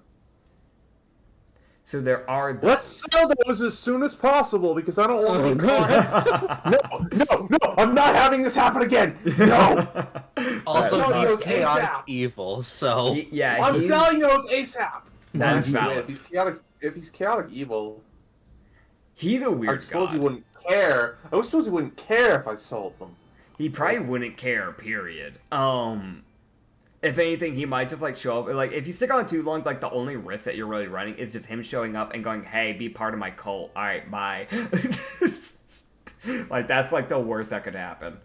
So there are those. Let's sell those as soon as possible because I don't want to be caught. No, I'm not having this happen again. No. Also, Selling he's those chaotic ASAP. evil, so I'm selling those ASAP. That's Actually, valid. if he's chaotic evil, He's a I weird suppose he god. wouldn't care. I suppose he wouldn't care if I sold them. He probably wouldn't care, period. If anything, he might just like show up. Like, if you stick on it too long, like the only risk that you're really running is just him showing up and going, "Hey, be part of my cult." All right, bye. Like that's like the worst that could happen.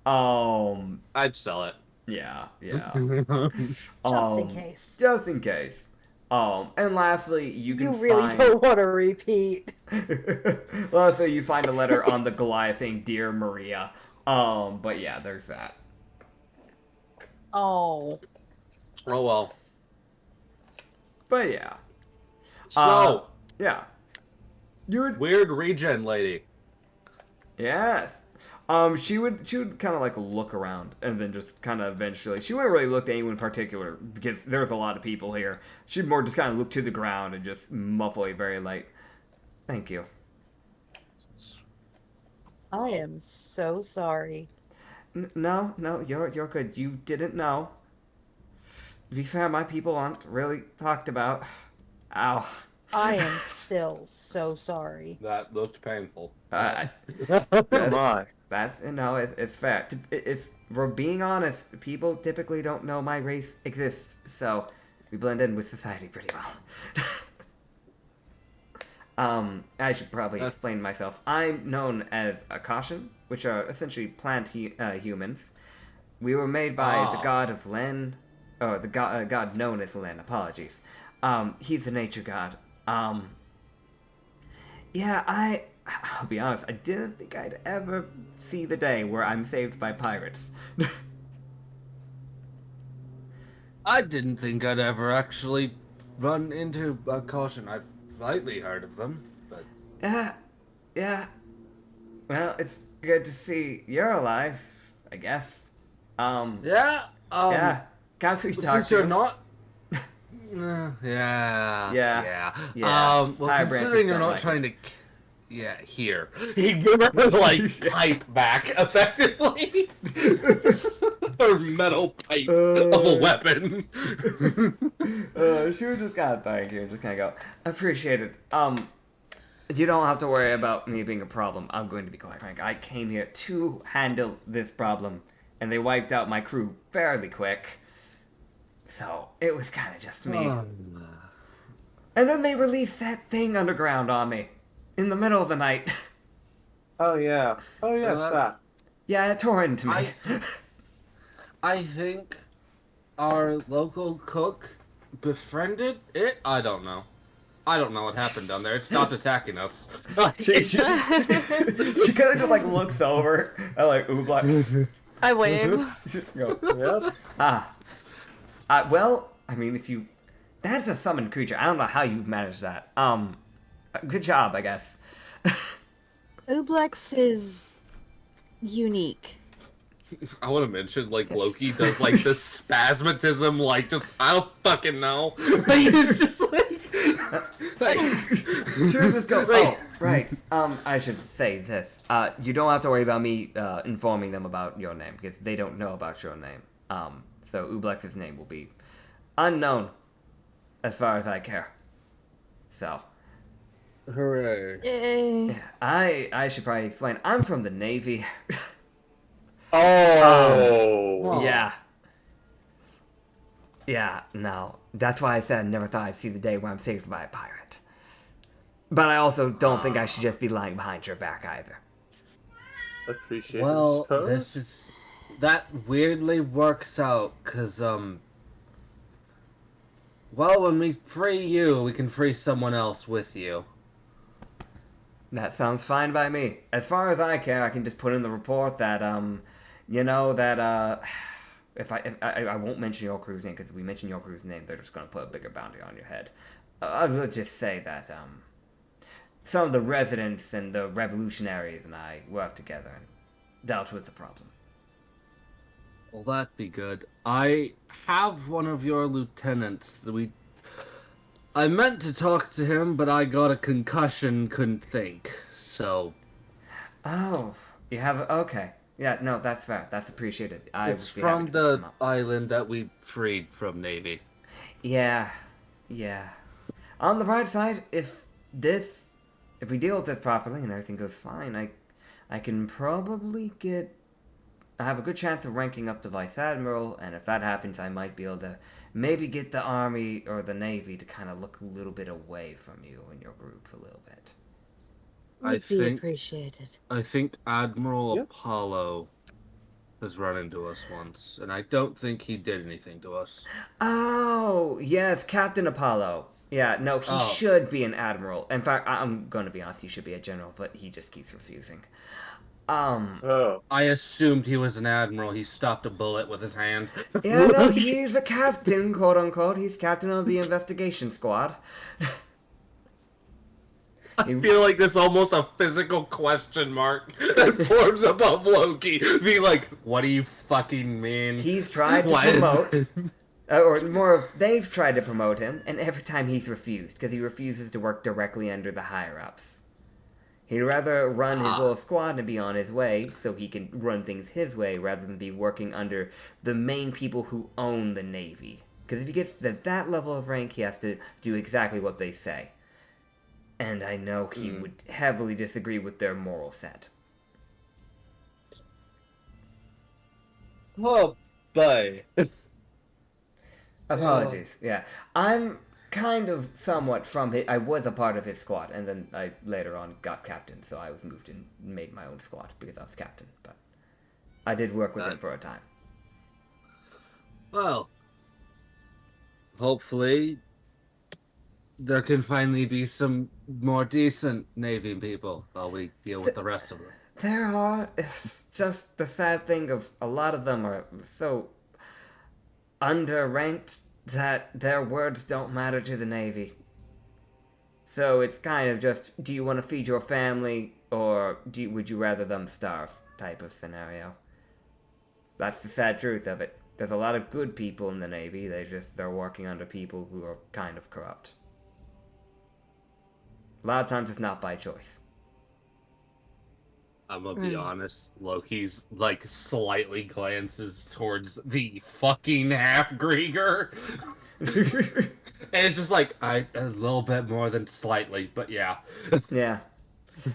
I'd sell it. Yeah. Just in case. Just in case. And lastly, you can You really find... don't want to repeat. Lastly, you find a letter on the Goliath saying, "Dear Maria." But yeah, there's that. Oh. Oh well. But yeah. So, Yeah. You would... weird regen lady. Yes. She would kind of like look around and then just kind of eventually, she wouldn't really look at anyone in particular because there's a lot of people here. She'd more just kind of look to the ground and just muffle a very light, "Thank you." I am so sorry. No, you're good. You didn't know. To be fair, my people aren't really talked about. Ow. I am still so sorry. That looked painful. My. It's fair. If we're being honest, people typically don't know my race exists, so we blend in with society pretty well. I should probably explain myself. I'm known as a caution, which are essentially plant humans. We were made by the god of Len, or the god known as Len. Apologies. He's the nature god. I'll be honest, I didn't think I'd ever see the day where I'm saved by pirates. I didn't think I'd ever actually run into a caution. I've slightly heard of them, but Yeah. Well, it's good to see you're alive, I guess. yeah. Yeah. Can't we talk Since to you're you? not. Yeah. Yeah. Yeah. Well, Higher branches considering you're don't not like trying to. Yeah, here. He gave her, like, pipe back, effectively. Her metal pipe of a weapon. She would just kind of thank you and just kind of go, "Appreciate it. You don't have to worry about me being a problem. I'm going to be quite frank. I came here to handle this problem, and they wiped out my crew fairly quick. So, it was kind of just me. And then they released that thing underground on me. In the middle of the night." Oh yeah. Oh yes, that. Yeah, it tore into me. I think our local cook befriended it. I don't know. I don't know what happened down there. It stopped attacking us. She she kind of like looks over at like Ooblex. I wave. Just go. Yep. Well, I mean, if you, that's a summoned creature. I don't know how you've managed that. Good job, I guess. Ublex is unique. I want to mention, like, Loki does, like, this spasmatism, like, just, I don't fucking know. Like, it's just, like... Sure, just go. Oh, right. I should say this. You don't have to worry about me informing them about your name, because they don't know about your name. So Ublex's name will be unknown, as far as I care. So... Hooray. Yay. I should probably explain. I'm from the Navy. Oh. Yeah. Yeah, no. That's why I said I never thought I'd see the day where I'm saved by a pirate. But I also don't think I should just be lying behind your back either. Appreciate Well, it, I suppose. this is... That weirdly works out, because, well, when we free you, we can free someone else with you. That sounds fine by me. As far as I care, I can just put in the report that, you know, that, if I won't mention your crew's name, because if we mention your crew's name, they're just going to put a bigger bounty on your head. I will just say that, some of the residents and the revolutionaries and I worked together and dealt with the problem. Well, that'd be good. I have one of your lieutenants. I meant to talk to him, but I got a concussion, couldn't think. So... Oh, you have, okay. Yeah, no, that's fair. That's appreciated. It's from the island that we freed from Navy. Yeah. On the bright side, if we deal with this properly and everything goes fine, I can probably I have a good chance of ranking up to Vice Admiral, and if that happens, I might be able to maybe get the Army or the Navy to kind of look a little bit away from you and your group a little bit. Would be appreciated. I think Admiral Apollo has run into us once, and I don't think he did anything to us. Oh, yes, Captain Apollo. Yeah, no, he should be an admiral. In fact, I'm going to be honest, he should be a general, but he just keeps refusing. I assumed he was an admiral. He stopped a bullet with his hand. Yeah, no, he's a captain, quote unquote. He's captain of the investigation squad. I feel like there's almost a physical question mark that forms above Loki. Be like, what do you fucking mean? He's tried to promote, or more of, they've tried to promote him, and every time he's refused, because he refuses to work directly under the higher-ups. He'd rather run his little squad and be on his way, so he can run things his way, rather than be working under the main people who own the Navy. Because if he gets to that level of rank, he has to do exactly what they say. And I know he would heavily disagree with their moral set. Oh, boy. Apologies, yeah. I'm kind of somewhat from I was a part of his squad, and then I later on got captain, so I was moved and made my own squad because I was captain, but I did work with him for a time. Well, hopefully there can finally be some more decent Navy people while we deal with the rest of them. There are. It's just the sad thing of a lot of them are so underranked that their words don't matter to the Navy. So it's kind of just, do you want to feed your family, or would you rather them starve type of scenario. That's the sad truth of it. There's a lot of good people in the Navy, they're working under people who are kind of corrupt. A lot of times it's not by choice. I'm gonna be honest, Loki's like slightly glances towards the fucking half-Grieger. And it's just like, a little bit more than slightly, but yeah. Yeah.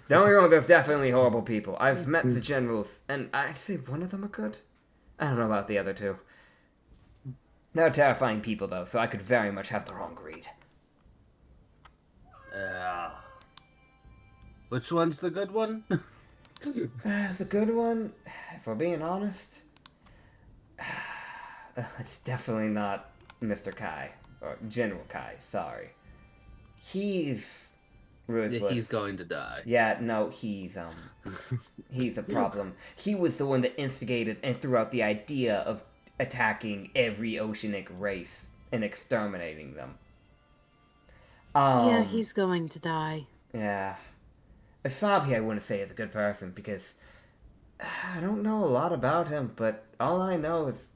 Don't get me wrong, there's definitely horrible people. I've met the generals, and I'd say one of them are good. I don't know about the other two. They're terrifying people, though, so I could very much have the wrong greed. Which one's the good one? The good one, if we're being honest, it's definitely not Mr. Kai, or General Kai, sorry. he's ruthless. He's going to die. Yeah, no, he's a problem. He was the one that instigated and threw out the idea of attacking every oceanic race and exterminating them. Yeah, he's going to die. Yeah. Asabi, I wouldn't say is a good person because I don't know a lot about him, but all I know is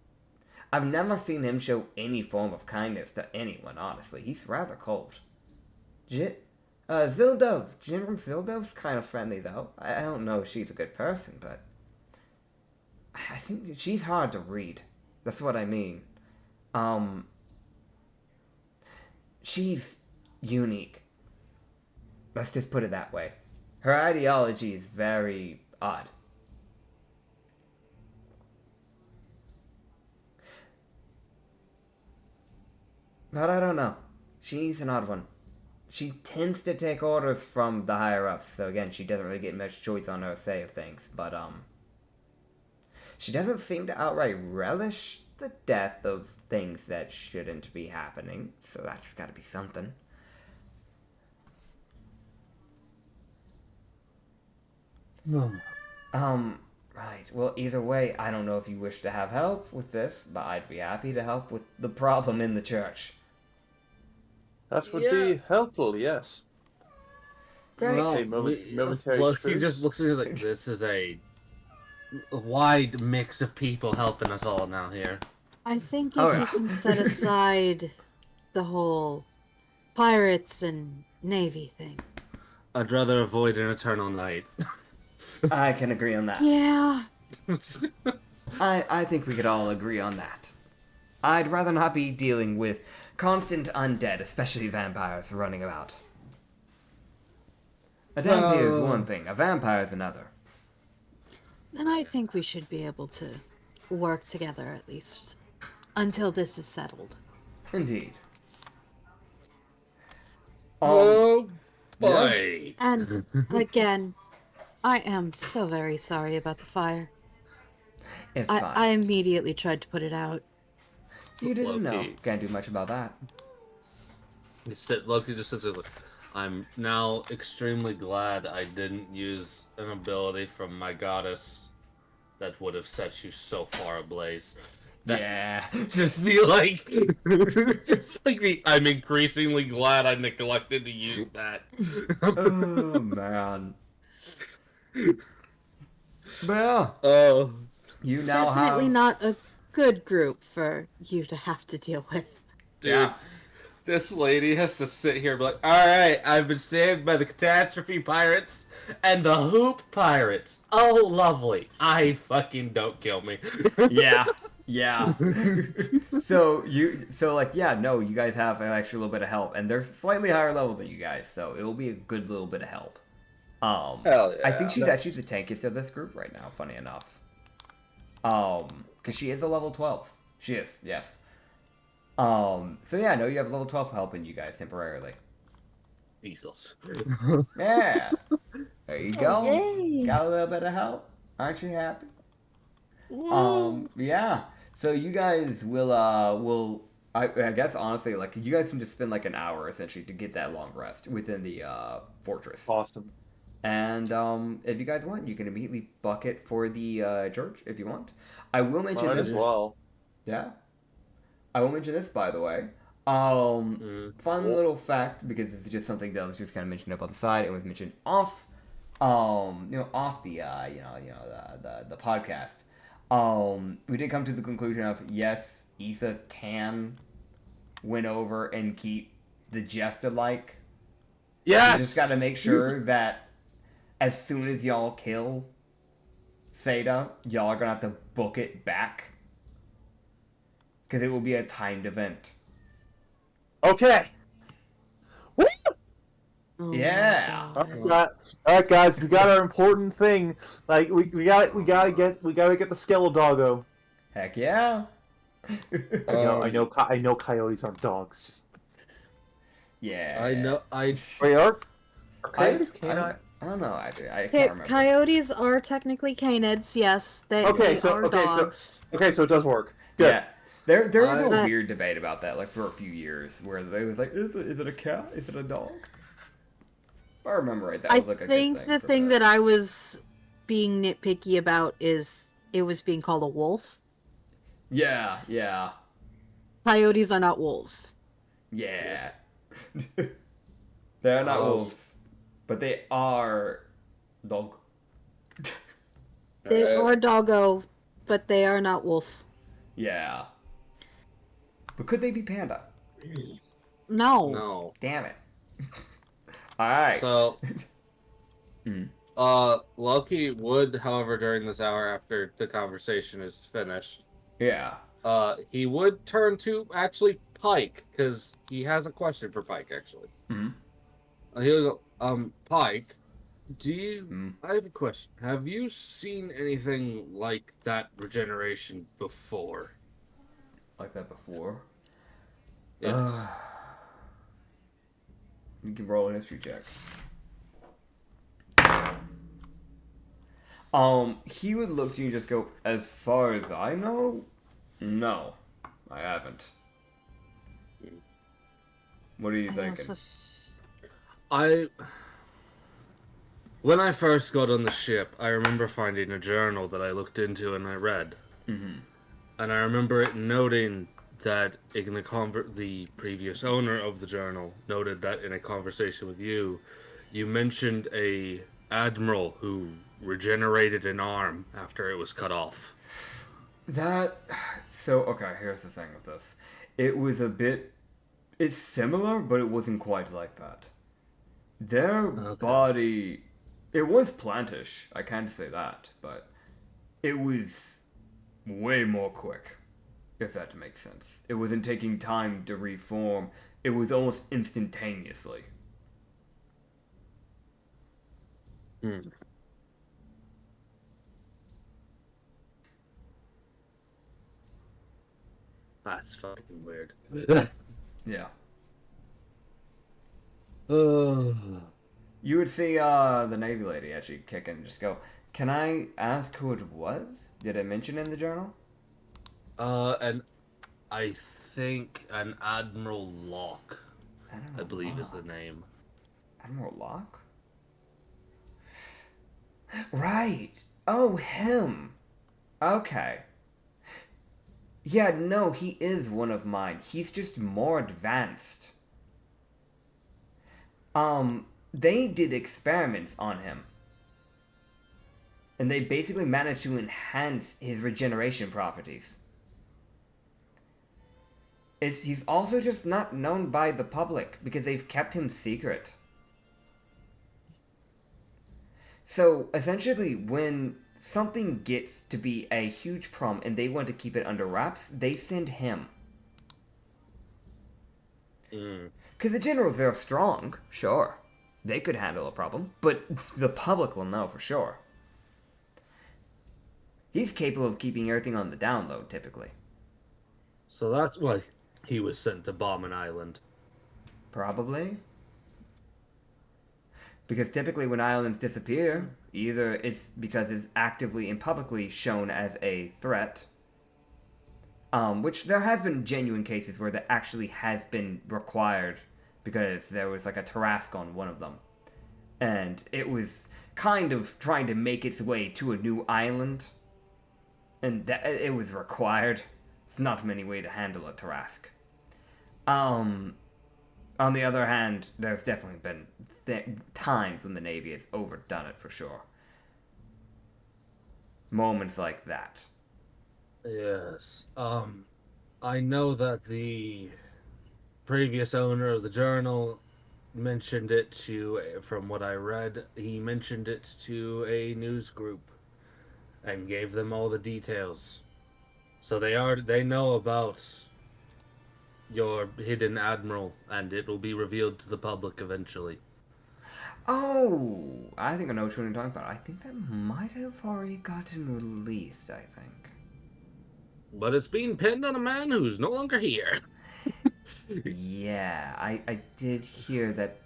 I've never seen him show any form of kindness to anyone, honestly. He's rather cold. Zildov, Jim Zildov's kind of friendly, though. I don't know if she's a good person, but I think she's hard to read. That's what I mean. She's unique. Let's just put it that way. Her ideology is very odd. But I don't know. She's an odd one. She tends to take orders from the higher-ups, so again, she doesn't really get much choice on her say of things, but, she doesn't seem to outright relish the death of things that shouldn't be happening, so that's gotta be something. Right, well, either way, I don't know if you wish to have help with this, but I'd be happy to help with the problem in the church. That would be helpful, yes. Great. A momentary Look, he truce. just looks at me like, this is a wide mix of people helping us all now here. I think if Oh, you can set aside the whole pirates and navy thing. I'd rather avoid an eternal night. I can agree on that. Yeah. I think we could all agree on that. I'd rather not be dealing with constant undead, especially vampires, running about. A vampire is one thing, a vampire is another. Then I think we should be able to work together at least until this is settled. Indeed. Oh boy. And again, I am so very sorry about the fire. It's fine. I immediately tried to put it out. You didn't know. Low-key. Can't do much about that. Loki just says, like, I'm now extremely glad I didn't use an ability from my goddess that would have set you so far ablaze. Yeah. Just be like, just like me. I'm increasingly glad I neglected to use that. Oh, man. Well, Oh. you now Definitely have... not a good group for you to have to deal with. Dude, Yeah. this lady has to sit here and be like, alright, I've been saved by the Catastrophe Pirates and the Hoop Pirates. Oh, lovely. I fucking don't kill me. Yeah. Yeah. So, you guys have actually a little bit of help, and they're slightly higher level than you guys, so it will be a good little bit of help. Hell yeah. I think she's actually the tankiest of this group right now, funny enough. Because she is a level 12. She is, yes. So yeah, I know you have level 12 helping you guys temporarily. Beastles. Yeah. There you go. Yay. Got a little bit of help. Aren't you happy? Yeah. So you guys will I guess honestly, like, you guys can just spend like an hour essentially to get that long rest within the fortress. Awesome. And if you guys want, you can immediately book it for the church if you want. I will mention Might this. as well. Yeah. I will mention this, by the way. Fun little fact, because this is just something that was just kind of mentioned up on the side. It was mentioned off, off the, the podcast. We did come to the conclusion of, yes, Issa can win over and keep the jest alike. Yes! You just gotta make sure that as soon as y'all kill Seda, y'all are gonna have to book it back. Because it will be a timed event. Okay. Woo! Oh Yeah. my God. All right, guys, we got our important thing. Like we gotta get the skeletal doggo. Heck yeah. I know coyotes aren't dogs. Just Yeah. wait, are coyotes canine? I don't know, actually. I can't remember. Coyotes are technically canids, yes. They are dogs. Okay, so it does work. Good. Yeah. There was a weird debate about that, like, for a few years, where they was like, is it a cat? Is it a dog? If I remember right, that was like a good thing. I think the thing that I was being nitpicky about is it was being called a wolf. Yeah. Coyotes are not wolves. Yeah. They're not wolves, but they are dog. They are doggo, but they are not wolf. Yeah. But could they be panda? No. Damn it. Alright. So, Loki would, however, during this hour after the conversation is finished, Yeah. he would turn to actually Pike, because he has a question for Pike, actually. Mm-hmm. He would go, Pike, I have a question. Have you seen anything like that regeneration before? Like that before? Yes. You can roll a history check. He would look to you and just go, as far as I know, no, I haven't. What are you thinking? When I first got on the ship, I remember finding a journal that I looked into and I read. Mm-hmm. And I remember it noting that in the previous owner of the journal noted that in a conversation with you, you mentioned a admiral who regenerated an arm after it was cut off. Okay, here's the thing with this. It's similar, but it wasn't quite like that. Their body, it was plantish, I can't say that, but it was way more quick, if that makes sense. It wasn't taking time to reform, it was almost instantaneously. That's fucking weird. Yeah. You would see the Navy lady actually kick in and just go, can I ask who it was? Did I mention in the journal? And I think an Admiral Locke, I believe is the name. Admiral Locke? Right. Oh, him. Okay. Yeah, no, he is one of mine. He's just more advanced. They did experiments on him. And they basically managed to enhance his regeneration properties. He's also just not known by the public because they've kept him secret. So, essentially, when something gets to be a huge problem and they want to keep it under wraps, they send him. Because the generals, they're strong, sure. They could handle a problem, but the public will know for sure. He's capable of keeping everything on the download, typically. So that's why he was sent to bomb an island. Probably. Because typically when islands disappear, either it's because it's actively and publicly shown as a threat, which there has been genuine cases where that actually has been required because there was like a Tarrasque on one of them. And it was kind of trying to make its way to a new island. And it was required. It's not many ways to handle a Tarrasque. On the other hand, there's definitely been times when the Navy has overdone it for sure. Moments like that. Yes. I know that the previous owner of the journal mentioned it from what I read, he mentioned it to a news group and gave them all the details. So they know about your hidden admiral, and it will be revealed to the public eventually. Oh, I think I know which one you're talking about. I think that might have already gotten released, I think. But it's being pinned on a man who's no longer here. Yeah, I did hear that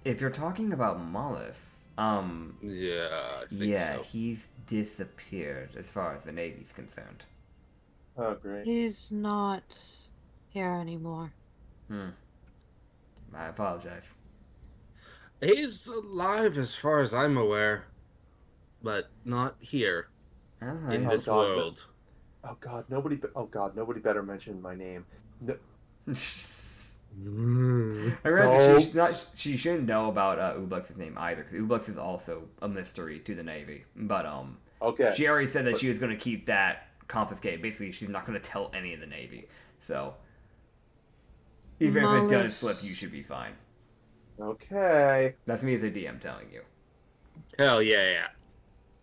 if you're talking about Mollis, yeah, I think so. he's disappeared as far as the Navy's concerned. Oh, great. He's not here anymore. I apologize. He's alive as far as I'm aware, but not here in this God, world. Oh God, nobody better mention my name. No, She shouldn't know about Ublux's name either, because Ublux is also a mystery to the Navy. But okay. she already said that she was going to keep that confiscated. Basically, she's not going to tell any of the Navy. So even if it does slip, you should be fine. Okay. That's me as a DM telling you. Hell yeah.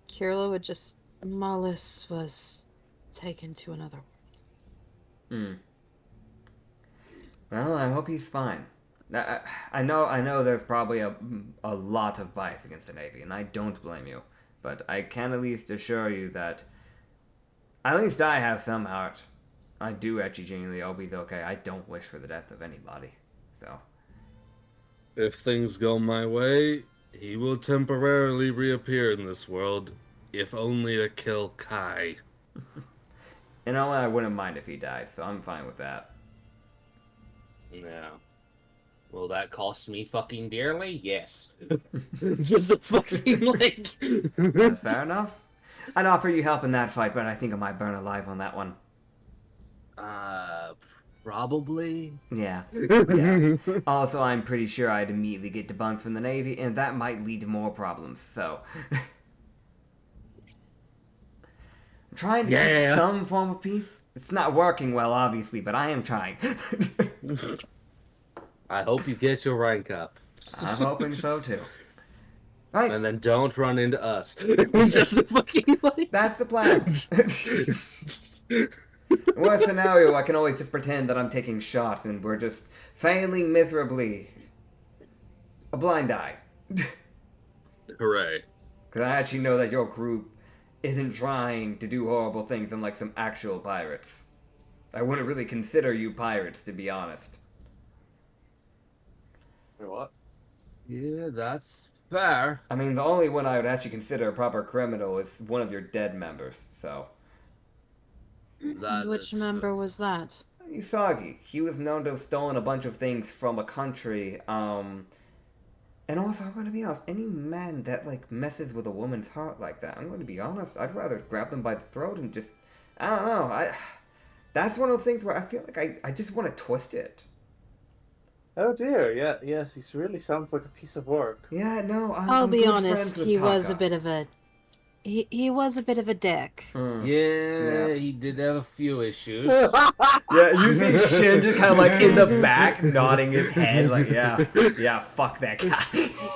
Kirla would just. Mollis was taken to another world. Well, I hope he's fine. I know there's probably a lot of bias against the Navy, and I don't blame you. But I can at least assure you that at least I have some heart. I do actually genuinely hope he's okay. I don't wish for the death of anybody. So. If things go my way, he will temporarily reappear in this world, if only to kill Kai. You know, I wouldn't mind if he died, so I'm fine with that. Yeah. Will that cost me fucking dearly? Yes. Just a fucking, like... That's fair enough. I'd offer you help in that fight, but I think I might burn alive on that one. Probably. Yeah. Also, I'm pretty sure I'd immediately get debunked from the Navy, and that might lead to more problems, so... I'm trying to get some form of peace. It's not working well, obviously, but I am trying. I hope you get your rank up. I'm hoping so, too. Right. And then don't run into us. Just a fucking, like... That's the plan. Worst scenario, I can always just pretend that I'm taking shots and we're just failing miserably. A blind eye. Hooray. Because I actually know that your group isn't trying to do horrible things unlike some actual pirates. I wouldn't really consider you pirates, to be honest. Wait, what? Yeah, that's fair. I mean, the only one I would actually consider a proper criminal is one of your dead members, so... Which member was that? Usagi. He was known to have stolen a bunch of things from a country, and also, I'm going to be honest, any man that, like, messes with a woman's heart like that, I'm going to be honest, I'd rather grab them by the throat and just, I don't know, that's one of those things where I feel like I just want to twist it. Oh dear, yes, he really sounds like a piece of work. Yeah, no, I'll I'm be good honest, friends with he was Taka. a bit of a... He was a bit of a dick. Yeah, he did have a few issues. Yeah, you see Shin just kind of like in the back nodding his head like, yeah, fuck that guy.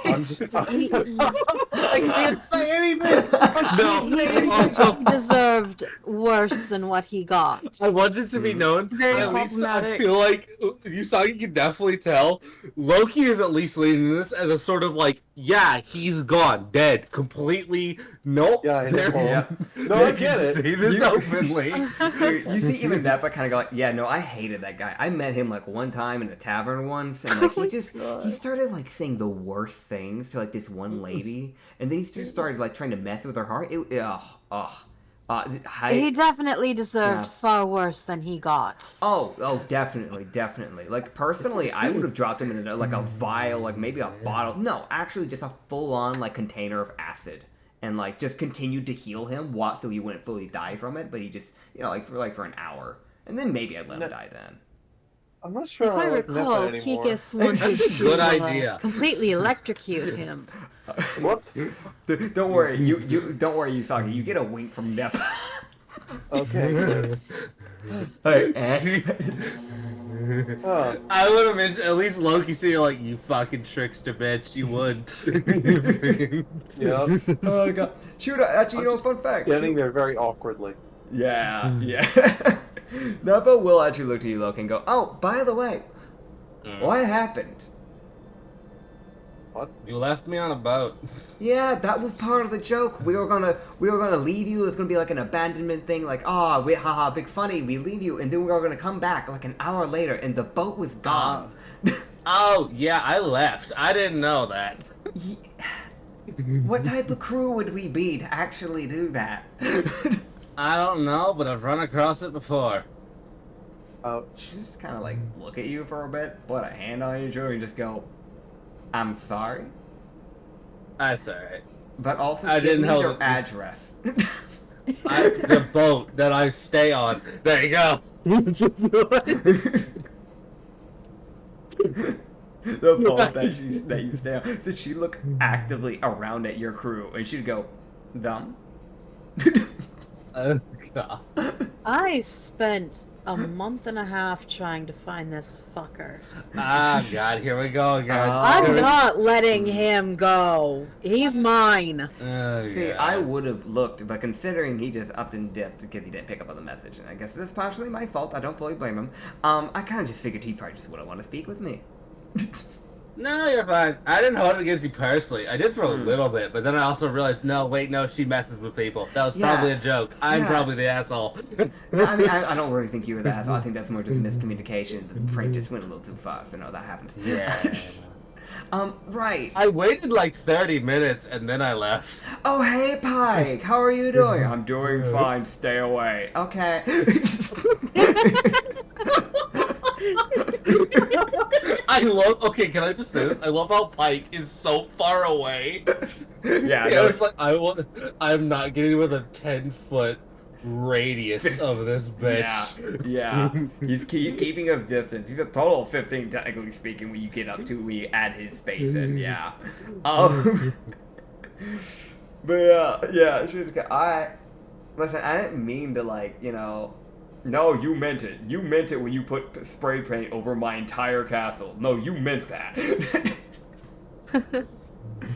I'm just... I can't say anything! No, He also... deserved worse than what he got. I want it to be known, Very at least I problematic. feel like Usagi can definitely tell Loki is at least leading this as a sort of like, yeah, he's gone, dead, completely, nope. Yeah, I know. there- Yeah. No, I get it. Say this openly. Dude, you see even Nappa kind of go like, yeah, no, I hated that guy. I met him like one time in a tavern once, and like he started like saying the worst things to like this one lady, and then he just started like trying to mess with her heart. He definitely deserved Yeah. far worse than he got. Oh, definitely. Like, personally, I would have dropped him in like a vial, like maybe a bottle. No, actually, just a full-on like container of acid, and like just continued to heal him, so he wouldn't fully die from it. But he just, for an hour, and then maybe I'd let him die then. I'm not sure If I like recall, Nippa anymore. Kikis wanted That's a to good idea. completely electrocute him. What? Don't worry, don't worry, Usagi. You get a wink from Nep. Okay, good. Hey, Oh, I would have mentioned, at least Loki saying like, you fucking trickster bitch, you would. yeah. oh my god. Shoot, actually, I'm fun fact. Getting there very awkwardly. Yeah. Nappa will actually look to you, Loki, and go, oh, by the way, what happened? What? You left me on a boat. Yeah, that was part of the joke. We were gonna leave you. It was gonna be like an abandonment thing, like, haha, big funny, we leave you, and then we were gonna come back like an hour later, and the boat was gone. Oh, yeah, I left. I didn't know that. What type of crew would we be to actually do that? I don't know, but I've run across it before. Oh, She just kind of like look at you for a bit, put a hand on your shoulder, and just go, "I'm sorry," That's alright. but also I give didn't me know their that- address. The boat that I stay on. There you go. Just The boat that you stay on. So she'd look actively around at your crew, and she'd go, "Them." God. I spent a month and a half trying to find this fucker. Ah, God, here we go again. I'm not letting him go. He's mine. Oh, See, God. I would have looked, but considering he just upped and dipped because he didn't pick up on the message, and I guess this is partially my fault. I don't fully blame him. I kind of just figured he probably just wouldn't want to speak with me. No, you're fine. I didn't hold it against you personally. I did for a little bit, but then I also realized, no, she messes with people. That was probably a joke. I'm probably the asshole. No, I mean, I don't really think you were the asshole. I think that's more just miscommunication. The train just went a little too fast. So no, that happened. Yeah. Right. I waited like 30 minutes and then I left. Oh, hey, Pike. How are you doing? I'm doing fine. Stay away. Okay. Okay, can I just say this? I love how Pike is so far away. Yeah, I was like, I'm not getting with a 10-foot radius of this bitch. Yeah. He's keeping us distance. He's a total of 15, technically speaking, when you get up to, we add his space in, yeah. But yeah, listen, I didn't mean to, like, no, you meant it. You meant it when you put spray paint over my entire castle. No, you meant that.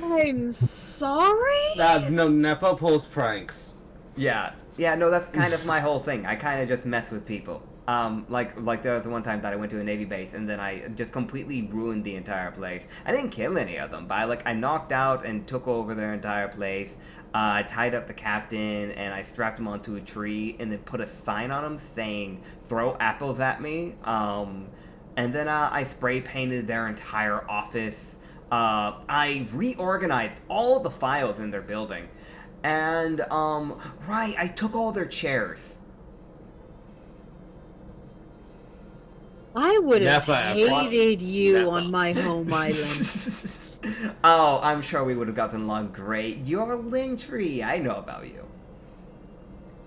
I'm sorry? No, Nepo pulls pranks. Yeah, no, that's kind of my whole thing. I kind of just mess with people. Like there was one time that I went to a Navy base and then I just completely ruined the entire place. I didn't kill any of them, but I knocked out and took over their entire place. I tied up the captain and I strapped him onto a tree and then put a sign on him saying, "Throw apples at me." And then I spray painted their entire office. I reorganized all the files in their building. And, I took all their chairs. I would have Nepa, hated you Nepa. on my home island. Oh, I'm sure we would have gotten along great. You're Lintry. I know about you.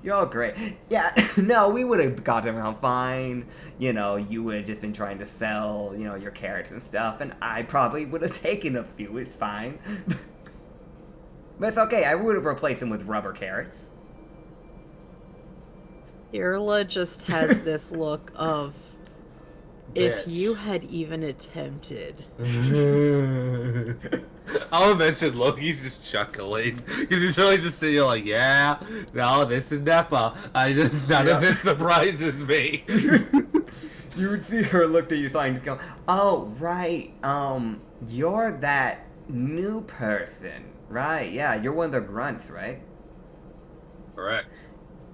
You're great. Yeah, no, we would have gotten around fine. You would have just been trying to sell, your carrots and stuff, and I probably would have taken a few. It's fine. But it's okay. I would have replaced them with rubber carrots. Irla just has this look of, if Bitch. you had even attempted. I'll mention Loki's just chuckling because he's really just sitting here like, yeah, no, this is Nepa. None of this surprises me. You would see her look at you, and just go, "Oh, right. You're that new person, right? Yeah, you're one of the grunts, right?" Correct.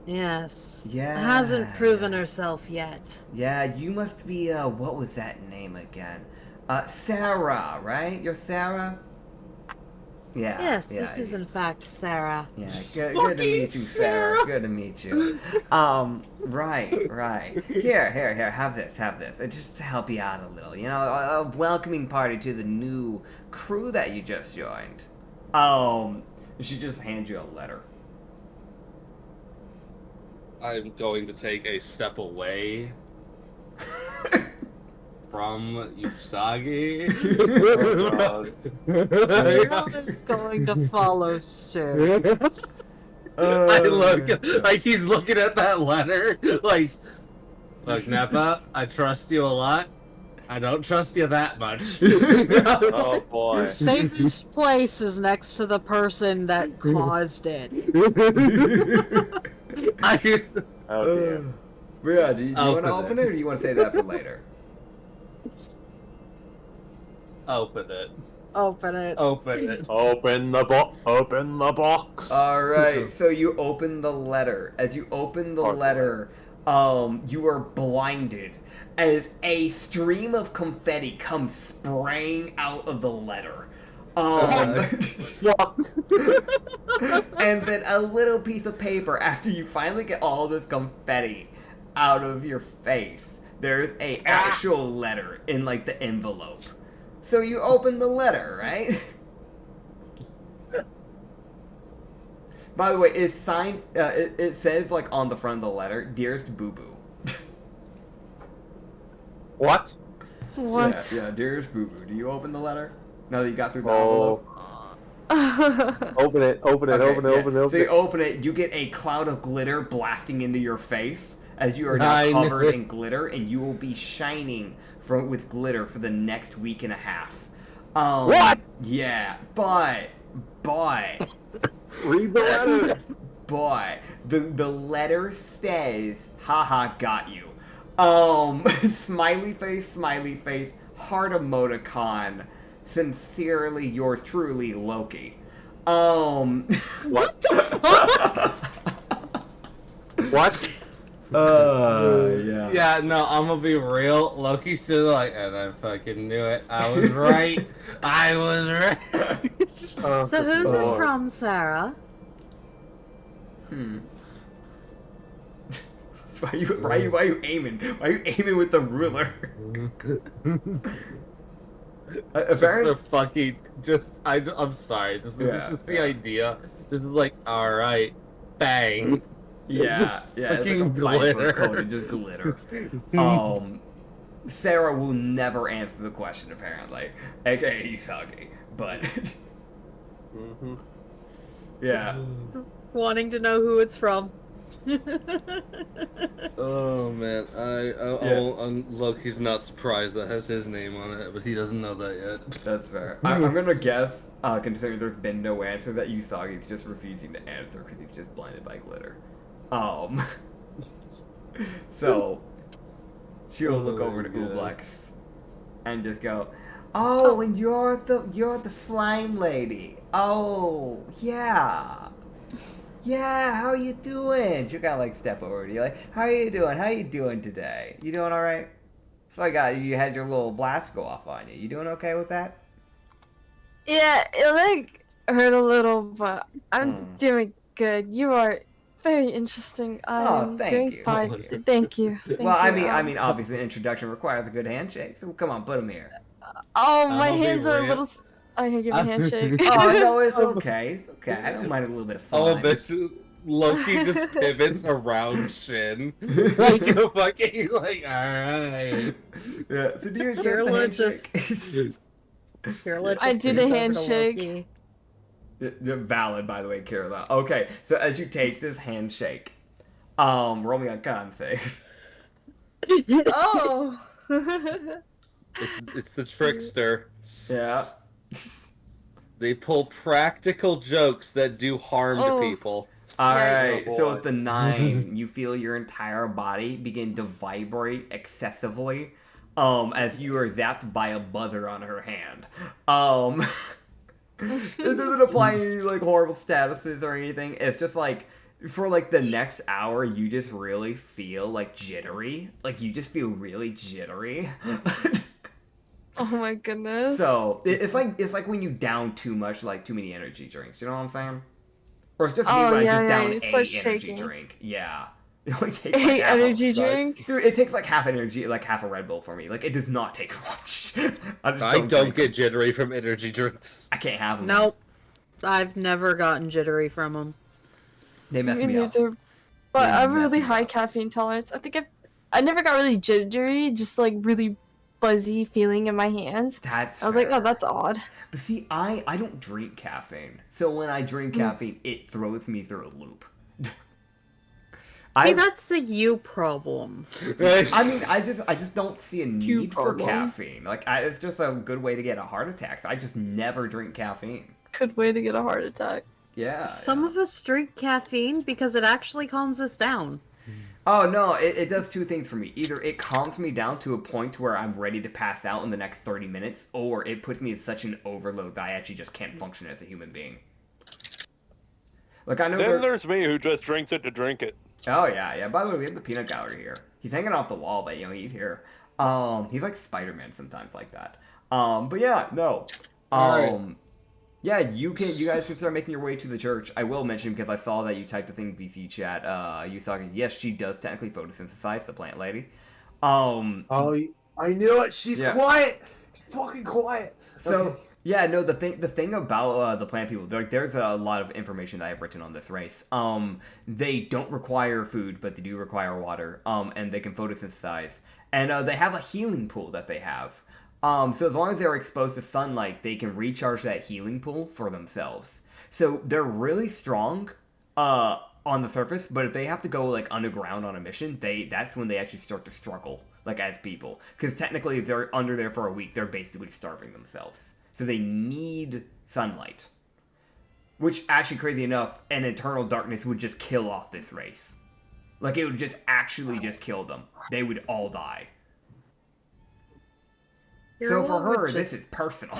Yes. Yeah. Hasn't proven herself yet. Yeah, you must be, what was that name again? Sarah, right? You're Sarah? Yeah. Yes, yeah, this is in fact Sarah. Yeah, good to meet you, Sarah. Good to meet you. Right. Here, have this. Just to help you out a little, a welcoming party to the new crew that you just joined. She just hands you a letter. I'm going to take a step away from Usagi. Irla is going to follow suit. I look like he's looking at that letter like, look, Nepa, I trust you a lot. I don't trust you that much. oh boy. Your safest place is next to the person that caused it. Oh dear. But yeah, do you want to open it, or do you want to save that for later? Open it. Open it. Open it. Open the box. Alright, so you open the letter. As you open the letter, you are blinded as a stream of confetti comes spraying out of the letter. Fuck. And then a little piece of paper after you finally get all this confetti out of your face. There's a actual letter in like the envelope. So you open the letter, right? By the way, it's signed. It says like on the front of the letter, "Dearest Boo Boo." What? What? Yeah, dearest Boo Boo. Do you open the letter? Now that you got through the envelope. Open it. Open it. Okay, Open it. yeah. Open it. Open So you it. open it, you get a cloud of glitter blasting into your face as you are now covered in glitter, and you will be shining with glitter for the next week and a half. What? Yeah, but Read the letter. but the letter says, "Haha, got you." Smiley face, heart emoticon. Sincerely yours truly, Loki. What? What? Yeah. Yeah, no, I'm gonna be real. Loki's still like, and I fucking knew it. I was right. I was right. Oh, So who's God. it from, Sarah? Why are you aiming? Why are you aiming with the ruler? Just Apparently, the fucking, I'm sorry. Just listen Yeah, to the yeah. idea. Just like, all right, bang. yeah, it's like a Fucking viper glitter. coated, just glitter. Sarah will never answer the question apparently, aka Hisagi, but Mm-hmm. yeah. Wanting to know who it's from. Oh man, I'm Loki's not surprised that has his name on it, but he doesn't know that yet. That's fair. I'm gonna guess, considering there's been no answer, that Usagi's just refusing to answer because he's just blinded by glitter. So she'll look over to Ublex and just go, "Oh, and you're the slime lady. Oh, yeah. Yeah, how are you doing?" She'll kind of like step over to you, like, "How are you doing? How you doing today? You doing all right?" So you had your little blast go off on you. You doing okay with that? Yeah, it like hurt a little, but I'm doing good. You are very interesting. I'm thank doing you. fine. Thank you. Thank Well, I you. mean, obviously, an introduction requires a good handshake. So come on, put him here. Oh, my I'll be hands are a real. little. I can give a handshake. Oh no, it's okay. It's okay. I don't mind a little bit of Oh, slime. bitch. Loki just pivots around Shin. Like a fucking, like, alright. Yeah. So do you accept the Carla handshake? Carla I just do the leans over to handshake. Loki. They're valid, by the way, Carla. Okay, so as you take this handshake, roll me a con save. Oh. It's the trickster. Yeah. They pull practical jokes that do harm to Oh. people. Alright, Oh, so boy. with the 9, you feel your entire body begin to vibrate excessively, as you are zapped by a buzzer on her hand. It doesn't apply any, like, horrible statuses or anything. It's just, like, for, like, the next hour, you just really feel, like, jittery. Like, you just feel really jittery. Oh my goodness. So, it's like when you down too many energy drinks. You know what I'm saying? Or it's just me Oh, when yeah, I just yeah, down you a start energy shaking. drink. Yeah. It only takes like Hey, half a- energy drink? Dude, it takes like half energy, like half a Red Bull for me. Like, it does not take much. I just I don't drink get them. jittery from energy drinks. I can't have them. Nope. I've never gotten jittery from them. They mess Me me up. neither. But They I have a mess really me high up. caffeine tolerance. I never got really jittery, just like really buzzy feeling in my hands. That's I was like, fair. oh, that's odd. But see, I don't drink caffeine. So when I drink caffeine, it throws me through a loop. See, that's a you problem. I mean, I just don't see a need for problem. caffeine. Like, it's just a good way to get a heart attack. So I just never drink caffeine. Good way to get a heart attack. Yeah. Some of us drink caffeine because it actually calms us down. Oh no, it does two things for me. Either it calms me down to a point where I'm ready to pass out in the next 30 minutes, or it puts me in such an overload that I actually just can't function as a human being. Like, I know Then there's me who just drinks it to drink it. Oh yeah. By the way, we have the peanut gallery here. He's hanging off the wall, but he's here. He's like Spider-Man sometimes like that. But yeah, no. Alright. Yeah, you guys can start making your way to the church. I will mention, because I saw that you typed the thing in VC chat, you saw, yes, she does technically photosynthesize, the plant lady. Oh, I knew it. She's quiet. She's fucking quiet. So, okay. yeah, no, the thing about the plant people, there's a lot of information that I've written on this race. They don't require food, but they do require water. And they can photosynthesize. And they have a healing pool that they have. So as long as they're exposed to sunlight, they can recharge that healing pool for themselves. So they're really strong on the surface, but if they have to go like underground on a mission, that's when they actually start to struggle, like as people. Because technically, if they're under there for a week, they're basically starving themselves. So they need sunlight. Which, actually, crazy enough, an eternal darkness would just kill off this race. Like, it would just actually just kill them. They would all die. So for her, this is personal.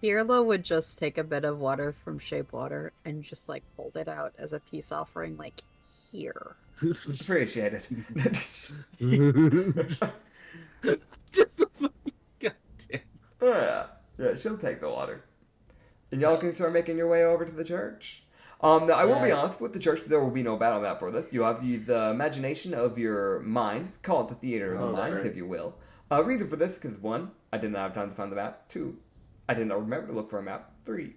Firla would just take a bit of water from Shape Water and just like hold it out as a peace offering, like, here. Appreciate it. Just a fucking goddamn. Yeah, she'll take the water. And y'all can start making your way over to the church. Now, I will be honest, with the church, there will be no battle map for this. You have to use the imagination of your mind. Call it the theater of the minds, if you will. Reason for this, because 1, I did not have time to find the map. 2, I did not remember to look for a map. 3,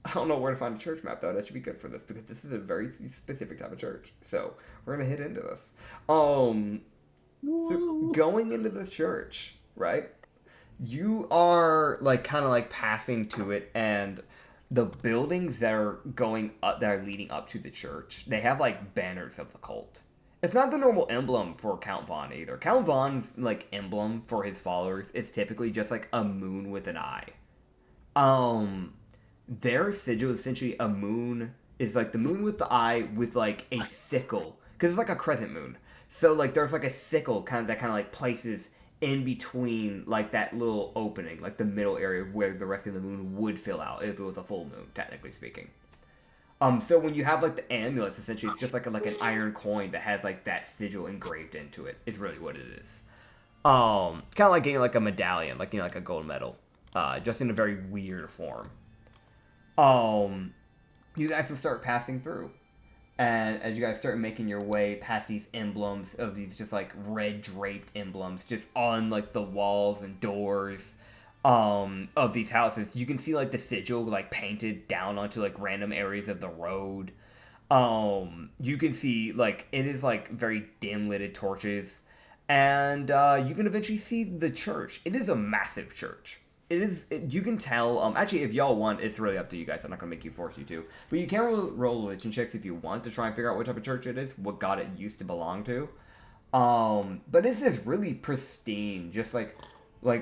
I don't know where to find a church map, though. That should be good for this, because this is a very specific type of church. So, we're going to hit into this. So, going into this church, right? You are, like, kind of, like, passing to it, and the buildings that are going up, that are leading up to the church, they have, like, banners of the cult. It's not the normal emblem for Count Vaughn, either. Count Vaughn's, like, emblem for his followers is typically just, like, a moon with an eye. Their sigil is essentially a moon, is, like, the moon with the eye with, like, a sickle. Because it's, like, a crescent moon. So, like, there's, like, a sickle that kind of, like, places in between, like, that little opening, like, the middle area where the rest of the moon would fill out if it was a full moon, technically speaking. So when you have, like, the amulets, essentially, it's just, like, an iron coin that has, like, that sigil engraved into it. It's really what it is. Kind of like getting, like, a medallion, like, you know, like a gold medal. Just in a very weird form. You guys will start passing through. And as you guys start making your way past these emblems of these just, like, red draped emblems just on, like, the walls and doors of these houses, you can see, like, the sigil, like, painted down onto, like, random areas of the road. You can see, like, it is, like, very dim-lighted torches. And you can eventually see the church. It is a massive church. You can tell, actually, if y'all want, it's really up to you guys. I'm not going to force you to. But you can roll religion checks if you want to try and figure out what type of church it is, what god it used to belong to. But this is really pristine, just like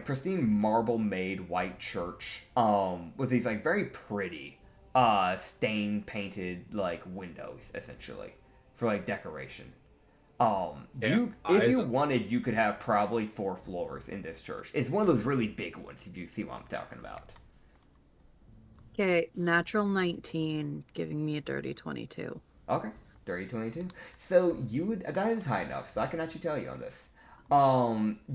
pristine marble-made white church, with these, like, very pretty, stain-painted, like, windows, essentially, for, like, decoration. If you wanted, you could have probably 4 floors in this church. It's one of those really big ones, if you see what I'm talking about. Okay, natural 19, giving me a dirty 22. Okay, dirty 22. So that is high enough, so I can actually tell you on this.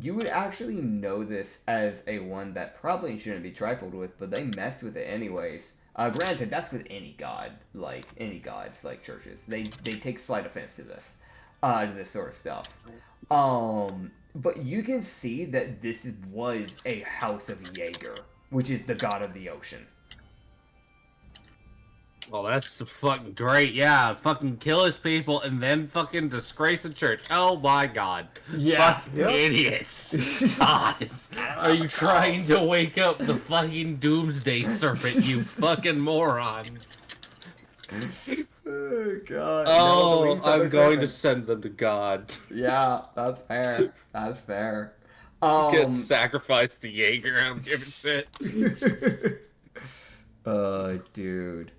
You would actually know this as a one that probably shouldn't be trifled with, but they messed with it anyways. Granted, that's with any gods, like churches. They take slight offense to this. To this sort of stuff. But you can see that this was a house of Jaeger, which is the god of the ocean. Well, that's fucking great. Yeah, fucking kill his people and then fucking disgrace a church. Oh my god. Yeah. Fucking idiots. God. Are you trying to wake up the fucking doomsday serpent, you fucking morons? Oh, God. Oh, no, I'm going to send them to God. Yeah, that's fair. That's fair. Get sacrificed to Jaeger. I don't give a shit. Dude.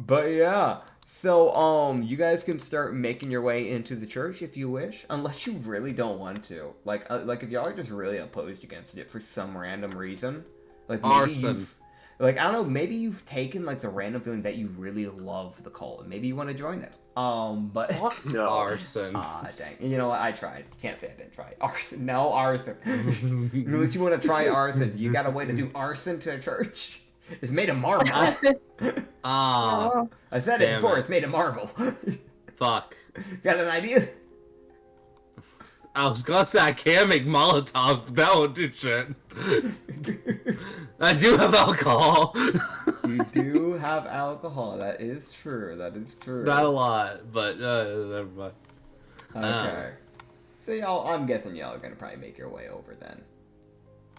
But yeah. So, you guys can start making your way into the church if you wish, unless you really don't want to. Like if y'all are just really opposed against it for some random reason. Like maybe arson. Like, I don't know, maybe you've taken, like, the random feeling that you really love the cult, and maybe you want to join it. But... No. Arson. Dang. You know what? I tried. Can't say I didn't try. Arson. No, arson. Unless you want to try arson, you got a way to do arson to a church. It's made of marble. Oh. I said it Damn before, it. it's made of marble. Fuck. Got an idea? I was gonna say I can make Molotovs, but that won't do shit. I do have alcohol. You do have alcohol. That is true. That is true. Not a lot, but never mind. Okay. So y'all, I'm guessing y'all are gonna probably make your way over then.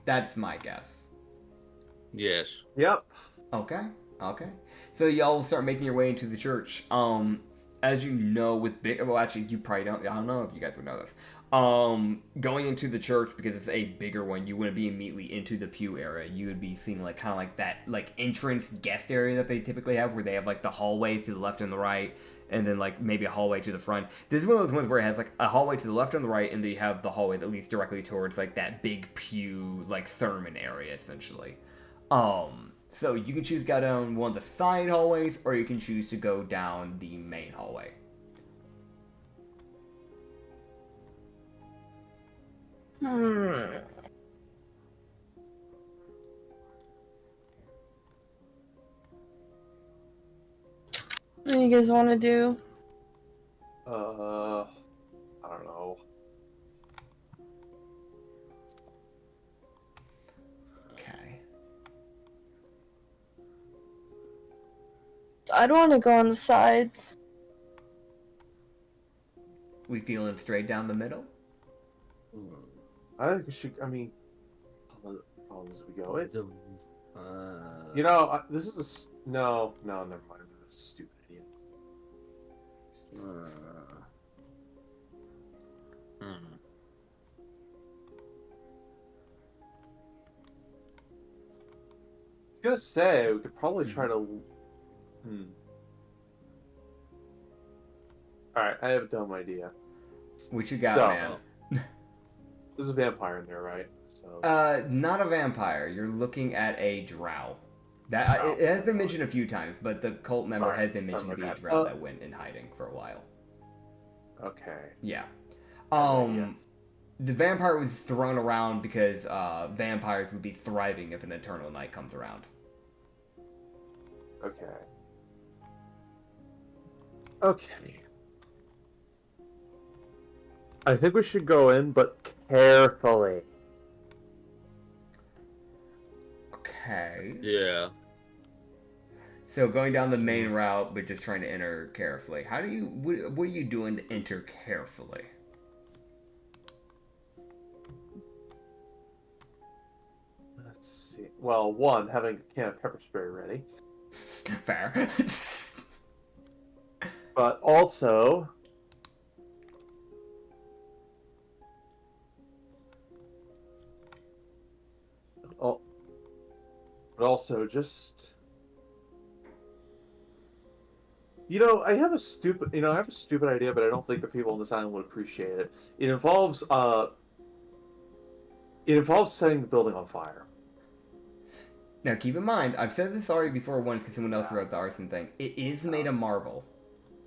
That's my guess. Yes. Yep. Okay. Okay. So y'all will start making your way into the church. As you know, with big, well, actually, you probably don't. I don't know if you guys would know this. Going into the church, because it's a bigger one, you wouldn't be immediately into the pew area. You would be seeing like kind of like that like entrance guest area that they typically have, where they have like the hallways to the left and the right, and then like maybe a hallway to the front. This is one of those ones where it has like a hallway to the left and the right, and then you have the hallway that leads directly towards like that big pew like sermon area essentially. So you can choose to go down one of the side hallways, or you can choose to go down the main hallway. What do you guys want to do? I don't know. Okay. I'd want to go on the sides. We feeling straight down the middle? I think we should. I mean, how does we go? It. Uh, You know, this is a no. Never mind. That's a stupid idea. I was gonna say we could probably try to. All right, I have a dumb idea. What you got, No. man? There's a vampire in there, right? So. Not a vampire. You're looking at a drow. That it has been mentioned a few times, but the cult member has been mentioned to be a drow that went in hiding for a while. Okay. Yeah. Yeah. The vampire was thrown around because vampires would be thriving if an eternal night comes around. Okay. Okay. I think we should go in, but carefully. Okay. yeah. So going down the main route, but just trying to enter carefully. How do you? What are you doing to enter carefully? Let's see. Well, one, having a can of pepper spray ready, Fair. but also. Oh, but also just. I have a stupid idea, but I don't think the people on this island would appreciate it. It involves setting the building on fire. Now keep in mind, I've said this already before once because someone else threw out the arson thing. It is made of marble.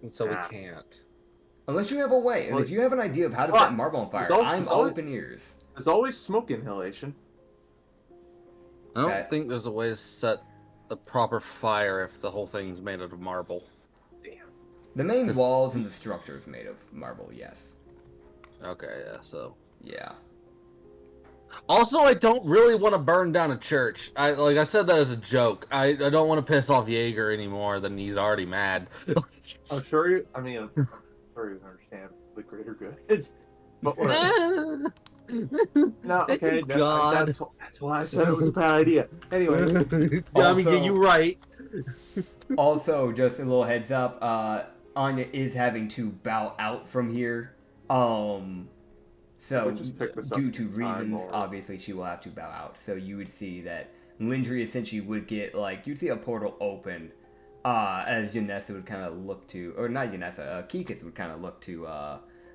So we can't. Unless you have a way, and Well, if you have an idea of how to what? set marble on fire, There's I'm all open ears. There's always smoke inhalation. I don't Okay. think there's a way to set a proper fire if the whole thing's made out of marble. The main 'Cause- walls and the structure is made of marble, yes. Okay, yeah, so. Yeah. Also, I don't really want to burn down a church. I said that as a joke. I don't want to piss off Jaeger any more than he's already mad. I'm sure you. I mean, I'm sure you understand the greater good. But whatever. No, It's okay. a god. That's why I said it was a bad idea. Anyway, Yeah, I mean, Also- you're right. Also, just a little heads up, Anya is having to bow out from here. So We'll just pick this up due to next time, reasons, or- obviously she will have to bow out. So you would see that Lindry essentially would get you'd see a portal open, as Janessa would kind of look to, or not Janessa, Kikas would kind of look to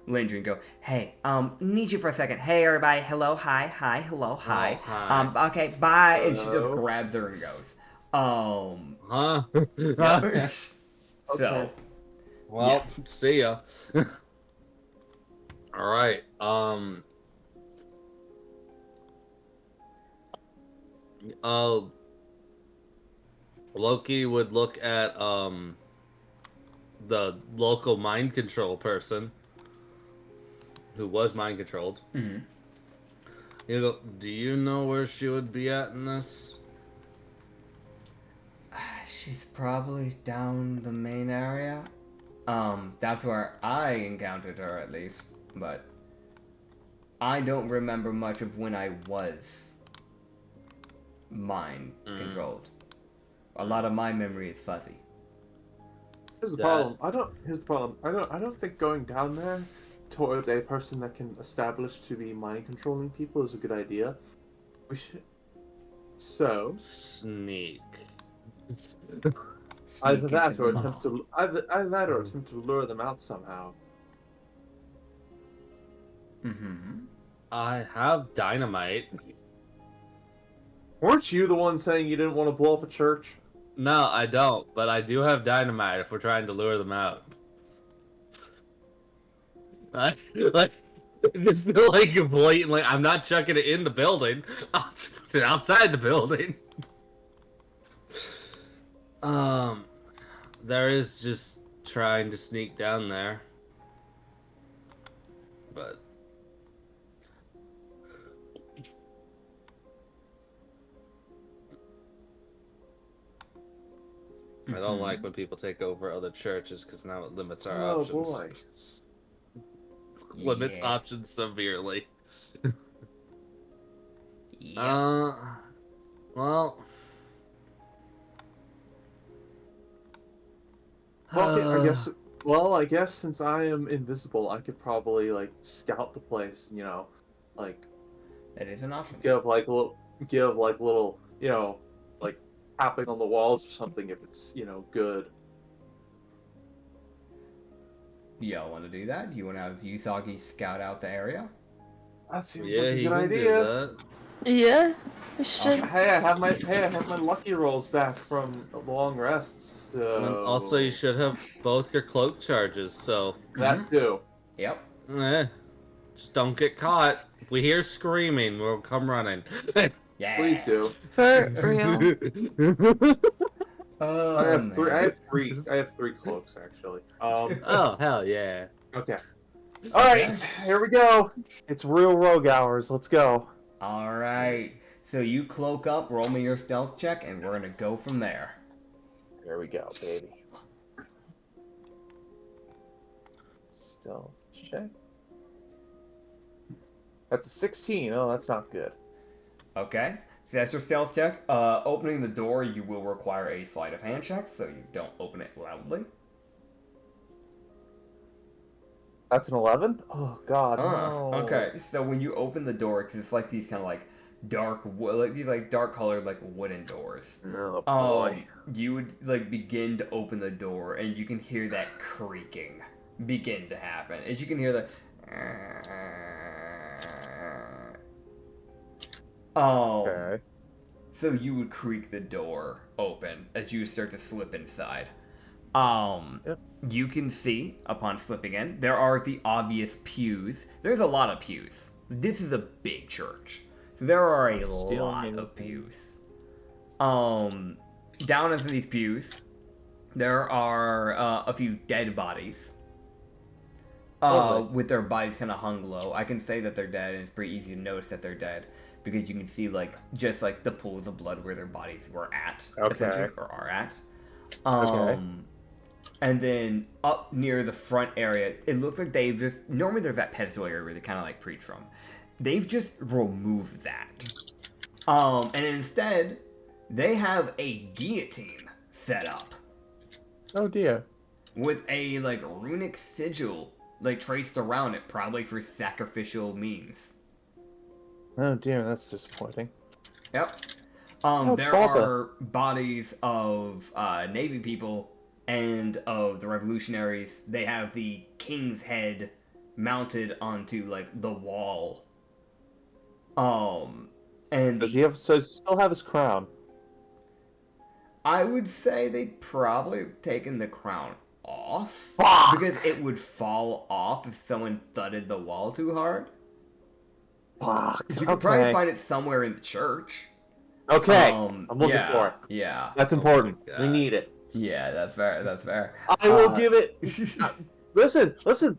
Lindry and go, "Hey, need you for a second. Hey, everybody. Hello, hi, hello, hi. hi. Okay, bye." And she just Hello. grabs her and goes. Huh? Yeah. So, Okay. Well, see ya. All right. Loki would look at the local mind control person who was mind controlled. mhm. He'll go, do you know where she would be at in this? She's probably down the main area. That's where I encountered her at least, but I don't remember much of when I was mind controlled. A lot of my memory is fuzzy. Here's the problem. Here's the problem. I don't think going down there towards a person that can establish to be mind controlling people is a good idea. We should. So Sneak. either that Sneak or is attempt to either that or attempt to lure them out somehow. Mm-hmm. I have dynamite. Weren't you the one saying you didn't want to blow up a church? No, I don't, but I do have dynamite if we're trying to lure them out. Like, just like blatantly, I'm not chucking it in the building. I'll just put it outside the building. There is just trying to sneak down there, but I don't like when people take over other churches because now it limits our options. Boy. Limits Yeah. options severely. Yeah. Well. Well, I guess. Well, I guess since I am invisible, I could probably like scout the place. You know, like That is an option. give like little, you know, like tapping on the walls or something if it's good. Y'all want to do that? Do you want to have Usagi scout out the area? That seems Yeah, like a he good can idea. do that. Yeah, we should. Hey, I have my lucky rolls back from a long rests. So... And also, you should have both your cloak charges, so that too. Yep. just don't get caught. If we hear screaming, we'll come running. Yeah. Please do. For real. Oh, I have three. man. I have three cloaks actually. Oh, hell yeah. Okay. All right, here we go. It's real rogue hours. Let's go. All right. So you cloak up, roll me your stealth check, and we're gonna go from there. Here we go, baby. Stealth check. That's a 16. Oh, that's not good. Okay. So that's your stealth check. Opening the door, you will require a sleight of hand check, so you don't open it loudly. That's an 11. Oh God. No. Okay. So when you open the door, because it's like these kind of like dark, like these like dark colored like wooden doors. Oh boy. You would like begin to open the door, and you can hear that creaking begin to happen. As you can hear the. Okay. So you would creak the door open as you start to slip inside. Yep. You can see, upon slipping in, there are the obvious pews. There's a lot of pews. This is a big church. So there are a lot of pews. Down into these pews, there are a few dead bodies. With their bodies kind of hung low. I can say that they're dead, and it's pretty easy to notice that they're dead. Because you can see, like, just, like, the pools of blood where their bodies were at, essentially, or are at. Okay. And then up near the front area, it looks like they've just... Normally there's that pedestal area where they kind of, like, preach from. They've just removed that. And instead, they have a guillotine set up. Oh dear. With a, like, runic sigil, like, traced around it, probably for sacrificial means. Oh dear, that's disappointing. Yep. There bother. are bodies of Navy people and of the revolutionaries. They have the king's head mounted onto like the wall. And Does he still have his crown? I would say they'd probably have taken the crown off. Fuck! Because it would fall off if someone thudded the wall too hard. Fuck. You could probably find it somewhere in the church. Okay, I'm looking for it. Yeah. That's important. God. We need it. Yeah, that's fair. That's fair. I will give it. Listen.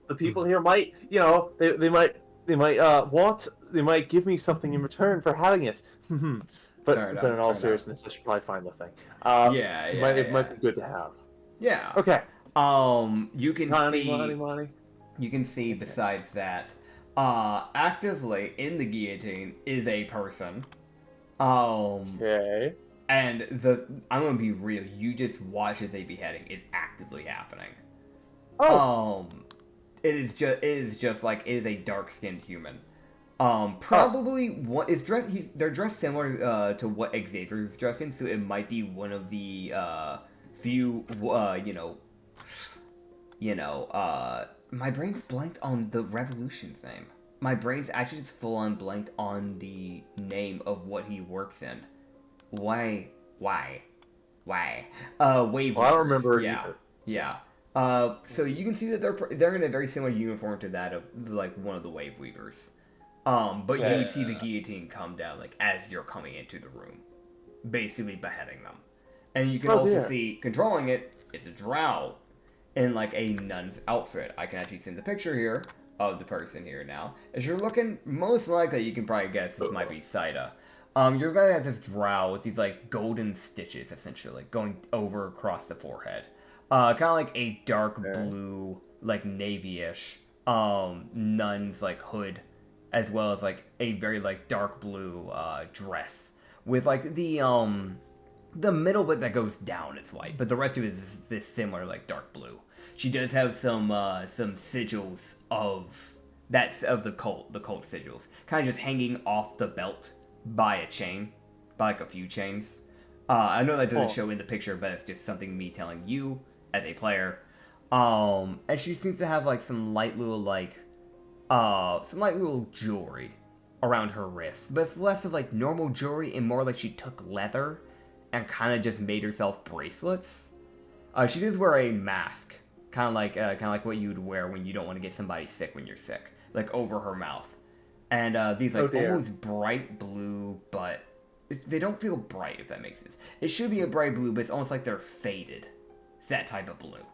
The people here might, they might give me something in return for having it. But in all seriousness, I should probably find the thing. It might be good to have. Yeah. Okay. You can Money. You can see besides that, actively in the guillotine is a person. Okay. And I'm gonna be real. You just watch as a beheading is actively happening. Oh. It is just like it is a dark-skinned human. Probably what is dressed. They're dressed similar to what Xavier is dressed in, so it might be one of the few. My brain's blanked on the Revolution's name. My brain's actually just full on blanked on the name of what he works in. Why? Wave. Well, I don't remember. Yeah. So you can see that they're in a very similar uniform to that of like one of the wave weavers. But you would see the guillotine come down like as you're coming into the room, basically beheading them. And you can also see controlling it is a drow in like a nun's outfit. I can actually send the picture here of the person here now. As you're looking, most likely you can probably guess this might be Saida. You're gonna have this drow with these like golden stitches essentially going over across the forehead. Kind of like a dark blue, like navy-ish nun's like hood, as well as like a very like dark blue dress with like the middle bit that goes down is white, but the rest of it is this similar like dark blue. She does have some sigils of the cult sigils, kind of just hanging off the belt by a chain, by like a few chains. I know that doesn't show in the picture, but it's just something me telling you as a player. And she seems to have like some light little jewelry around her wrist, but it's less of like normal jewelry and more like she took leather and kind of just made herself bracelets. She does wear a mask, kind of like what you'd wear when you don't want to get somebody sick when you're sick, like over her mouth. And these like almost bright blue, but they don't feel bright, if that makes sense. It should be a bright blue, but it's almost like they're faded. It's that type of blue.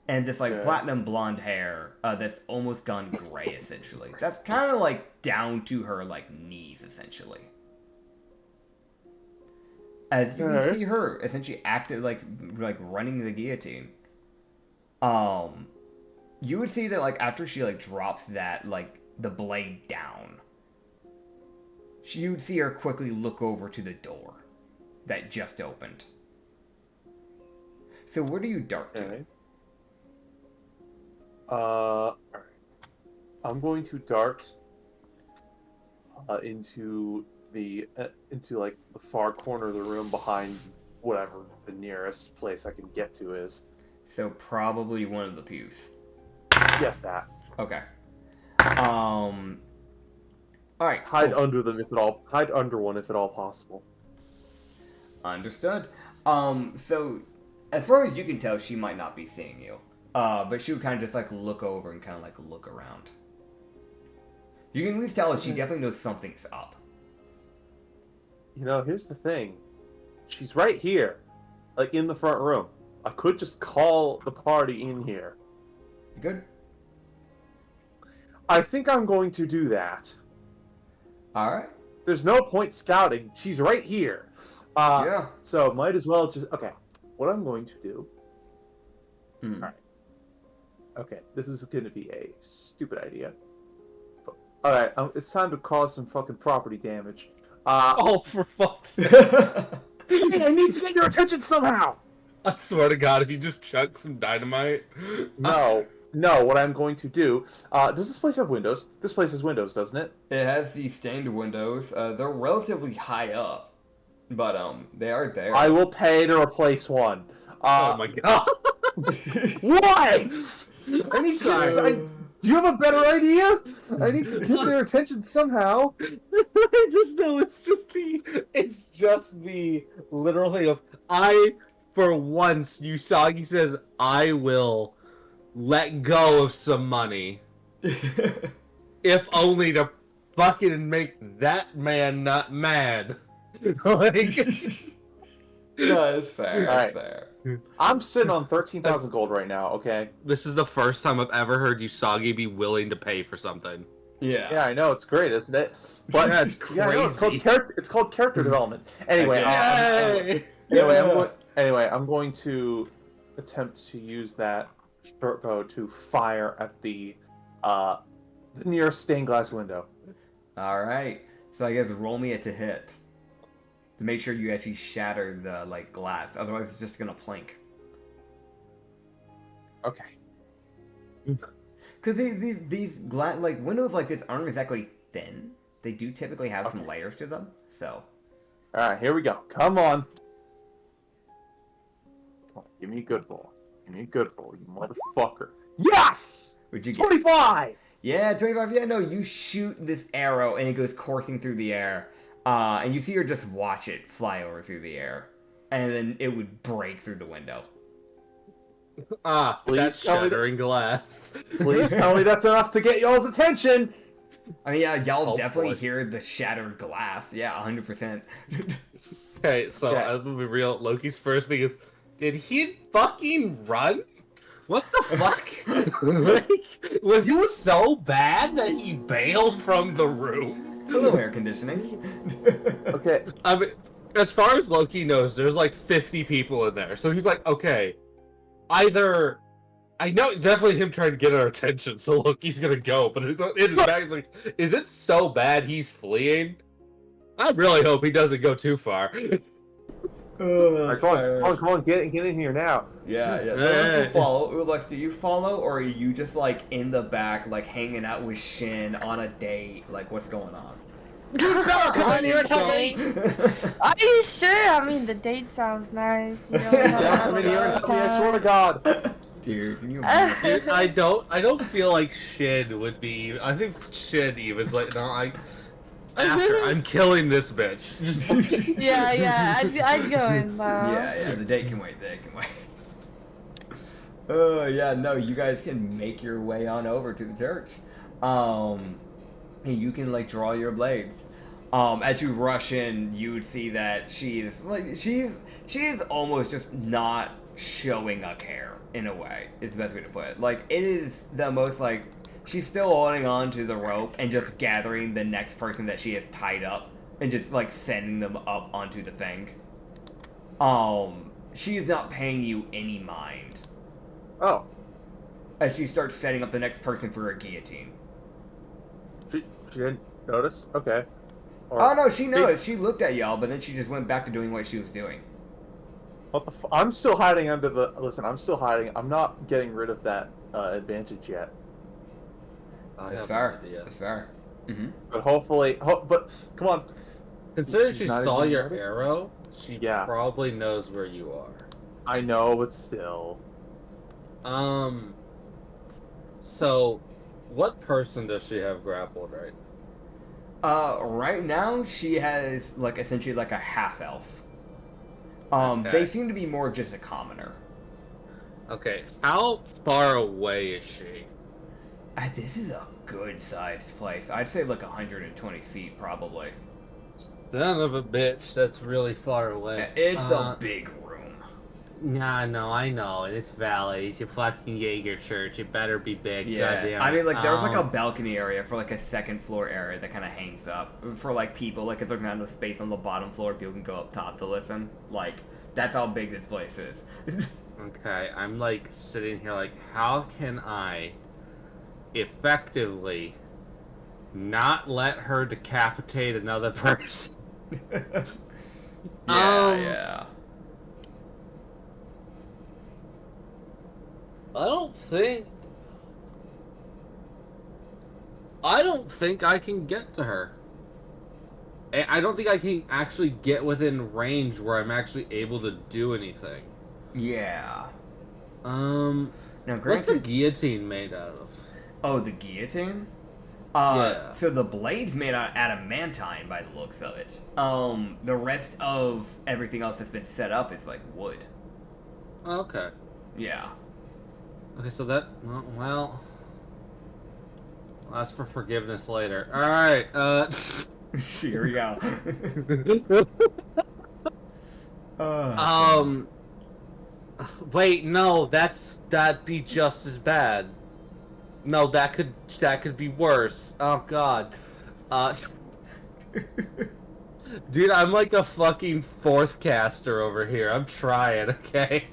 And this like platinum blonde hair that's almost gone gray, essentially. That's kind of like down to her like knees, essentially. As you can see her essentially acted like running the guillotine. You would see that like after she like drops that like the blade down, you would see her quickly look over to the door that just opened. So where do you dart to? Alright. I'm going to dart into like the far corner of the room behind whatever the nearest place I can get to is. So probably one of the pews. Yes, that. Okay. All right. Hide under them if at all. Hide under one if at all possible. Understood. So as far as you can tell, she might not be seeing you. But she would kind of just like look over and kind of like look around. You can at least tell that she definitely knows something's up. Here's the thing. She's right here, like in the front room. I could just call the party in here. You good? I think I'm going to do that. All right. There's no point scouting. She's right here. Yeah. So might as well just... Okay. What I'm going to do... All right. Okay. This is going to be a stupid idea. But, all right. It's time to cause some fucking property damage. For fuck's sake. Hey, I need to get your attention somehow! I swear to God, if you just chuck some dynamite... No, what I'm going to do... does this place have windows? This place has windows, doesn't it? It has these stained windows. They're relatively high up, but they are there. I will pay to replace one. Oh my God. What? I need to... Do you have a better idea? I need to get their attention somehow. I just know it's just the literal thing of I for once, Usagi says, I will let go of some money. If only to fucking make that man not mad. Like, No, it's fair. All It's right. fair. I'm sitting on 13,000 gold right now. Okay. this is the first time I've ever heard Usagi be willing to pay for something. Yeah. Yeah, I know it's great, isn't it? But Yeah, it's I know, crazy. it's called character development. Anyway, Yay! I'm going to attempt to use that short bow to fire at the nearest stained glass window. All right. So I guess roll me it to hit to make sure you actually shatter the like glass. Otherwise, it's just gonna plink. Okay. Because these glass like windows like this aren't exactly thin. They do typically have some layers to them. So. All right, here we go. Come on. Give me a good roll. Give me a good roll, you motherfucker. Yes! What'd you get? 25! Yeah, 25. Yeah, no, you shoot this arrow and it goes coursing through the air. And you see her just watch it fly over through the air. And then it would break through the window. Ah, Please that's tell me shattering glass. Please tell me that's enough to get y'all's attention! I mean, yeah, y'all Hopefully. definitely hear the shattered glass. Yeah, 100%. Okay, so Okay. I'm gonna be real. Loki's first thing is, did he fucking run? What the fuck? Like, was it so bad that he bailed from the room? Hello, air conditioning. Okay, I mean, as far as Loki knows, there's like 50 people in there. So he's like, okay, either I know definitely him trying to get our attention, so Loki's gonna go. But in his back, he's like, is it so bad he's fleeing? I really hope he doesn't go too far. alright, come on, get in here now. Yeah. So Hey. you follow. Ulex, do you follow, or are you just like in the back, like hanging out with Shin on a date? Like, what's going on? Come in here and help me! Are you sure? I mean, the date sounds nice. You know, Yeah, come in here and help me, I swear to God. Dude, can you imagine? Dude, I don't feel like Shin would be. I think Shin even's like, no, I'm killing this bitch. Yeah, I'd go in though. Yeah, the date can wait. Yeah, no, you guys can make your way on over to the church. And you can like draw your blades. As you rush in, you would see that she's almost just not showing a care in a way. Is the best way to put it. Like it is the most like she's still holding on to the rope and just gathering the next person that she has tied up and just like sending them up onto the thing. She is not paying you any mind Oh, as she starts setting up the next person for a guillotine. she didn't notice? Okay. Oh no, she noticed. She looked at y'all, but then she just went back to doing what she was doing. What the I'm still hiding under the... Listen, I'm still hiding. I'm not getting rid of that advantage yet. That's fair. That's fair. Mm-hmm. But hopefully... but, come on. Considering She's she not saw even your noticed? arrow, she Yeah. probably knows where you are. I know, but still. So, what person does she have grappled right now? Right now she has like essentially like a half elf. Okay. They seem to be more just a commoner. Okay, how far away is she? This is a good sized place. I'd say like 120 feet probably. Son of a bitch, that's really far away. It's a big room. Nah, no, I know. It's Valley. It's a fucking Jaeger church. It better be big. Yeah, Goddamn I it. mean, like, there's, like, a balcony area for, like, a second floor area that kind of hangs up. For, like, people, like, if there's not enough space on the bottom floor, people can go up top to listen. Like, that's how big this place is. Okay, I'm, like, sitting here, like, how can I effectively not let her decapitate another person? Yeah. I don't think I can get to her. I don't think I can actually get within range where I'm actually able to do anything. Yeah. Now, Now, what's the granted... guillotine made out of? Oh, the guillotine? Yeah. So the blade's made out of adamantine by the looks of it. The rest of everything else that's been set up is, like, wood. Okay. Yeah. Okay, so that... Well... I'll ask for forgiveness later. Alright, Here we go. Wait, no, that'd be just as bad. No, that could be worse. Oh god. Dude, I'm like a fucking fourth caster over here. I'm trying, okay?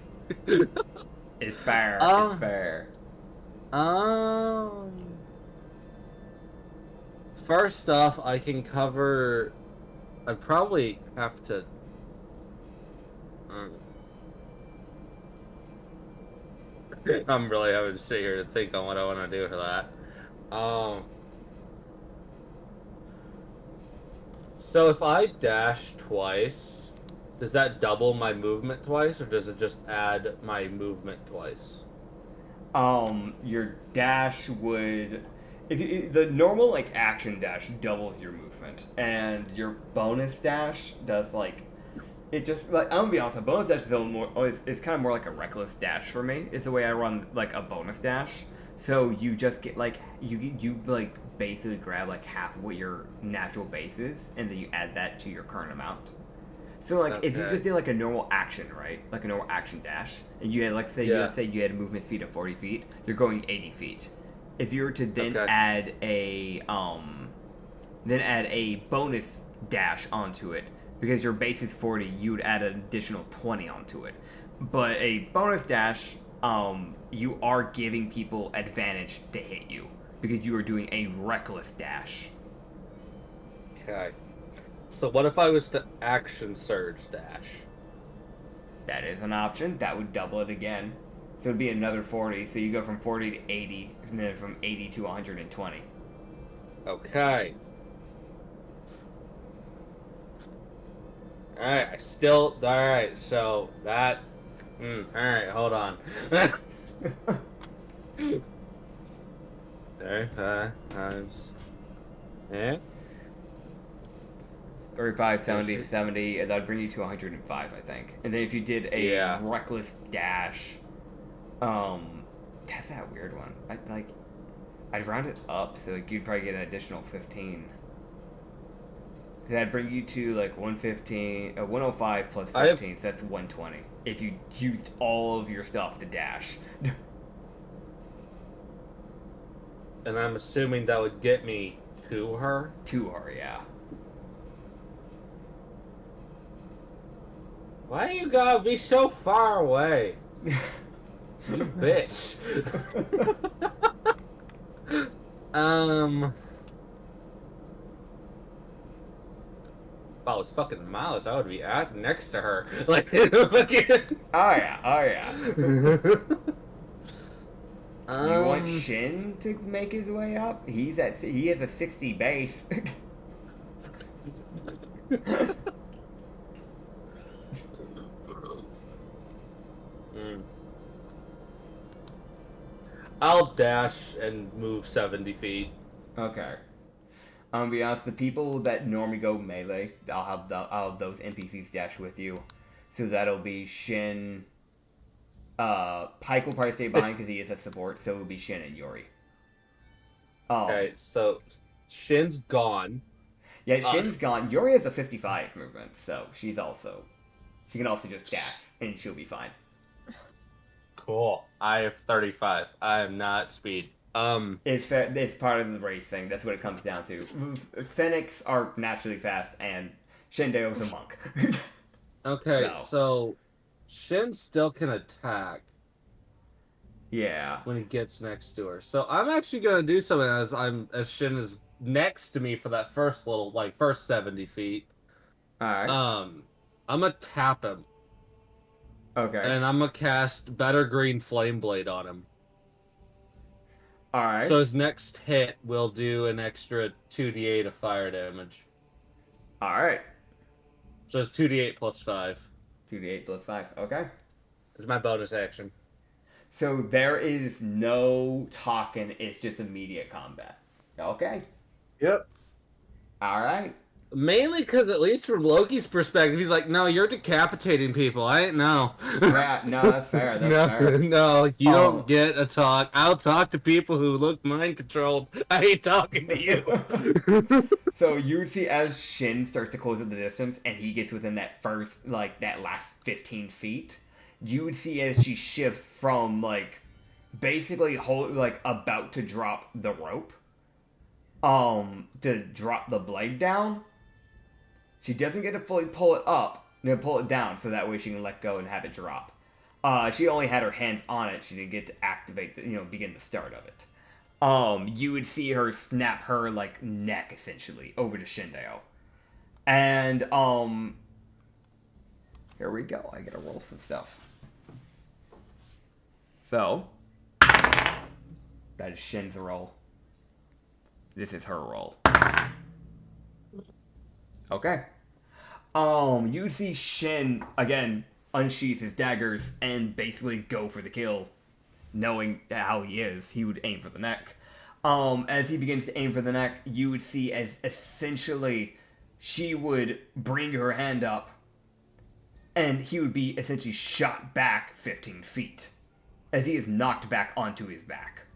It's fair. It's fair. First off, I can cover... I probably have to... I'm really having to sit here to think on what I want to do for that. So if I dash twice, does that double my movement twice, or does it just add my movement twice? Your dash would... the normal, like, action dash doubles your movement, and your bonus dash does, like... It just, like, I'm gonna be honest, a bonus dash is a little more... It's kind of more like a reckless dash for me, is the way I run, like, a bonus dash. So you just get, like, you like, basically grab, like, half of what your natural base is, and then you add that to your current amount. So, like, if you just did, like, a normal action, right? Like, a normal action dash, and you had, like, say you had a movement speed of 40 feet, you're going 80 feet. If you were to then add a bonus dash onto it, because your base is 40, you would add an additional 20 onto it. But a bonus dash, you are giving people advantage to hit you, because you are doing a reckless dash. Okay. So what if I was to action surge dash? That is an option. That would double it again. So it would be another 40. So you go from 40 to 80, and then from 80 to 120. Okay. Alright, alright, so that... alright, hold on. 35 times... Yeah? 35, 70, 70, and that'd bring you to 105, I think. And then if you did a reckless dash, that's that weird one. I'd round it up, so like you'd probably get an additional 15. That'd bring you to like 115, 105 plus 15, so that's 120. If you used all of your stuff to dash. And I'm assuming that would get me to her? To her, yeah. Why you gotta be so far away? You bitch. If I was fucking Miles, I would be out next to her. Like, fucking... Oh yeah. You want Shin to make his way up? He has a 60 base. I'll dash and move 70 feet. Okay. I'm gonna be honest, the people that normally go melee, I'll have those NPCs dash with you. So that'll be Shin. Pike will probably stay behind because he is a support, so it'll be Shin and Yuri. Okay, so Shin's gone. Yeah, Shin's gone. Yuri has a 55 movement, so she can also just dash, and she'll be fine. Cool. I have 35. I am not speed. It's part of the race thing. That's what it comes down to. Fenix are naturally fast, and Shindeo's a monk. Okay, so Shin still can attack. Yeah. When he gets next to her. So I'm actually gonna do something as Shin is next to me for that first 70 feet. Alright. I'm gonna tap him. Okay. And I'm gonna cast Better Green Flame Blade on him. Alright. So his next hit will do an extra 2d8 of fire damage. Alright. So it's 2d8 plus 5. 2d8 plus 5. Okay. It's my bonus action. So there is no talking, it's just immediate combat. Okay. Yep. Alright. Mainly because, at least from Loki's perspective, he's like, no, you're decapitating people. I ain't know. Yeah, no, that's fair. That's fair. No, you don't get a talk. I'll talk to people who look mind controlled. I ain't talking to you. So you would see as Shin starts to close at the distance, and he gets within that first, like, that last 15 feet, you would see as she shifts from, like, basically about to drop the rope, to drop the blade down. She doesn't get to fully pull it up, pull it down, so that way she can let go and have it drop. She only had her hands on it. She didn't get to activate begin the start of it. You would see her snap her, like, neck, essentially, over to Shindeo. And, here we go. I gotta roll some stuff. So, that is Shin's roll. This is her roll. Okay. You'd see Shin, again, unsheath his daggers and basically go for the kill. Knowing how he is, he would aim for the neck. As he begins to aim for the neck, you would see as essentially she would bring her hand up and he would be essentially shot back 15 feet as he is knocked back onto his back.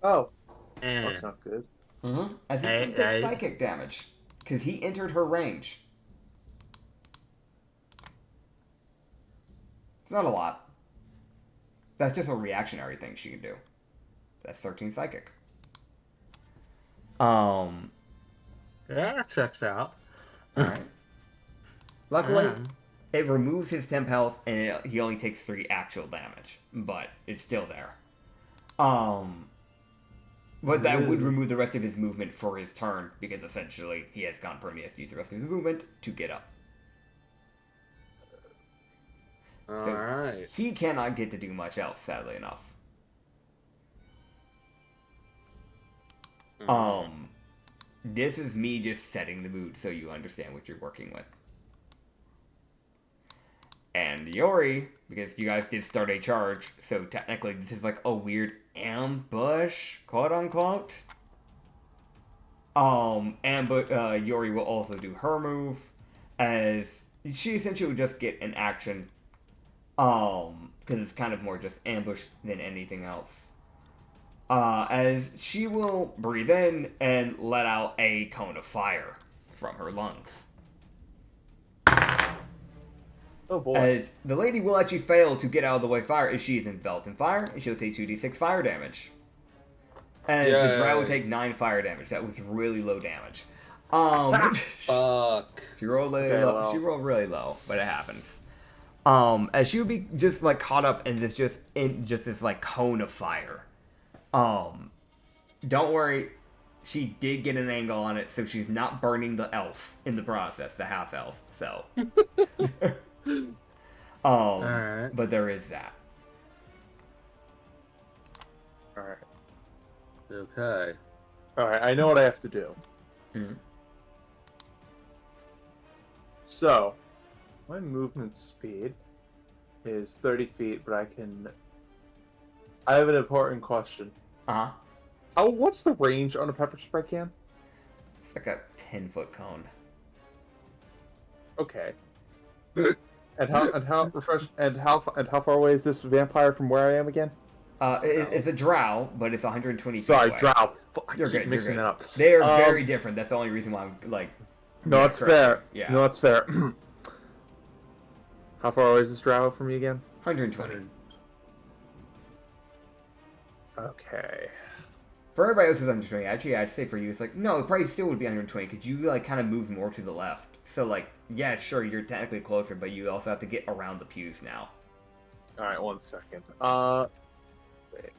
Oh. That's not good. Mm-hmm. As if he did psychic damage. Because he entered her range. It's not a lot. That's just a reactionary thing she can do. That's 13 psychic. Yeah, checks out. Alright. Luckily, it removes his temp health, and he only takes 3 actual damage. But it's still there. But that would remove the rest of his movement for his turn, because essentially he has gone prone. He has to use the rest of his movement to get up. Alright. He cannot get to do much else, sadly enough. This is me just setting the mood so you understand what you're working with. And Yori, because you guys did start a charge, so technically this is like a weird ambush, quote unquote. Yori will also do her move, as she essentially would just get an action, because it's kind of more just ambush than anything else. As she will breathe in and let out a cone of fire from her lungs. Oh boy. As the lady will actually fail to get out of the way fire if she is enveloped in fire, and she'll take 2d6 fire damage. As the drow will take 9 fire damage. That was really low damage. Fuck. She rolled really low. She rolled really low, but it happens. As she would be just like caught up in this like cone of fire. Don't worry, she did get an angle on it, so she's not burning the elf in the process, the half elf. So. Alright. But there is that. Alright. Okay. Alright, I know what I have to do. Mm-hmm. So, my movement speed is 30 feet, but I have an important question. Uh-huh. What's the range on a pepper spray can? It's like a 10-foot cone. Okay. And how far away is this vampire from where I am again? It's a drow, but it's 120 feet Sorry, away. drow. You're good. Mixing you're good. it up. They are very different. That's the only reason why I'm like. No, it's fair. Yeah. No, it's fair. How far away is this drow from me again? 120. Okay. For everybody else, it's 120. Actually, I'd say for you, it's like no, it probably still would be 120 because you like kind of move more to the left. So like, yeah, sure, you're technically closer, but you also have to get around the pews now. All right, 1 second. Wait.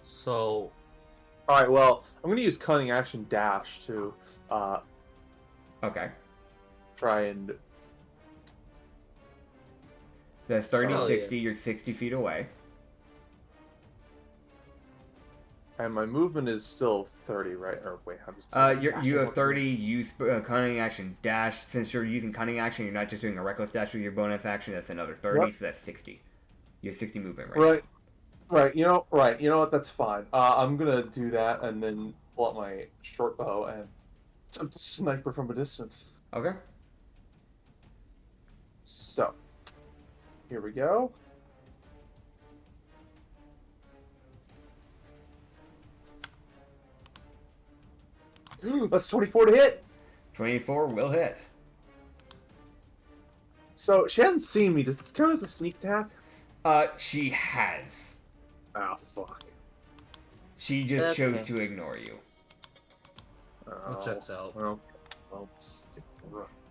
So. All right. Well, I'm gonna use cunning action dash to Okay. try and. That's 30, Oh, 60. You're 60 feet away. And my movement is still 30, right? Or wait, how does You have 30. Use cunning action dash. Since you're using cunning action, you're not just doing a reckless dash with your bonus action. That's another 30. What? So that's 60. You have 60 movement right. Right. Right. You know what? That's fine. I'm gonna do that and then pull out my short bow and attempt to sniper from a distance. Okay. So, here we go. That's 24 to hit. 24 will hit. So she hasn't seen me. Does this count as a sneak attack? She has. Oh fuck. She just chose to ignore you. It checks out. Well,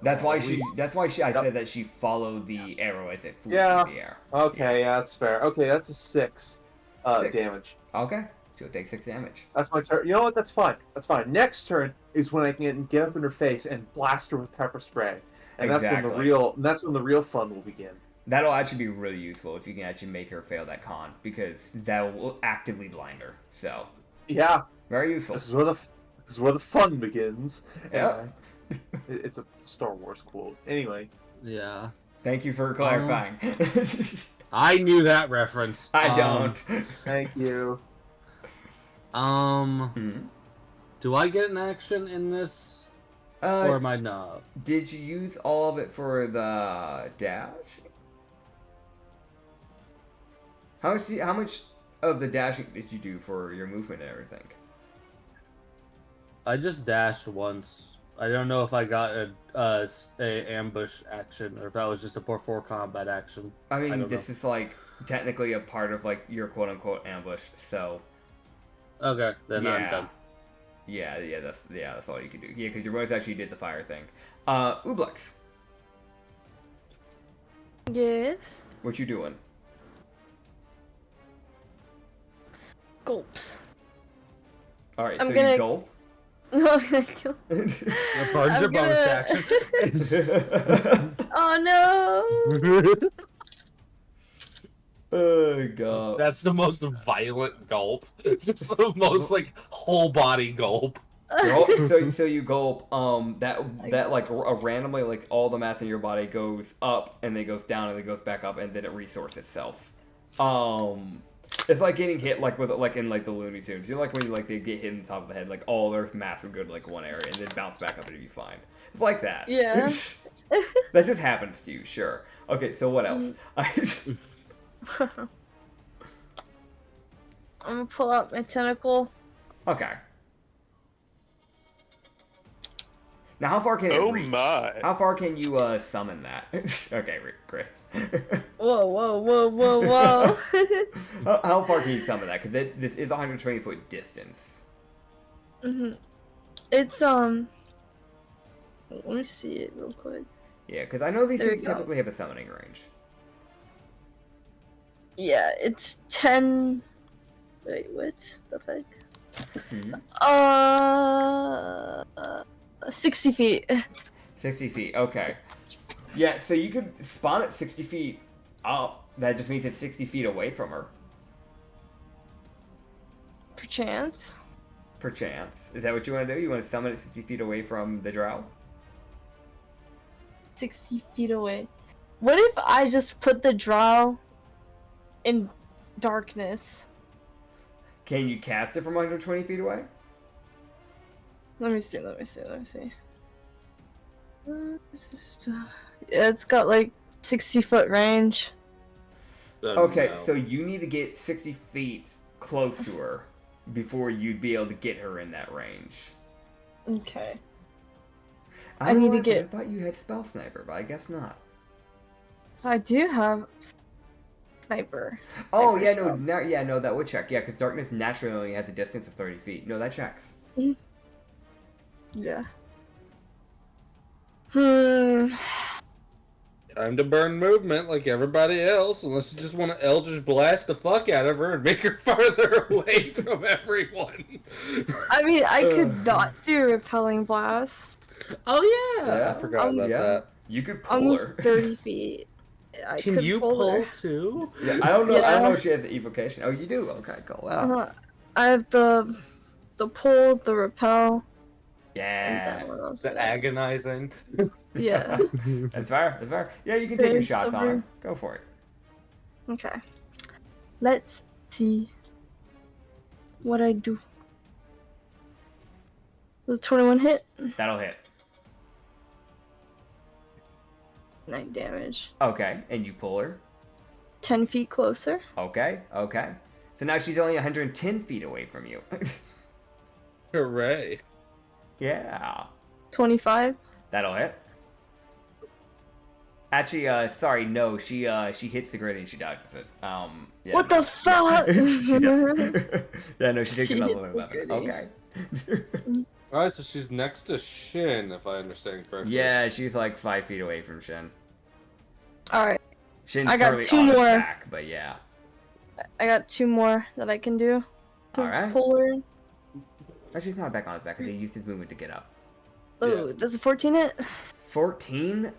That's why she. I said that she followed the arrow as it flew through the air. Okay, yeah, that's fair. Okay, that's a 6 damage. Okay, she'll take 6 damage. That's my turn. You know what? That's fine. That's fine. Next turn is when I can get up in her face and blast her with pepper spray, and that's when the real fun will begin. That'll actually be really useful if you can actually make her fail that con, because that will actively blind her. So yeah, very useful. This is where the fun begins. Yeah. It's a Star Wars quote. Anyway. Yeah. Thank you for clarifying. I knew that reference. I don't. Thank you. Do I get an action in this, or am I not? Did you use all of it for the dash? How much of the dashing did you do for your movement and everything? I just dashed once. I don't know if I got a ambush action or if that was just a before combat action. I mean, this is like technically a part of like your quote unquote ambush. So. Okay, then I'm done. Yeah, that's all you can do. Yeah, because your bonus actually did the fire thing. Ublex. Yes. What you doing? Gulps. All right, I'm so gonna... you gulp. Pardon your bonus action. Oh no! Oh god. That's the most violent gulp. It's just the most like whole body gulp. So you gulp. That like randomly like all the mass in your body goes up and then goes down and then goes back up and then it resources itself. It's like getting hit like with like in like the Looney Tunes. You know, like when you like they get hit in the top of the head, like all their mass would go to like one area and then bounce back up and it'd be fine. It's like that. Yeah. That just happens to you, sure. Okay, so what else? I'm gonna pull out my tentacle. Okay. Now, how far can it reach? My! How far can you summon that? Okay, great. Whoa. How far can you summon that? Because this is a 120-foot distance. It's let me see it real quick. Yeah, because I know these There things you go. typically have a summoning range. Yeah, it's 10. Wait, what the fuck? 60 feet. 60 feet, okay. Yeah, so you could spawn at 60 feet up. That just means it's 60 feet away from her. Perchance. Is that what you want to do? You want to summon it 60 feet away from the drow? 60 feet away. What if I just put the drow in darkness? Can you cast it from 120 feet away? Let me see. Yeah, it's got like 60-foot range. Okay, so you need to get 60 feet close to her before you'd be able to get her in that range. Okay. I thought you had Spell Sniper, but I guess not. I do have sniper. Oh, yeah, no, that would check. Yeah, because darkness naturally only has a distance of 30 feet. No, that checks. Yeah. Time to burn movement like everybody else, unless you just want to Eldritch Blast the fuck out of her and make her farther away from everyone. I mean, I could not do repelling blast. Oh yeah, I forgot about that. You could pull Almost her. 30 feet. I Can could you pull pull her. too? Yeah, I don't know. I don't know if she has the evocation. Oh, you do. Okay, cool. Wow. I have the pull, the repel. Yeah. And that one else. The agonizing. Yeah. That's fair. Yeah, you can take your Thanks, shots on her. Silver. Go for it. Okay. Let's see what I do. Does 21 hit? That'll hit. 9 damage. Okay, and you pull her. 10 feet closer. Okay. So now she's only 110 feet away from you. Hooray. Yeah. 25. That'll hit. Actually, sorry, no, she hits the grid and she dodges it. Yeah, What the fuck? she does. Yeah, no, she takes She another hits the 11. gritty. Okay. Alright, so she's next to Shin, if I understand correctly. Yeah, she's like 5 feet away from Shin. Alright, Shin's I got currently 2 on his more. back, but yeah. I got 2 more that I can do to Alright. pull her in. Actually, he's not back on his back because he used his movement to get up. Oh, does a 14 hit? 14?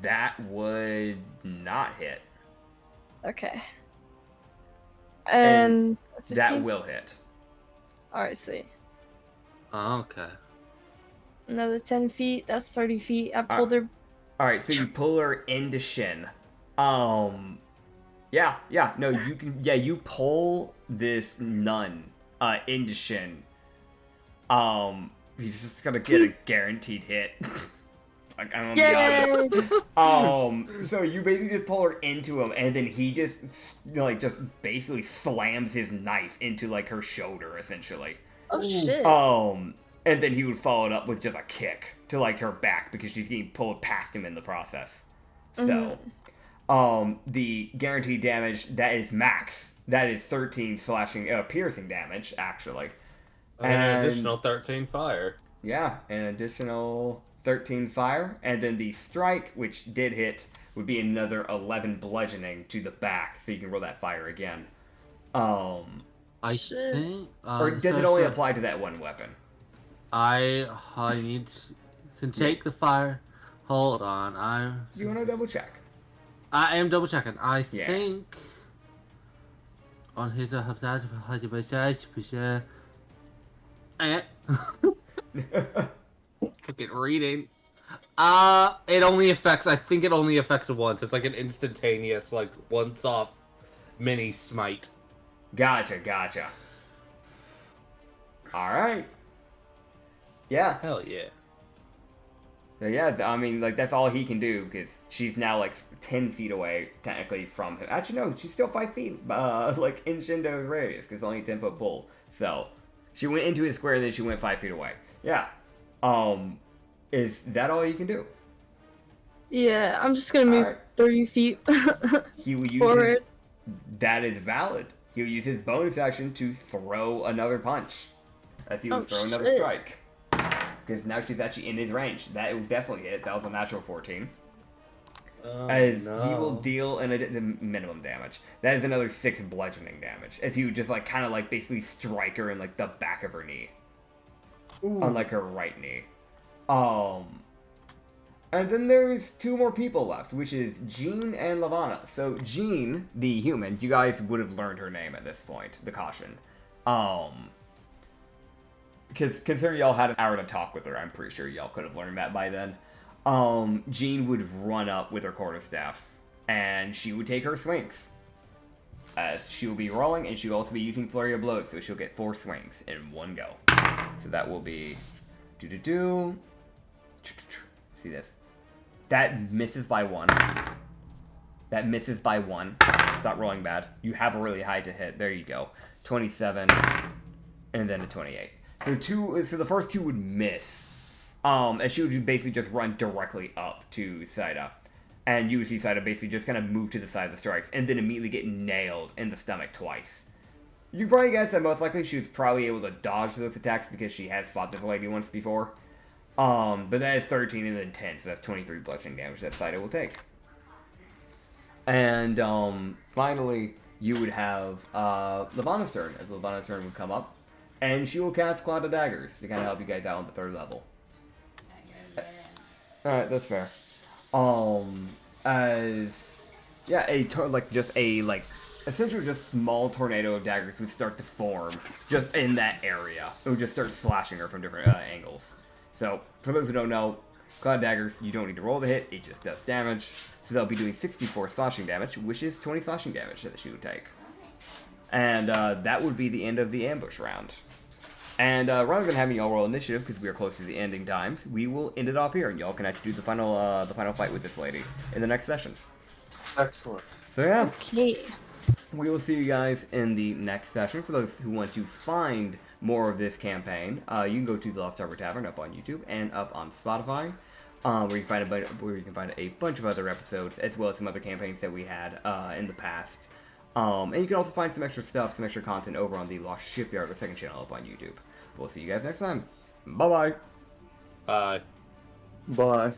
That would not hit. Okay. And That 15? will hit. Alright, sweet. Oh, okay. Another 10 feet. That's 30 feet. I pulled her. Alright, so you pull her into Shin. Yeah, no, you can, you pull this nun, into Shin. He's just gonna get a guaranteed hit. Like, I'm gonna be honest. So you basically just pull her into him, and then he just, just basically slams his knife into, like, her shoulder, essentially. Oh, shit. And then he would follow it up with just a kick to, like, her back, because she's getting pulled past him in the process. So, the guaranteed damage, that is max. That is 13 piercing damage, actually. And an additional 13 fire. Yeah, an additional 13 fire. And then the strike, which did hit, would be another 11 bludgeoning to the back, so you can roll that fire again. I think... or does it only apply to that one weapon? I can take the fire. Hold on, You want to double check? I am double checking. I think on his fucking reading. It only affects. I think it only affects once. It's like an instantaneous, like once off mini smite. Gotcha. All right. Yeah. Hell yeah. So yeah, I mean, like, that's all he can do, because she's now, like, 10 feet away, technically, from him. Actually, no, she's still 5 feet, like, in Shindo's radius, because only a 10-foot pull. So, she went into his square, then she went 5 feet away. Yeah. Is that all you can do? Yeah, I'm just gonna move 30 feet He will use forward. that is valid. He'll use his bonus action to throw another punch. As he will throw another strike. Because now she's actually in his range. That will definitely hit. That was a natural 14. He will deal the minimum damage. That is another 6 bludgeoning damage. As you just, like, kind of, like, basically strike her in, like, the back of her knee. Ooh. On, like, her right knee. And then there's 2 more people left, which is Jean and Lavana. So, Jean, the human, you guys would have learned her name at this point, the caution. Because considering y'all had an hour to talk with her, I'm pretty sure y'all could have learned that by then. Jean would run up with her quarterstaff, and she would take her swings. She will be rolling, and she will also be using Flurry of Blows, so she'll get 4 swings in one go. So that will be... See this. That misses by 1. That misses by 1. Stop rolling bad. You have a really high to hit. There you go. 27, and then a 28. So the first 2 would miss. And she would basically just run directly up to Saida. And you would see Saida basically just kind of move to the side of the strikes, and then immediately get nailed in the stomach twice. You probably guess that most likely she was probably able to dodge those attacks because she has fought this lady once before. But that is 13 and then 10, so that's 23 bludgeoning damage that Saida will take. And finally, you would have Lavana's turn, as Lavana's turn would come up. And she will cast Cloud of Daggers to kind of help you guys out on the 3rd level. Alright, that's fair. Essentially just small tornado of daggers would start to form just in that area. It would just start slashing her from different angles. So, for those who don't know, Cloud Daggers, you don't need to roll the hit, it just does damage. So they'll be doing 64 slashing damage, which is 20 slashing damage that she would take. And that would be the end of the ambush round. And rather than having y'all roll initiative, because we are close to the ending times, we will end it off here, and y'all can actually do the final fight with this lady in the next session. Excellent. So yeah. Okay. We will see you guys in the next session. For those who want to find more of this campaign, you can go to the Lost Harbor Tavern up on YouTube and up on Spotify, where you can find a bunch of other episodes, as well as some other campaigns that we had in the past. And you can also find some extra stuff, some extra content over on the Lost Shipyard, the second channel up on YouTube. We'll see you guys next time. Bye-bye. Bye. Bye.